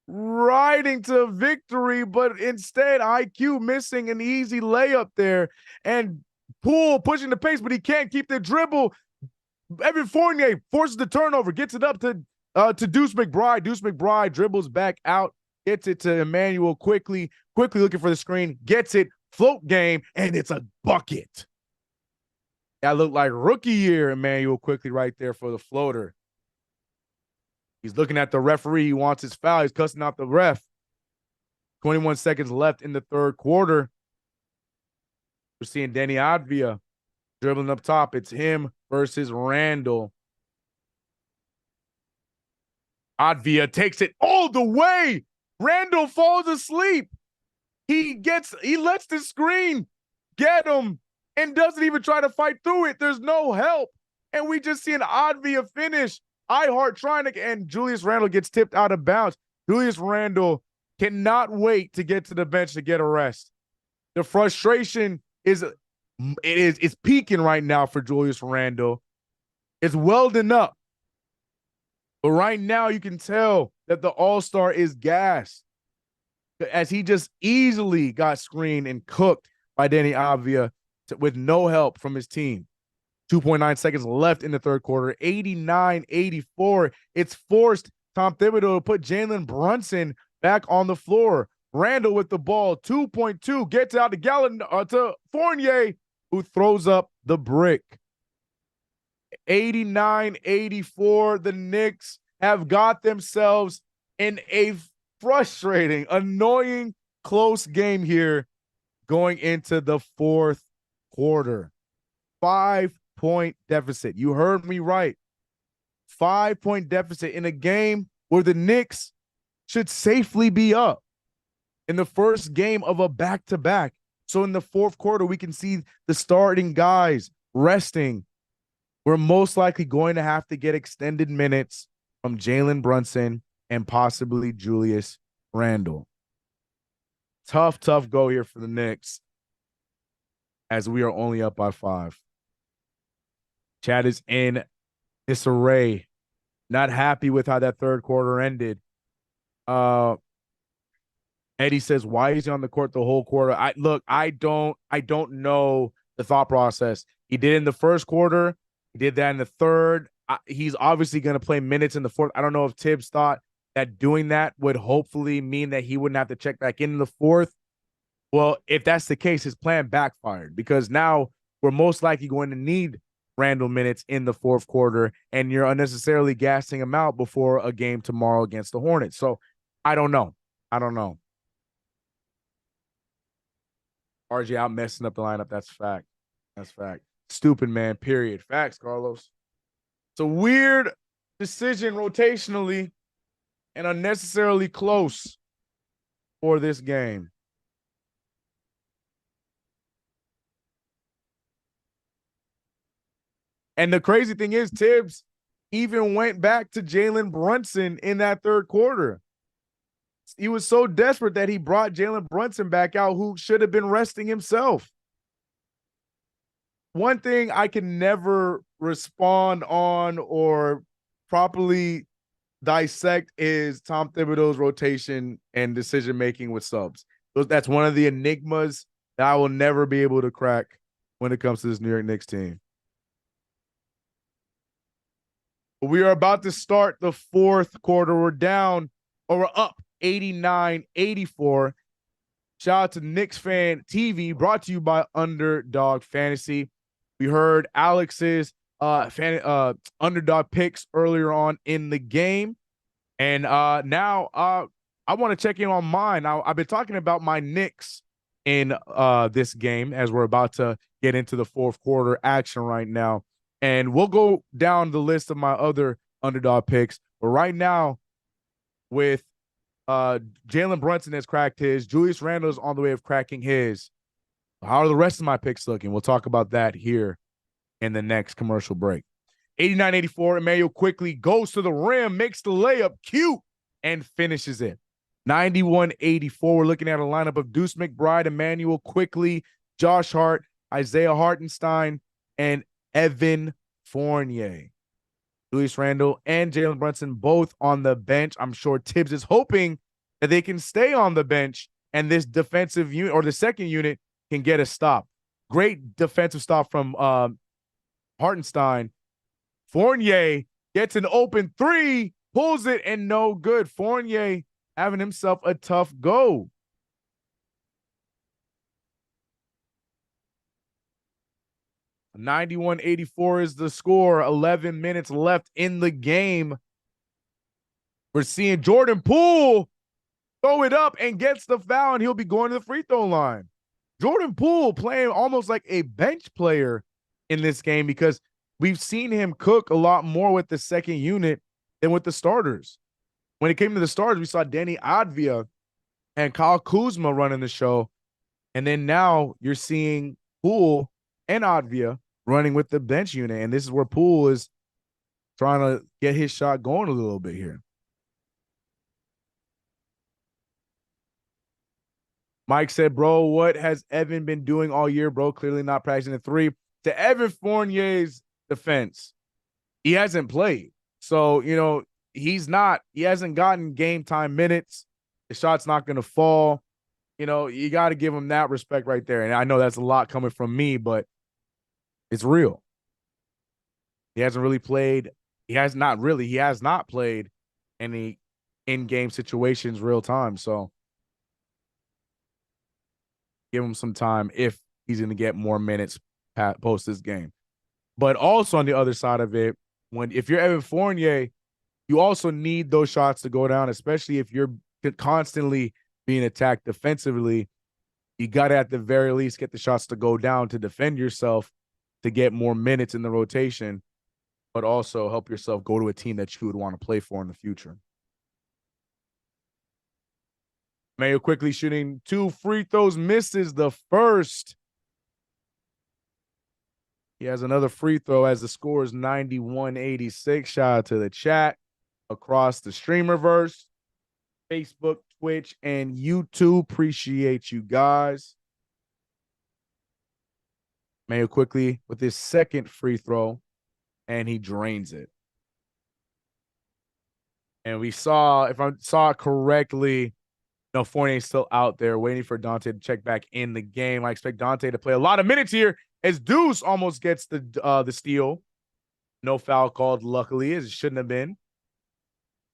riding to victory, but instead IQ missing an easy layup there, and Poole pushing the pace, but he can't keep the dribble. Evan Fournier forces the turnover, gets it up to Deuce McBride. Deuce McBride dribbles back out, gets it to Emmanuel quickly looking for the screen, gets it, float game, and it's a bucket. That looked like rookie year Emmanuel quickly right there for the floater. He's looking at the referee. He wants his foul. He's cussing out the ref. 21 seconds left in the third quarter. We're seeing Deni Avdija dribbling up top. It's him versus Randle. Avdija takes it all the way. Randle falls asleep. He lets the screen get him and doesn't even try to fight through it. There's no help. And we just see an Avdija finish. Ihart trying to, and Julius Randle gets tipped out of bounds. Julius Randle cannot wait to get to the bench to get a rest. The frustration it's peaking right now for Julius Randle. It's welding up. But right now you can tell that the All-Star is gassed as he just easily got screened and cooked by Danny Avdia with no help from his team. 2.9 seconds left in the third quarter, 89-84. It's forced Tom Thibodeau to put Jalen Brunson back on the floor. Randle with the ball, 2.2, gets out to Fournier, who throws up the brick. 89-84. The Knicks have got themselves in a frustrating, annoying, close game here going into the fourth quarter. 5-point deficit. You heard me right. 5-point deficit in a game where the Knicks should safely be up in the first game of a back-to-back. So in the fourth quarter, we can see the starting guys resting. We're most likely going to have to get extended minutes from Jalen Brunson and possibly Julius Randle. Tough go here for the Knicks as we are only up by 5. Chad is in disarray. Not happy with how that third quarter ended. Eddie says, why is he on the court the whole quarter? I don't know the thought process. He did in the first quarter. He did that in the third. He's obviously going to play minutes in the fourth. I don't know if Tibbs thought that doing that would hopefully mean that he wouldn't have to check back in the fourth. Well, if that's the case, his plan backfired because now we're most likely going to need Randle minutes in the fourth quarter, and you're unnecessarily gassing him out before a game tomorrow against the Hornets. So I don't know. RJ out messing up the lineup. That's fact. Stupid, man, period. Facts, Carlos. It's a weird decision rotationally and unnecessarily close for this game. And the crazy thing is, Tibbs even went back to Jalen Brunson in that third quarter. He was so desperate that he brought Jalen Brunson back out, who should have been resting himself. One thing I can never respond on or properly dissect is Tom Thibodeau's rotation and decision-making with subs. That's one of the enigmas that I will never be able to crack when it comes to this New York Knicks team. We are about to start the fourth quarter. We're up 89-84. Shout out to KnicksFanTV, brought to you by Underdog Fantasy. We heard Alex's underdog picks earlier on in the game. And now I want to check in on mine. Now, I've been talking about my Knicks in this game as we're about to get into the fourth quarter action right now. And we'll go down the list of my other underdog picks. But right now, with Jalen Brunson has cracked his, Julius Randle is on the way of cracking his. How are the rest of my picks looking? We'll talk about that here in the next commercial break. 89-84, Emmanuel quickly goes to the rim, makes the layup, cute, and finishes it. 91-84, we're looking at a lineup of Deuce McBride, Emmanuel quickly, Josh Hart, Isaiah Hartenstein, and Evan Fournier. Julius Randle and Jalen Brunson both on the bench. I'm sure Tibbs is hoping that they can stay on the bench and this defensive unit or the second unit can get a stop. Great defensive stop from Hartenstein. Fournier gets an open three, pulls it, and no good. Fournier having himself a tough go. $91-84 is the score. 11 minutes left in the game. We're seeing Jordan Poole throw it up and gets the foul, and he'll be going to the free throw line. Jordan Poole playing almost like a bench player in this game because we've seen him cook a lot more with the second unit than with the starters. When it came to the starters, we saw Danny Avdia and Kyle Kuzma running the show. And then now you're seeing Poole and Avdia running with the bench unit. And this is where Poole is trying to get his shot going a little bit here. Mike said, bro, what has Evan been doing all year, bro? Clearly not practicing the three. To Evan Fournier's defense, he hasn't played. So, he hasn't gotten game time minutes. The shot's not going to fall. You got to give him that respect right there. And I know that's a lot coming from me, but it's real. He hasn't really played. He has not played any in-game situations real time. So give him some time if he's going to get more minutes post this game. But also on the other side of it, if you're Evan Fournier, you also need those shots to go down, especially if you're constantly being attacked defensively. You got to at the very least get the shots to go down to defend yourself, to get more minutes in the rotation, but also help yourself go to a team that you would want to play for in the future. Mayo quickly shooting 2 free throws, misses the first. He has another free throw as the score is 91-86. Shout out to the chat across the streamerverse, Facebook, Twitch, and YouTube. Appreciate you guys. Mayo quickly with his second free throw, and he drains it. And we saw, if I saw it correctly, Fournier's still out there waiting for Dante to check back in the game. I expect Dante to play a lot of minutes here as Deuce almost gets the steal. No foul called, luckily, as it shouldn't have been.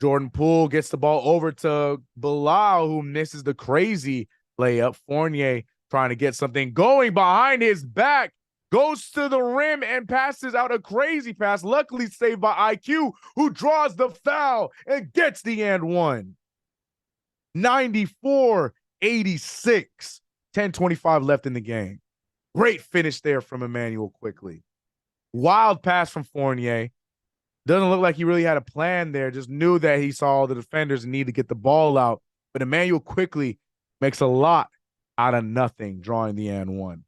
Jordan Poole gets the ball over to Bilal, who misses the crazy layup. Fournier trying to get something going behind his back, goes to the rim and passes out a crazy pass, luckily saved by IQ, who draws the foul and gets the and one. 94-86. 10:25 left in the game. Great finish there from Emmanuel quickly. Wild pass from Fournier. Doesn't look like he really had a plan there. Just knew that he saw all the defenders and needed to get the ball out. But Emmanuel quickly makes a lot out of nothing, drawing the and one.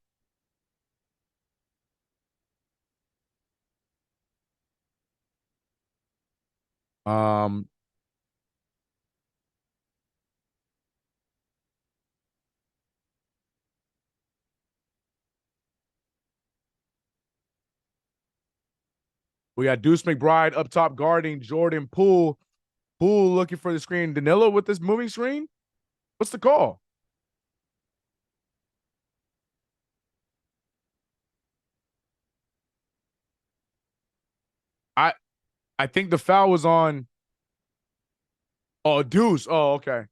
We got Deuce McBride up top guarding Jordan Poole. Poole looking for the screen. Danilo with this moving screen? What's the call? I think the foul was on Deuce. Oh, okay.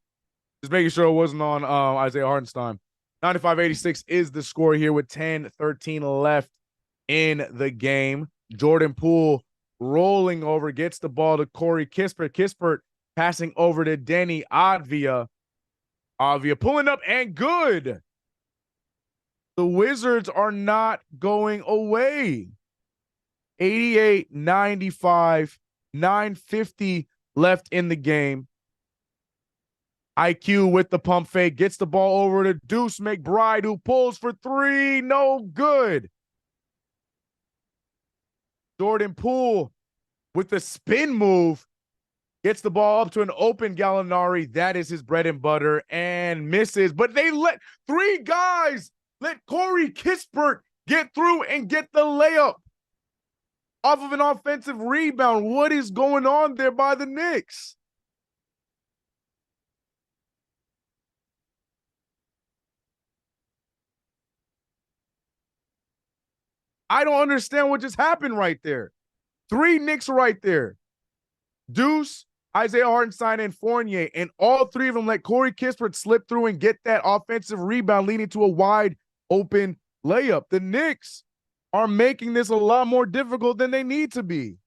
Just making sure it wasn't on Isaiah Hartenstein. 95-86 is the score here with 10-13 left in the game. Jordan Poole rolling over, gets the ball to Corey Kispert. Kispert passing over to Denny Advia. Advia pulling up and good. The Wizards are not going away. 88-95, 9:50 left in the game. IQ with the pump fake, gets the ball over to Deuce McBride, who pulls for three, no good. Jordan Poole with the spin move, gets the ball up to an open Gallinari. That is his bread and butter, and misses. But they let three guys let Corey Kispert get through and get the layup off of an offensive rebound. What is going on there by the Knicks? I don't understand what just happened right there. Three Knicks right there. Deuce, Isaiah Hartenstein, and Fournier, and all three of them let Corey Kispert slip through and get that offensive rebound, leading to a wide open layup. The Knicks are making this a lot more difficult than they need to be.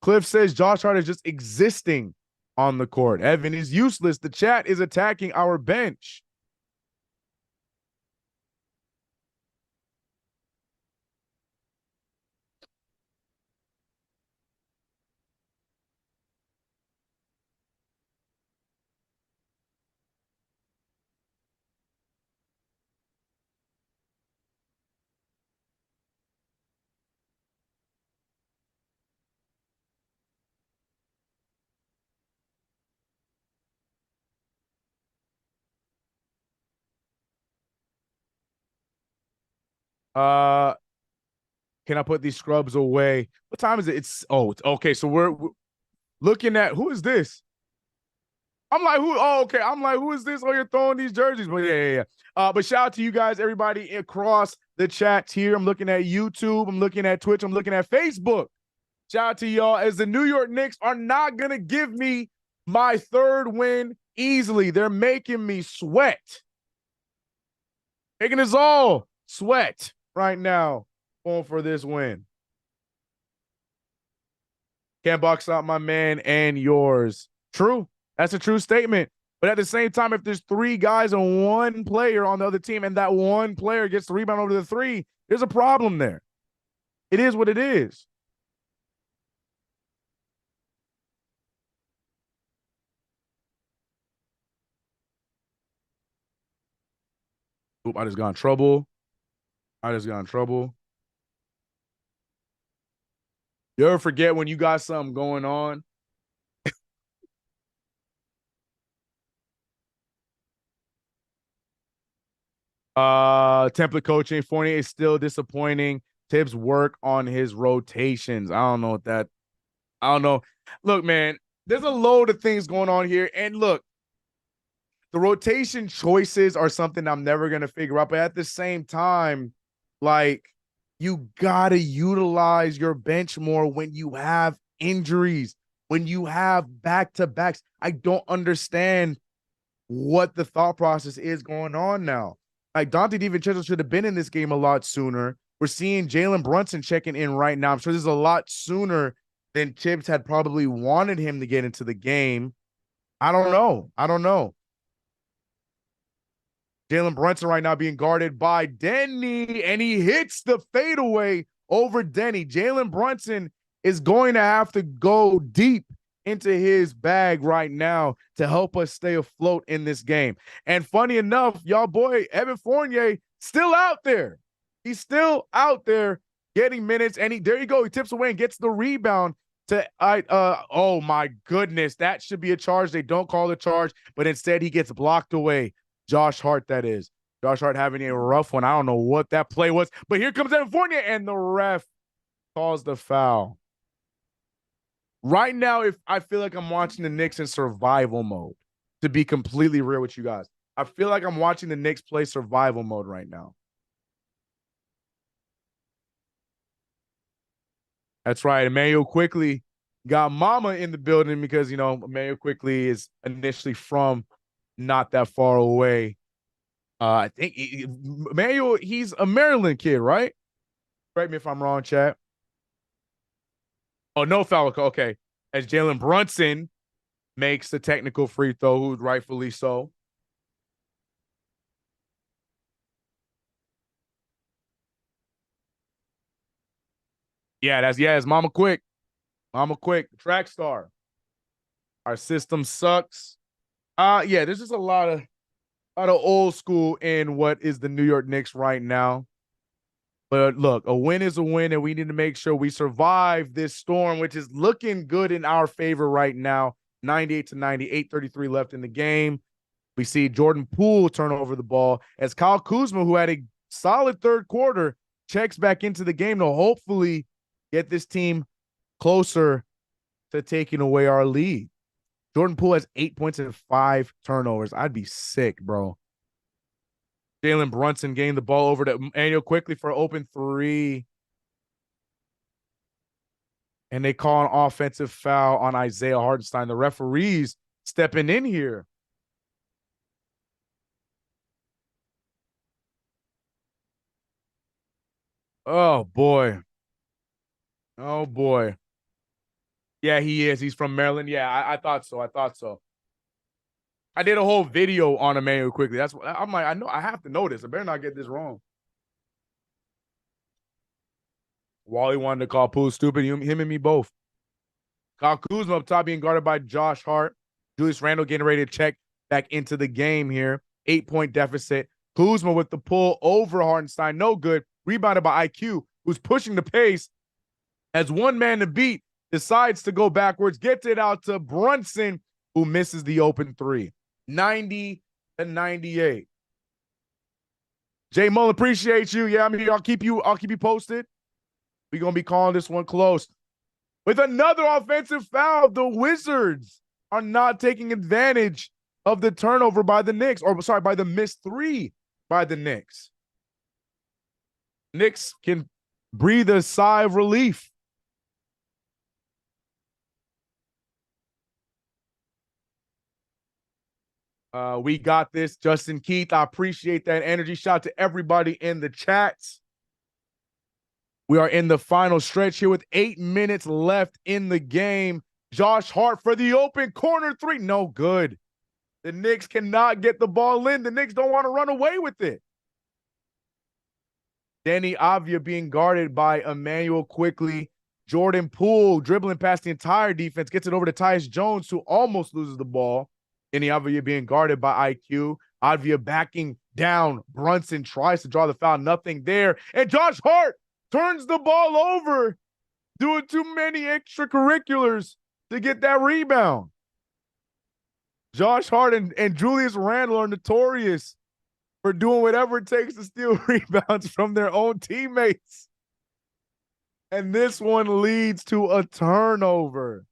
Cliff says Josh Hart is just existing on the court. Evan is useless. The chat is attacking our bench. Uh, can I put these scrubs away? What time is it? Okay. So we're looking at who is this? I'm like, who? Oh, okay. I'm like, who is this? Oh, you're throwing these jerseys. But yeah. But shout out to you guys, everybody across the chats here. I'm looking at YouTube. I'm looking at Twitch. I'm looking at Facebook. Shout out to y'all as the New York Knicks are not going to give me my third win easily. They're making me sweat. Making us all sweat right now going for this win. Can't box out my man and yours. True. That's a true statement. But at the same time, if there's three guys and one player on the other team and that one player gets the rebound over the three, there's a problem there. It is what it is. Oop, I just got in trouble. You ever forget when you got something going on? Template coaching. Fournier is still disappointing. Tibbs work on his rotations. I don't know what that. I don't know. Look, man, there's a load of things going on here. And look, the rotation choices are something I'm never going to figure out. But at the same time, like, you got to utilize your bench more when you have injuries, when you have back-to-backs. I don't understand what the thought process is going on now. Like, Dante DiVincenzo should have been in this game a lot sooner. We're seeing Jalen Brunson checking in right now. I'm sure this is a lot sooner than Tibbs had probably wanted him to get into the game. I don't know. Jalen Brunson right now being guarded by Denny, and he hits the fadeaway over Denny. Jalen Brunson is going to have to go deep into his bag right now to help us stay afloat in this game. And funny enough, y'all boy, Evan Fournier still out there. He's still out there getting minutes, and there you go. He tips away and gets the rebound to oh my goodness, that should be a charge. They don't call the charge, but instead he gets blocked away. Josh Hart, that is. Josh Hart having a rough one. I don't know what that play was, but here comes Evan Fournier, and the ref calls the foul. Right now, if I feel like I'm watching the Knicks in survival mode, to be completely real with you guys, I feel like I'm watching the Knicks play survival mode right now. That's right. Emmanuel Quickly got Mama in the building because, Emmanuel Quickly is initially from not that far away. I think Emmanuel, he's a Maryland kid, right? Correct me if I'm wrong, chat. Oh, no foul. Okay. As Jalen Brunson makes the technical free throw, who's rightfully so. Yeah, it's Mama Quick. Mama Quick, track star. Our system sucks. Yeah, there's just a lot of old school in what is the New York Knicks right now. But look, a win is a win, and we need to make sure we survive this storm, which is looking good in our favor right now. 98-98, 33 left in the game. We see Jordan Poole turn over the ball as Kyle Kuzma, who had a solid third quarter, checks back into the game to hopefully get this team closer to taking away our lead. Jordan Poole has 8 points and 5 turnovers. I'd be sick, bro. Jalen Brunson getting the ball over to Emmanuel Quickly for an open three. And they call an offensive foul on Isaiah Hartenstein. The referees stepping in here. Oh, boy. Oh, boy. Yeah, he is. He's from Maryland. Yeah, I thought so. I did a whole video on Emmanuel Quickly. That's what I'm like. I know I have to know this. I better not get this wrong. Wally wanted to call Poole stupid. Him and me both. Kyle Kuzma up top being guarded by Josh Hart. Julius Randle getting ready to check back into the game here. 8-point deficit. Kuzma with the pull over Hartenstein. No good. Rebounded by IQ, who's pushing the pace as one man to beat. Decides to go backwards. Gets it out to Brunson, who misses the open three. 90-98. Jay Mullen, appreciate you. Yeah, I mean, I'll keep you posted. We're gonna be calling this one close. With another offensive foul, the Wizards are not taking advantage of the turnover by the Knicks, or sorry, by the missed three by the Knicks. Knicks can breathe a sigh of relief. We got this, Justin Keith. I appreciate that energy. Shout out to everybody in the chats. We are in the final stretch here with 8 minutes left in the game. Josh Hart for the open corner three. No good. The Knicks cannot get the ball in. The Knicks don't want to run away with it. Danny Avdia being guarded by Emmanuel Quickly. Jordan Poole dribbling past the entire defense, gets it over to Tyus Jones, who almost loses the ball. Danny Avdia being guarded by IQ. Avdia backing down. Brunson tries to draw the foul. Nothing there. And Josh Hart turns the ball over, doing too many extracurriculars to get that rebound. Josh Hart and Julius Randle are notorious for doing whatever it takes to steal rebounds from their own teammates. And this one leads to a turnover.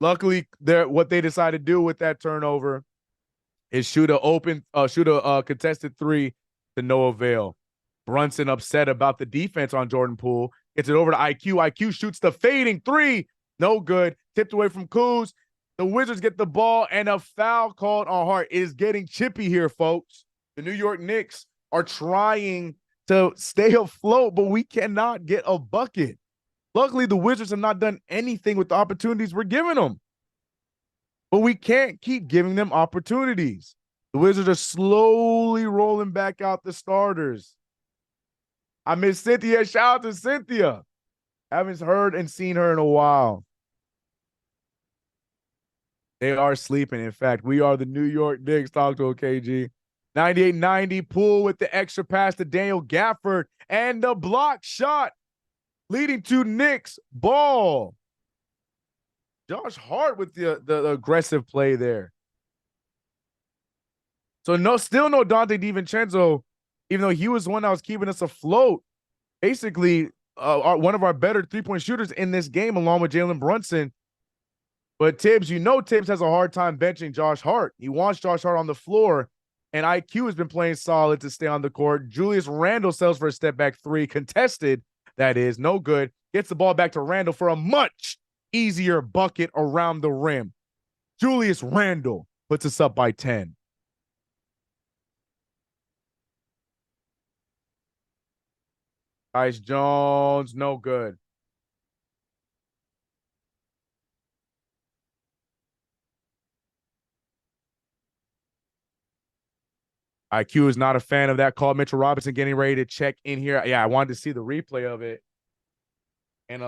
Luckily, what they decided to do with that turnover is shoot a contested three to no avail. Brunson upset about the defense on Jordan Poole. Gets it over to IQ. IQ shoots the fading three. No good. Tipped away from Kuz. The Wizards get the ball and a foul called on Hart. It is getting chippy here, folks. The New York Knicks are trying to stay afloat, but we cannot get a bucket. Luckily, the Wizards have not done anything with the opportunities we're giving them. But we can't keep giving them opportunities. The Wizards are slowly rolling back out the starters. I miss Cynthia. Shout out to Cynthia. Haven't heard and seen her in a while. They are sleeping. In fact, we are the New York Knicks. Talk to KG. 98-90, Poole with the extra pass to Daniel Gafford. And the block shot leading to Knicks ball. Josh Hart with the aggressive play there. So still no Dante DiVincenzo, even though he was the one that was keeping us afloat. Basically, one of our better three-point shooters in this game, along with Jalen Brunson. But Tibbs, Tibbs has a hard time benching Josh Hart. He wants Josh Hart on the floor, and IQ has been playing solid to stay on the court. Julius Randle sells for a step-back three, contested, that is, no good. Gets the ball back to Randle for a much easier bucket around the rim. Julius Randle puts us up by 10. Tyus Jones, no good. IQ is not a fan of that call. Mitchell Robinson getting ready to check in here. Yeah, I wanted to see the replay of it. And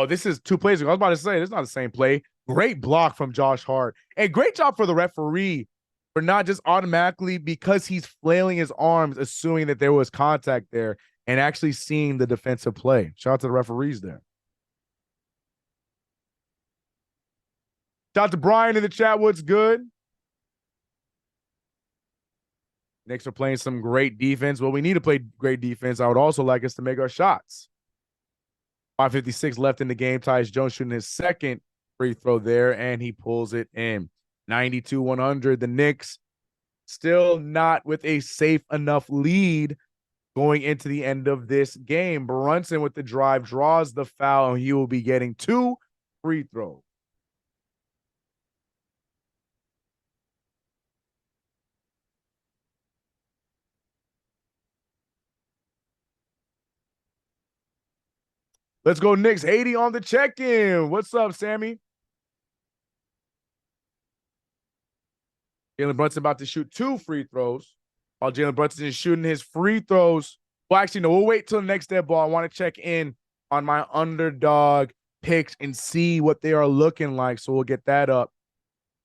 this is two plays ago. I was about to say, it's not the same play. Great block from Josh Hart. And great job for the referee for not just automatically, because he's flailing his arms, assuming that there was contact there, and actually seeing the defensive play. Shout out to the referees there. Shout out to Brian in the chat. What's good? Knicks are playing some great defense. Well, we need to play great defense. I would also like us to make our shots. 5:56 left in the game. Tyus Jones shooting his second free throw there, and he pulls it in. 92-100. The Knicks still not with a safe enough lead going into the end of this game. Brunson with the drive draws the foul, and he will be getting 2 free throws. Let's go, Knicks. Haiti on the check-in. What's up, Sammy? Jalen Brunson about to shoot 2 free throws. While Jalen Brunson is shooting his free throws. Well, actually, no, we'll wait till the next dead ball. I want to check in on my underdog picks and see what they are looking like. So we'll get that up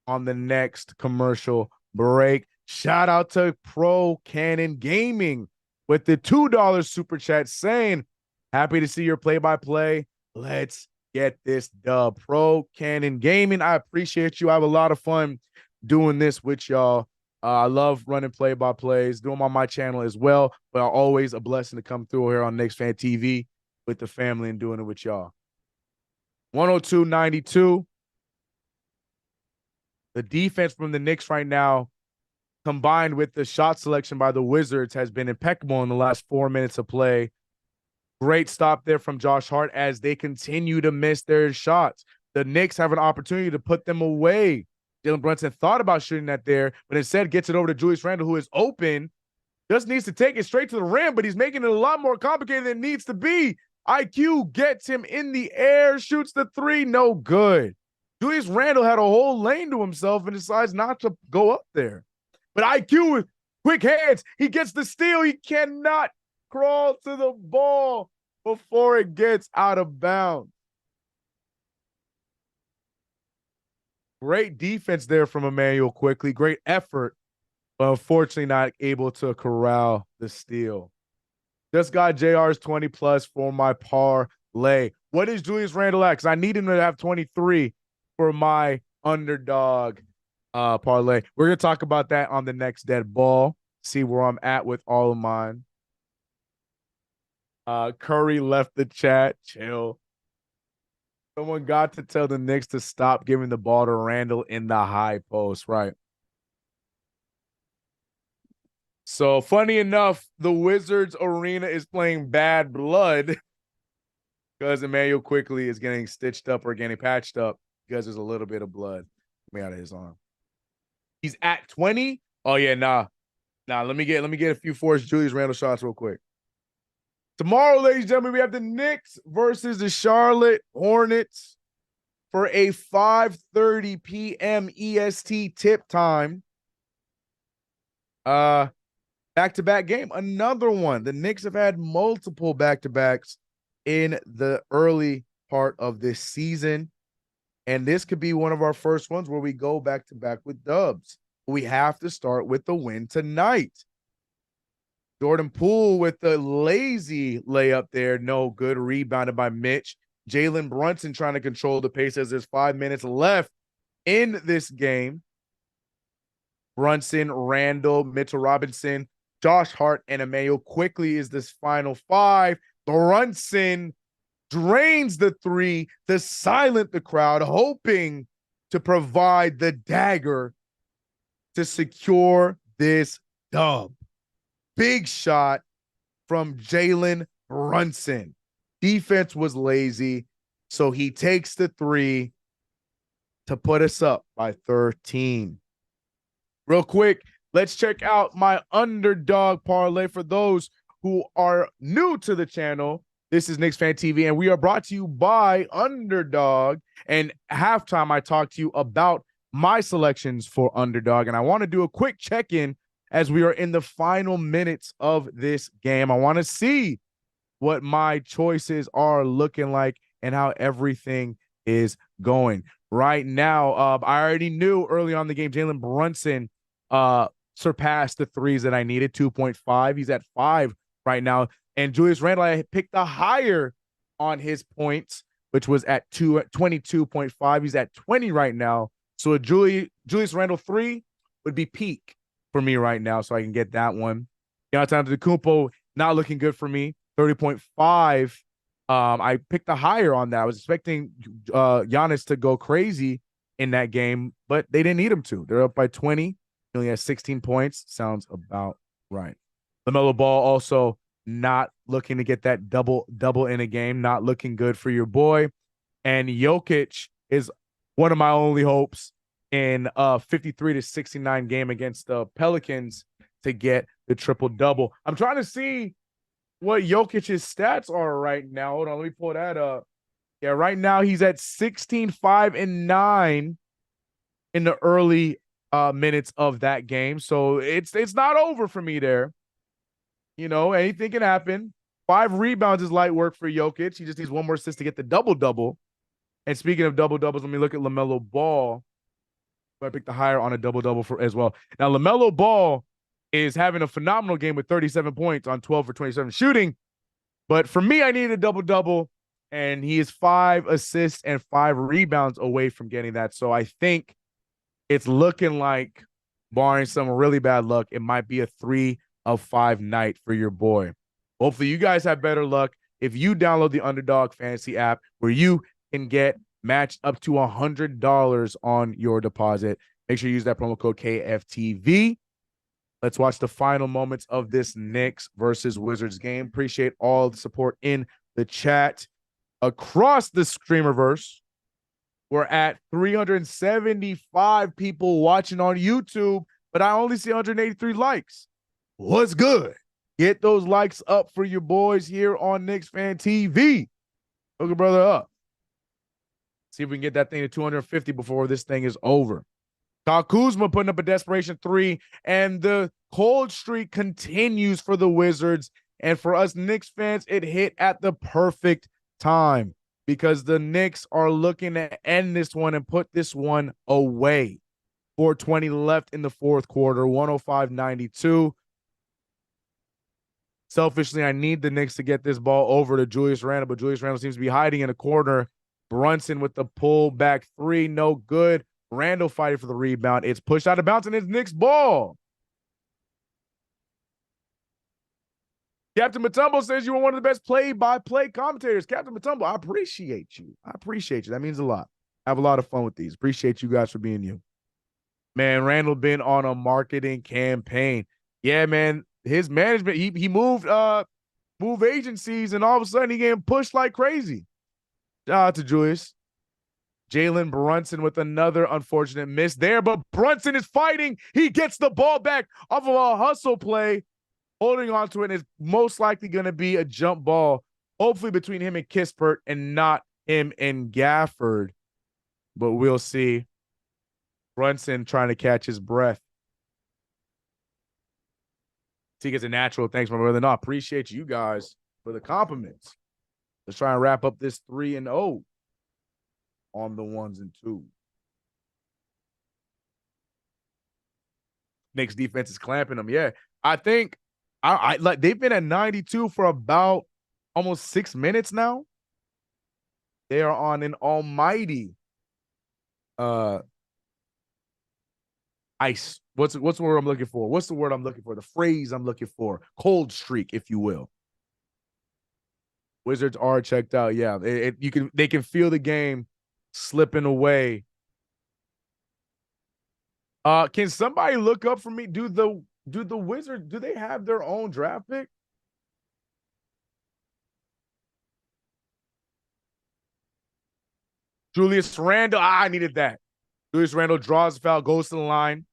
on the next commercial break. Shout out to Pro Cannon Gaming with the $2 super chat saying, happy to see your play-by-play. Let's get this dub. Pro Cannon Gaming, I appreciate you. I have a lot of fun doing this with y'all. I love running play-by-plays, doing on my channel as well, but always a blessing to come through here on KnicksFanTV with the family and doing it with y'all. 102-92. The defense from the Knicks right now, combined with the shot selection by the Wizards, has been impeccable in the last 4 minutes of play. Great stop there from Josh Hart as they continue to miss their shots. The Knicks have an opportunity to put them away. Jalen Brunson thought about shooting that there, but instead gets it over to Julius Randle, who is open. Just needs to take it straight to the rim, but he's making it a lot more complicated than it needs to be. IQ gets him in the air, shoots the three, no good. Julius Randle had a whole lane to himself and decides not to go up there. But IQ with quick hands, he gets the steal. He cannot crawl to the ball before it gets out of bounds. Great defense there from Emmanuel Quickly. Great effort, but unfortunately not able to corral the steal. Just got JR's 20 plus for my parlay. What is Julius Randle at? Because I need him to have 23 for my underdog parlay. We're going to talk about that on the next dead ball. See where I'm at with all of mine. Curry left the chat. Chill. Someone got to tell the Knicks to stop giving the ball to Randle in the high post, right? So, funny enough, the Wizards arena is playing Bad Blood because Emmanuel Quickly is getting stitched up or getting patched up because there's a little bit of blood coming out of his arm. He's at 20. Oh, yeah, nah. Let me get a few forced Julius Randle shots real quick. Tomorrow, ladies and gentlemen, we have the Knicks versus the Charlotte Hornets for a 5:30 p.m. EST tip time. Back-to-back game. Another one. The Knicks have had multiple back-to-backs in the early part of this season. And this could be one of our first ones where we go back-to-back with dubs. We have to start with the win tonight. Jordan Poole with the lazy layup there. No good. Rebounded by Mitch. Jalen Brunson trying to control the pace as there's 5 minutes left in this game. Brunson, Randle, Mitchell Robinson, Josh Hart, and Emmanuel Quickly is this final five. Brunson drains the three to silence the crowd, hoping to provide the dagger to secure this dub. Big shot from Jalen Brunson. Defense was lazy, so he takes the three to put us up by 13. Real quick, let's check out my underdog parlay for those who are new to the channel. This is KnicksFanTV, and we are brought to you by Underdog. And halftime, I talked to you about my selections for Underdog, and I want to do a quick check-in as we are in the final minutes of this game. I want to see what my choices are looking like and how everything is going. Right now, I already knew early on in the game, Jalen Brunson surpassed the threes that I needed, 2.5. He's at 5 right now. And Julius Randle, I picked the higher on his points, which was at 22.5. He's at 20 right now. So a Julius Randle 3 would be peak for me right now, so I can get that one. Giannis Antetokounmpo, not looking good for me, 30.5. I picked the higher on that. I was expecting Giannis to go crazy in that game, but they didn't need him to. They're up by 20. He only has 16 points. Sounds about right. LaMelo Ball also not looking to get that double in a game. Not looking good for your boy. And Jokic is one of my only hopes in a 53-69 game against the Pelicans to get the triple-double. I'm trying to see what Jokic's stats are right now. Hold on, let me pull that up. Yeah, right now he's at 16, 5, and 9 in the early minutes of that game. So it's not over for me there. You know, anything can happen. 5 rebounds is light work for Jokic. He just needs one more assist to get the double-double. And speaking of double-doubles, let me look at LaMelo Ball. I picked the higher on a double-double for as well. Now, LaMelo Ball is having a phenomenal game with 37 points on 12 for 27 shooting. But for me, I needed a double-double, and he is 5 assists and 5 rebounds away from getting that. So I think It's looking like, barring some really bad luck, it might be a 3 of 5 night for your boy. Hopefully, you guys have better luck if you download the Underdog Fantasy app, where you can get matched up to $100 on your deposit. Make sure you use that promo code KFTV. Let's watch the final moments of this Knicks versus Wizards game. Appreciate all the support in the chat. Across the Streamerverse, we're at 375 people watching on YouTube, but I only see 183 likes. What's good? Get those likes up for your boys here on KnicksFanTV. Hook a brother up. See if we can get that thing to 250 before this thing is over. Kyle Kuzma putting up a desperation 3, and the cold streak continues for the Wizards. And for us Knicks fans, it hit at the perfect time, because the Knicks are looking to end this one and put this one away. 4:20 left in the fourth quarter, 105-92. Selfishly, I need the Knicks to get this ball over to Julius Randle, but Julius Randle seems to be hiding in a corner. Brunson with the pull back 3, no good. Randle fighting for the rebound. It's pushed out of bounds, and it's Knicks ball. Captain Matumbo says you were one of the best play-by-play commentators. Captain Matumbo, I appreciate you. I appreciate you. That means a lot. I have a lot of fun with these. Appreciate you guys for being you. Man, Randle been on a marketing campaign. Yeah, man. His management, he moved agencies, and all of a sudden he getting pushed like crazy. Shout out to Julius. Jalen Brunson with another unfortunate miss there, but Brunson is fighting. He gets the ball back off of a hustle play, holding on to it, and is most likely going to be a jump ball, hopefully between him and Kispert and not him and Gafford. But we'll see. Brunson trying to catch his breath. See, it's a natural. Thanks, my brother. No, I appreciate you guys for the compliments. Let's try and wrap up this 3-0 on the 1s and 2s. Knicks defense is clamping them. Yeah, I think I like they've been at 92 for about almost 6 minutes now. They are on an almighty ice. What's the word I'm looking for? What's the word I'm looking for? The phrase I'm looking for. Cold streak, if you will. Wizards are checked out. Yeah, they can feel the game slipping away. Can somebody look up for me? Do the Wizards, do they have their own draft pick? Julius Randle. I needed that. Julius Randle draws the foul, goes to the line.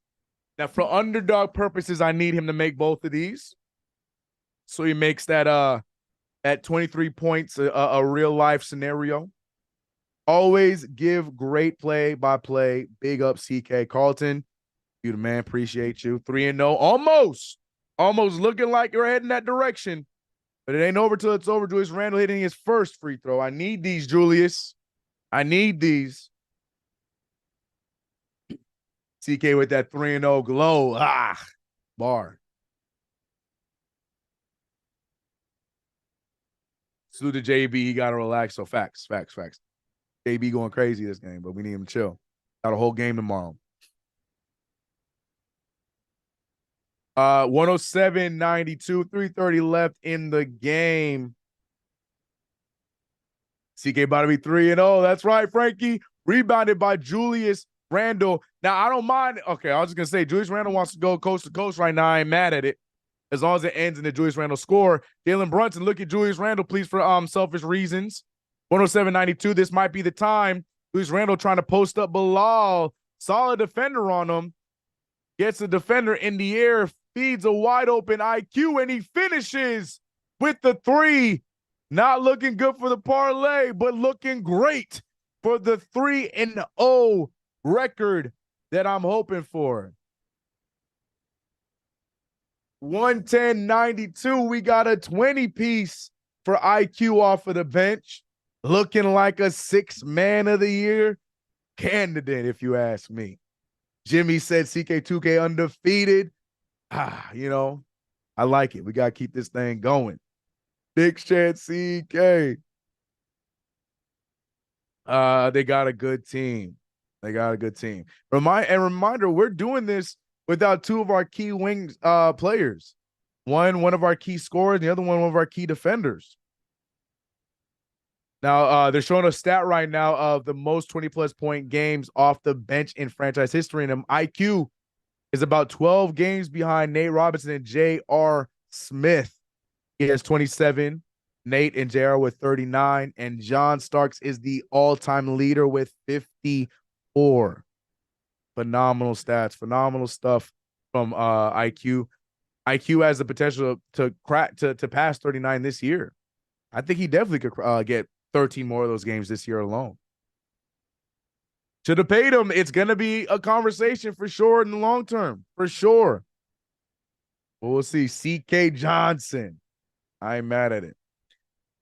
Now, for underdog purposes, I need him to make both of these. So he makes that at 23 points a real life scenario. Always give great play-by-play. Big up CK Carlton. You the man, appreciate you. 3-0. Almost looking like you're heading that direction. But it ain't over till it's over. Julius Randle hitting his first free throw. I need these, Julius. I need these. CK with that 3-0 glow. Bar. Salute to JB. He got to relax. So facts. JB going crazy this game, but we need him to chill. Got a whole game tomorrow. 107-92, 3:30 left in the game. CK about to be 3-0. That's right, Frankie. Rebounded by Julius Randle. Now, I don't mind. Okay, I was just going to say, Julius Randle wants to go coast to coast right now. I ain't mad at it, as long as it ends in the Julius Randle score. Jalen Brunson, look at Julius Randle, please, for selfish reasons. 107-92, this might be the time. Julius Randle trying to post up Bilal. Solid defender on him. Gets the defender in the air, feeds a wide open IQ, and he finishes with the 3. Not looking good for the parlay, but looking great for the 3-0 record that I'm hoping for. 110-92, we got a 20-piece for IQ off of the bench. Looking like a 6th man of the year candidate, if you ask me. Jimmy said CK2K undefeated. You know, I like it. We got to keep this thing going. Big chance CK. They got a good team. They got a good team. Reminder, we're doing this without two of our key wings players. One of our key scorers, the other one of our key defenders. Now, they're showing a stat right now of the most 20-plus point games off the bench in franchise history. And IQ is about 12 games behind Nate Robinson and J.R. Smith. He has 27. Nate and JR with 39. And John Starks is the all-time leader with 54. Phenomenal stats. Phenomenal stuff from IQ. IQ has the potential to crack to pass 39 this year. I think he definitely could get 13 more of those games this year alone. Should have paid him. It's going to be a conversation for sure in the long term. For sure. But we'll see. CK Johnson. I ain't mad at it.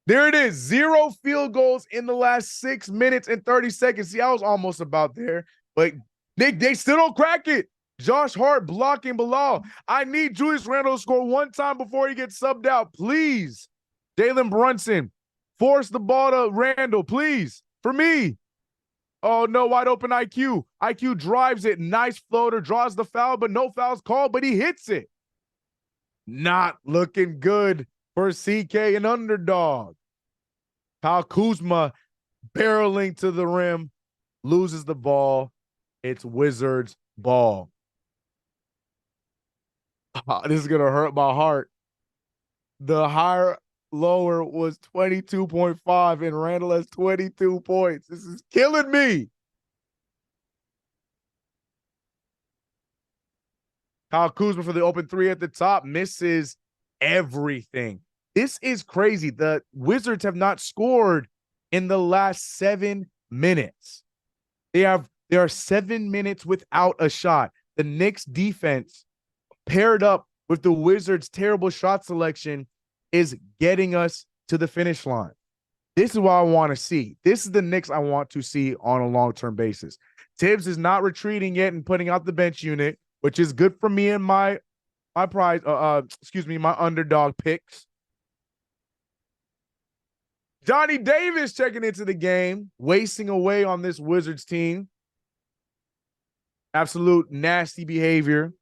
There it is. 0 field goals in the last 6 minutes and 30 seconds. See, I was almost about there. But they still don't crack it. Josh Hart blocking Bilal. I need Julius Randle to score one time before he gets subbed out. Please. Jalen Brunson. Force the ball to Randle, please. For me. Oh, no, wide open IQ. IQ drives it. Nice floater. Draws the foul, but no foul's called, but he hits it. Not looking good for CK and underdog. Kyle Kuzma barreling to the rim. Loses the ball. It's Wizards ball. This is going to hurt my heart. The higher lower was 22.5 and Randall has 22 points. This is killing me. Kyle Kuzma for the open three at the top misses everything. This is crazy. The Wizards have not scored in the last 7 minutes. They are 7 minutes without a shot. The Knicks defense paired up with the Wizards' terrible shot selection is getting us to the finish line. This is what I want to see. This is the Knicks I want to see on a long-term basis. Tibbs is not retreating yet and putting out the bench unit, which is good for me and my prize. My underdog picks. Johnny Davis checking into the game, wasting away on this Wizards team. Absolute nasty behavior.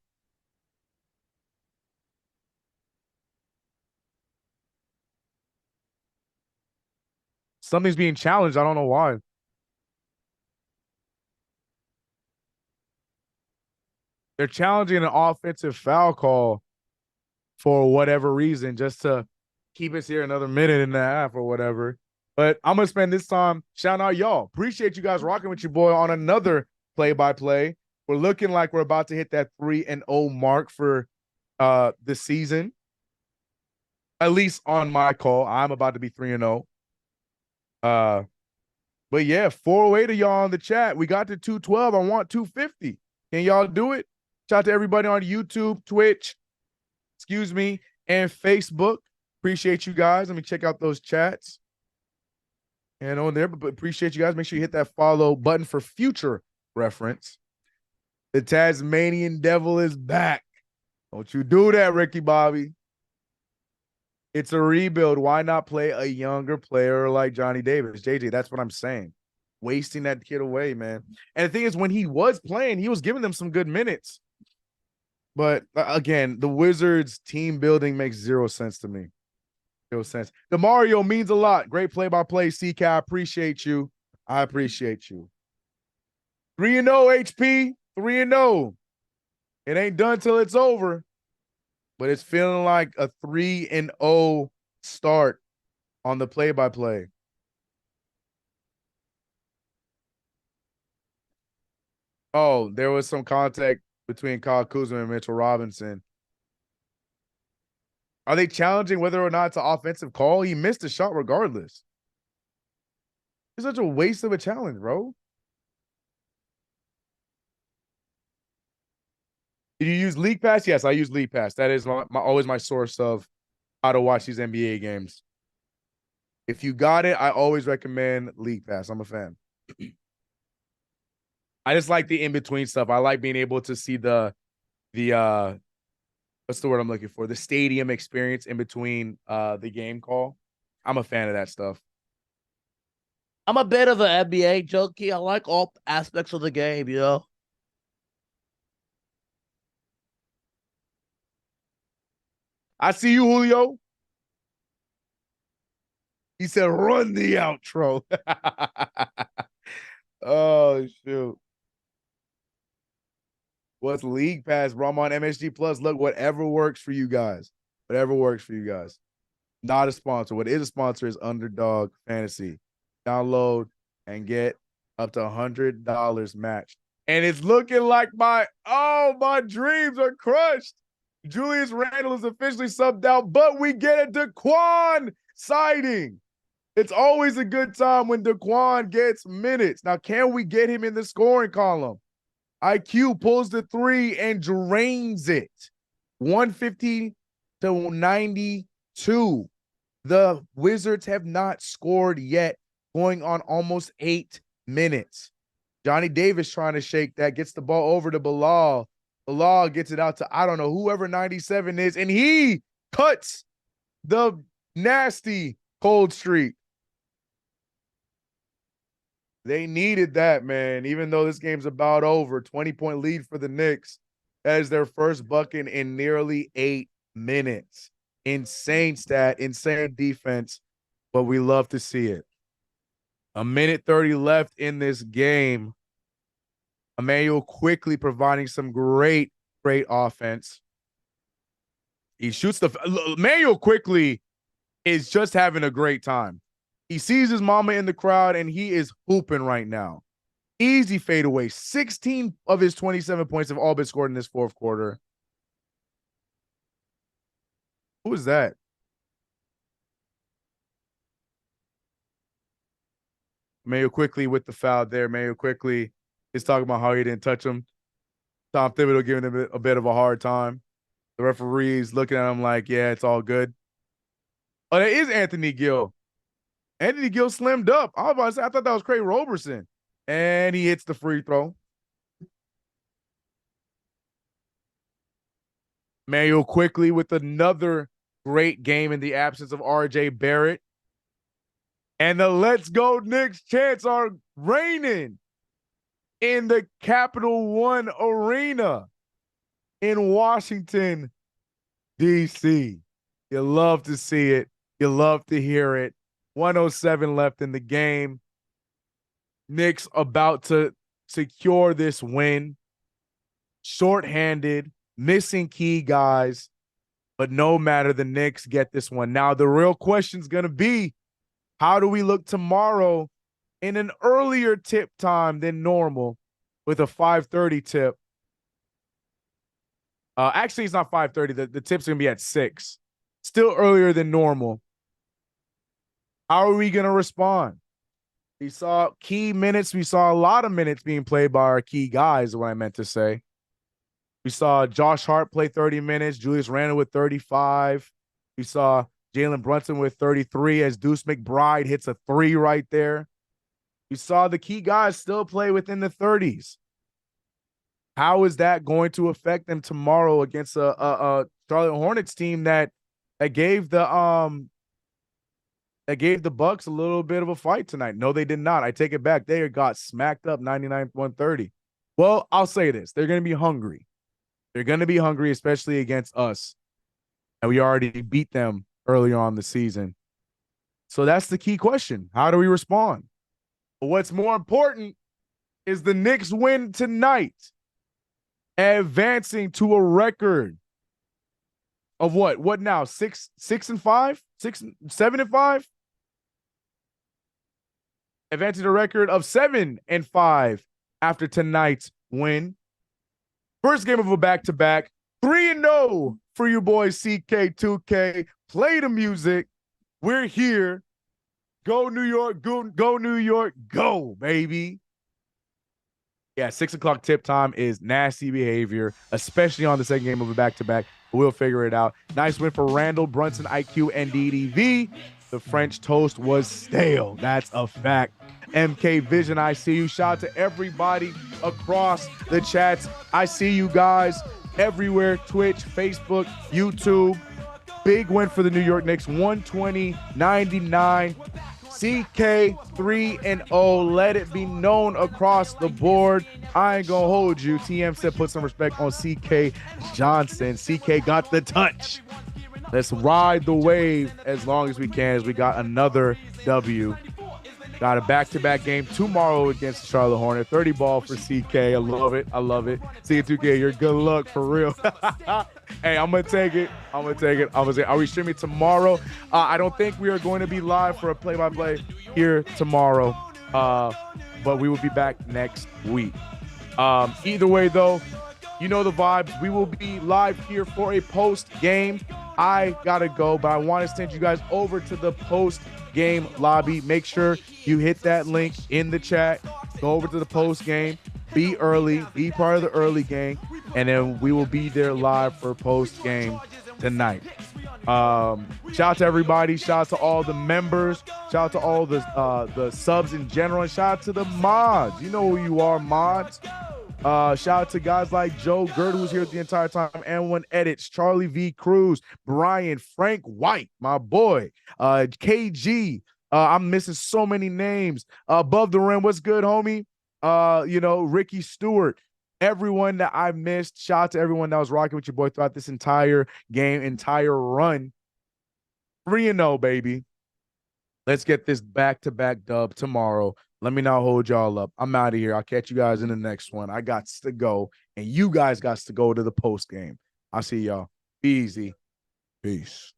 Something's being challenged. I don't know why. They're challenging an offensive foul call for whatever reason, just to keep us here another minute and a half or whatever. But I'm going to spend this time shouting out y'all. Appreciate you guys rocking with your boy on another play-by-play. We're looking like we're about to hit that 3-0 mark for the season. At least on my call. I'm about to be 3-0. But yeah, 408 to y'all in the chat. We got to 212. I want 250. Can y'all do it? Shout out to everybody on YouTube, Twitch, and Facebook. Appreciate you guys. Let me check out those chats. And on there, but appreciate you guys. Make sure you hit that follow button for future reference. The Tasmanian Devil is back. Don't you do that, Ricky Bobby. It's a rebuild. Why not play a younger player like Johnny Davis? JJ, that's what I'm saying. Wasting that kid away, man. And the thing is, when he was playing, he was giving them some good minutes. But again, the Wizards team building makes zero sense to me. Zero sense. DeMario means a lot. Great play-by-play, CK. I appreciate you. I appreciate you. 3-0 HP. 3-0. It ain't done till it's over. But it's feeling like a 3-0 start on the play-by-play. Oh, there was some contact between Kyle Kuzma and Mitchell Robinson. Are they challenging whether or not it's an offensive call? He missed a shot regardless. It's such a waste of a challenge, bro. Did you use League Pass? Yes, I use League Pass. That is always my source of how to watch these NBA games. If you got it, I always recommend League Pass. I'm a fan. I just like the in-between stuff. I like being able to see the what's the word I'm looking for? The stadium experience in between the game call. I'm a fan of that stuff. I'm a bit of an NBA junkie. I like all aspects of the game, you know. I see you, Julio. He said, run the outro. Oh, shoot. What's League Pass, bro? I'm on MSG Plus. Look, whatever works for you guys. Whatever works for you guys. Not a sponsor. What is a sponsor is Underdog Fantasy. Download and get up to $100 matched. And it's looking like my dreams are crushed. Julius Randle is officially subbed out, but we get a Daquan sighting. It's always a good time when Daquan gets minutes. Now, can we get him in the scoring column? IQ pulls the three and drains it. 150 to 92. The Wizards have not scored yet, going on almost 8 minutes. Johnny Davis trying to shake that, gets the ball over to Bilal. Bilal gets it out to, I don't know, whoever 97 is, and he cuts the nasty cold streak. They needed that, man. Even though this game's about over, 20-point lead for the Knicks. That is their first bucket in nearly 8 minutes. Insane stat, insane defense, but we love to see it. 1:30 left in this game. Emmanuel quickly providing some great offense. He shoots the Emmanuel quickly is just having a great time. He sees his mama in the crowd, and he is hooping right now. Easy fadeaway. 16 of his 27 points have all been scored in this fourth quarter. Who is that? Mayo quickly with the foul there. Mayo quickly is talking about how he didn't touch him. Tom Thibodeau giving him a bit of a hard time. The referee's looking at him like, yeah, it's all good. Oh, that is Anthony Gill. Anthony Gill slimmed up. I was about to say, I thought that was Craig Roberson. And he hits the free throw. Manuel quickly with another great game in the absence of RJ Barrett. And the Let's Go Knicks chants are reigning in the Capital One Arena in Washington, D.C. You love to see it. You love to hear it. 107 left in the game. Knicks about to secure this win. Shorthanded, missing key guys, but no matter, the Knicks get this one. Now, the real question is going to be, how do we look tomorrow in an earlier tip time than normal with a 5:30 tip? Actually, it's not 5:30. The tip's going to be at 6. Still earlier than normal. How are we going to respond? We saw key minutes. We saw a lot of minutes being played by our key guys, is what I meant to say. We saw Josh Hart play 30 minutes, Julius Randle with 35. We saw Jalen Brunson with 33 as Deuce McBride hits a 3 right there. We saw the key guys still play within the 30s. How is that going to affect them tomorrow against a Charlotte Hornets team that gave the Bucks a little bit of a fight tonight? No, they did not. I take it back. They got smacked up 99-130. Well, I'll say this. They're going to be hungry. They're going to be hungry, especially against us. And we already beat them earlier on the season. So that's the key question. How do we respond? But what's more important is the Knicks win tonight, advancing to a record of what? What now? 6-5? 7-5? Advancing a record of 7-5 after tonight's win. First game of a back-to-back. 3-0 for you boys, CK2K. Play the music. We're here. Go New York. Go New York. Go, baby. Yeah, 6 o'clock tip time is nasty behavior, especially on the second game of a back-to-back. We'll figure it out. Nice win for Randall, Brunson, IQ, and DDV. The French toast was stale. That's a fact. MK Vision, I see you. Shout out to everybody across the chats. I see you guys everywhere. Twitch, Facebook, YouTube. Big win for the New York Knicks. 120-99. CK 3-0. Let it be known across the board. I ain't gonna hold you. TM said put some respect on CK Johnson. CK got the touch. Let's ride the wave as long as we can, as we got another W. Got a back-to-back game tomorrow against the Charlotte Hornets. 30 ball for CK. I love it. I love it. CK2K, you're good luck for real. Hey, I'm going to take it. I'm going to take it. I'm going to say, are we streaming tomorrow? I don't think we are going to be live for a play-by-play here tomorrow, but we will be back next week. Either way, though, you know the vibes. We will be live here for a post-game. I got to go, but I want to send you guys over to the post-game lobby. Make sure you hit that link in the chat. Go over to the post-game. Be early. Be part of the early game. And then we will be there live for post-game tonight. Shout out to everybody. Shout out to all the members. Shout out to all the subs in general. And shout out to the mods. You know who you are, mods. Shout out to guys like Joe Gerd, who's here the entire time, and one edits, Charlie V. Cruz, Brian, Frank White, my boy, KG. I'm missing so many names. Above the rim, what's good, homie? Ricky Stewart. Everyone that I missed, shout out to everyone that was rocking with your boy throughout this entire game, entire run. 3-0, baby. Let's get this back-to-back dub tomorrow. Let me not hold y'all up. I'm out of here. I'll catch you guys in the next one. I got to go, and you guys got to go to the post game. I'll see y'all. Be easy. Peace.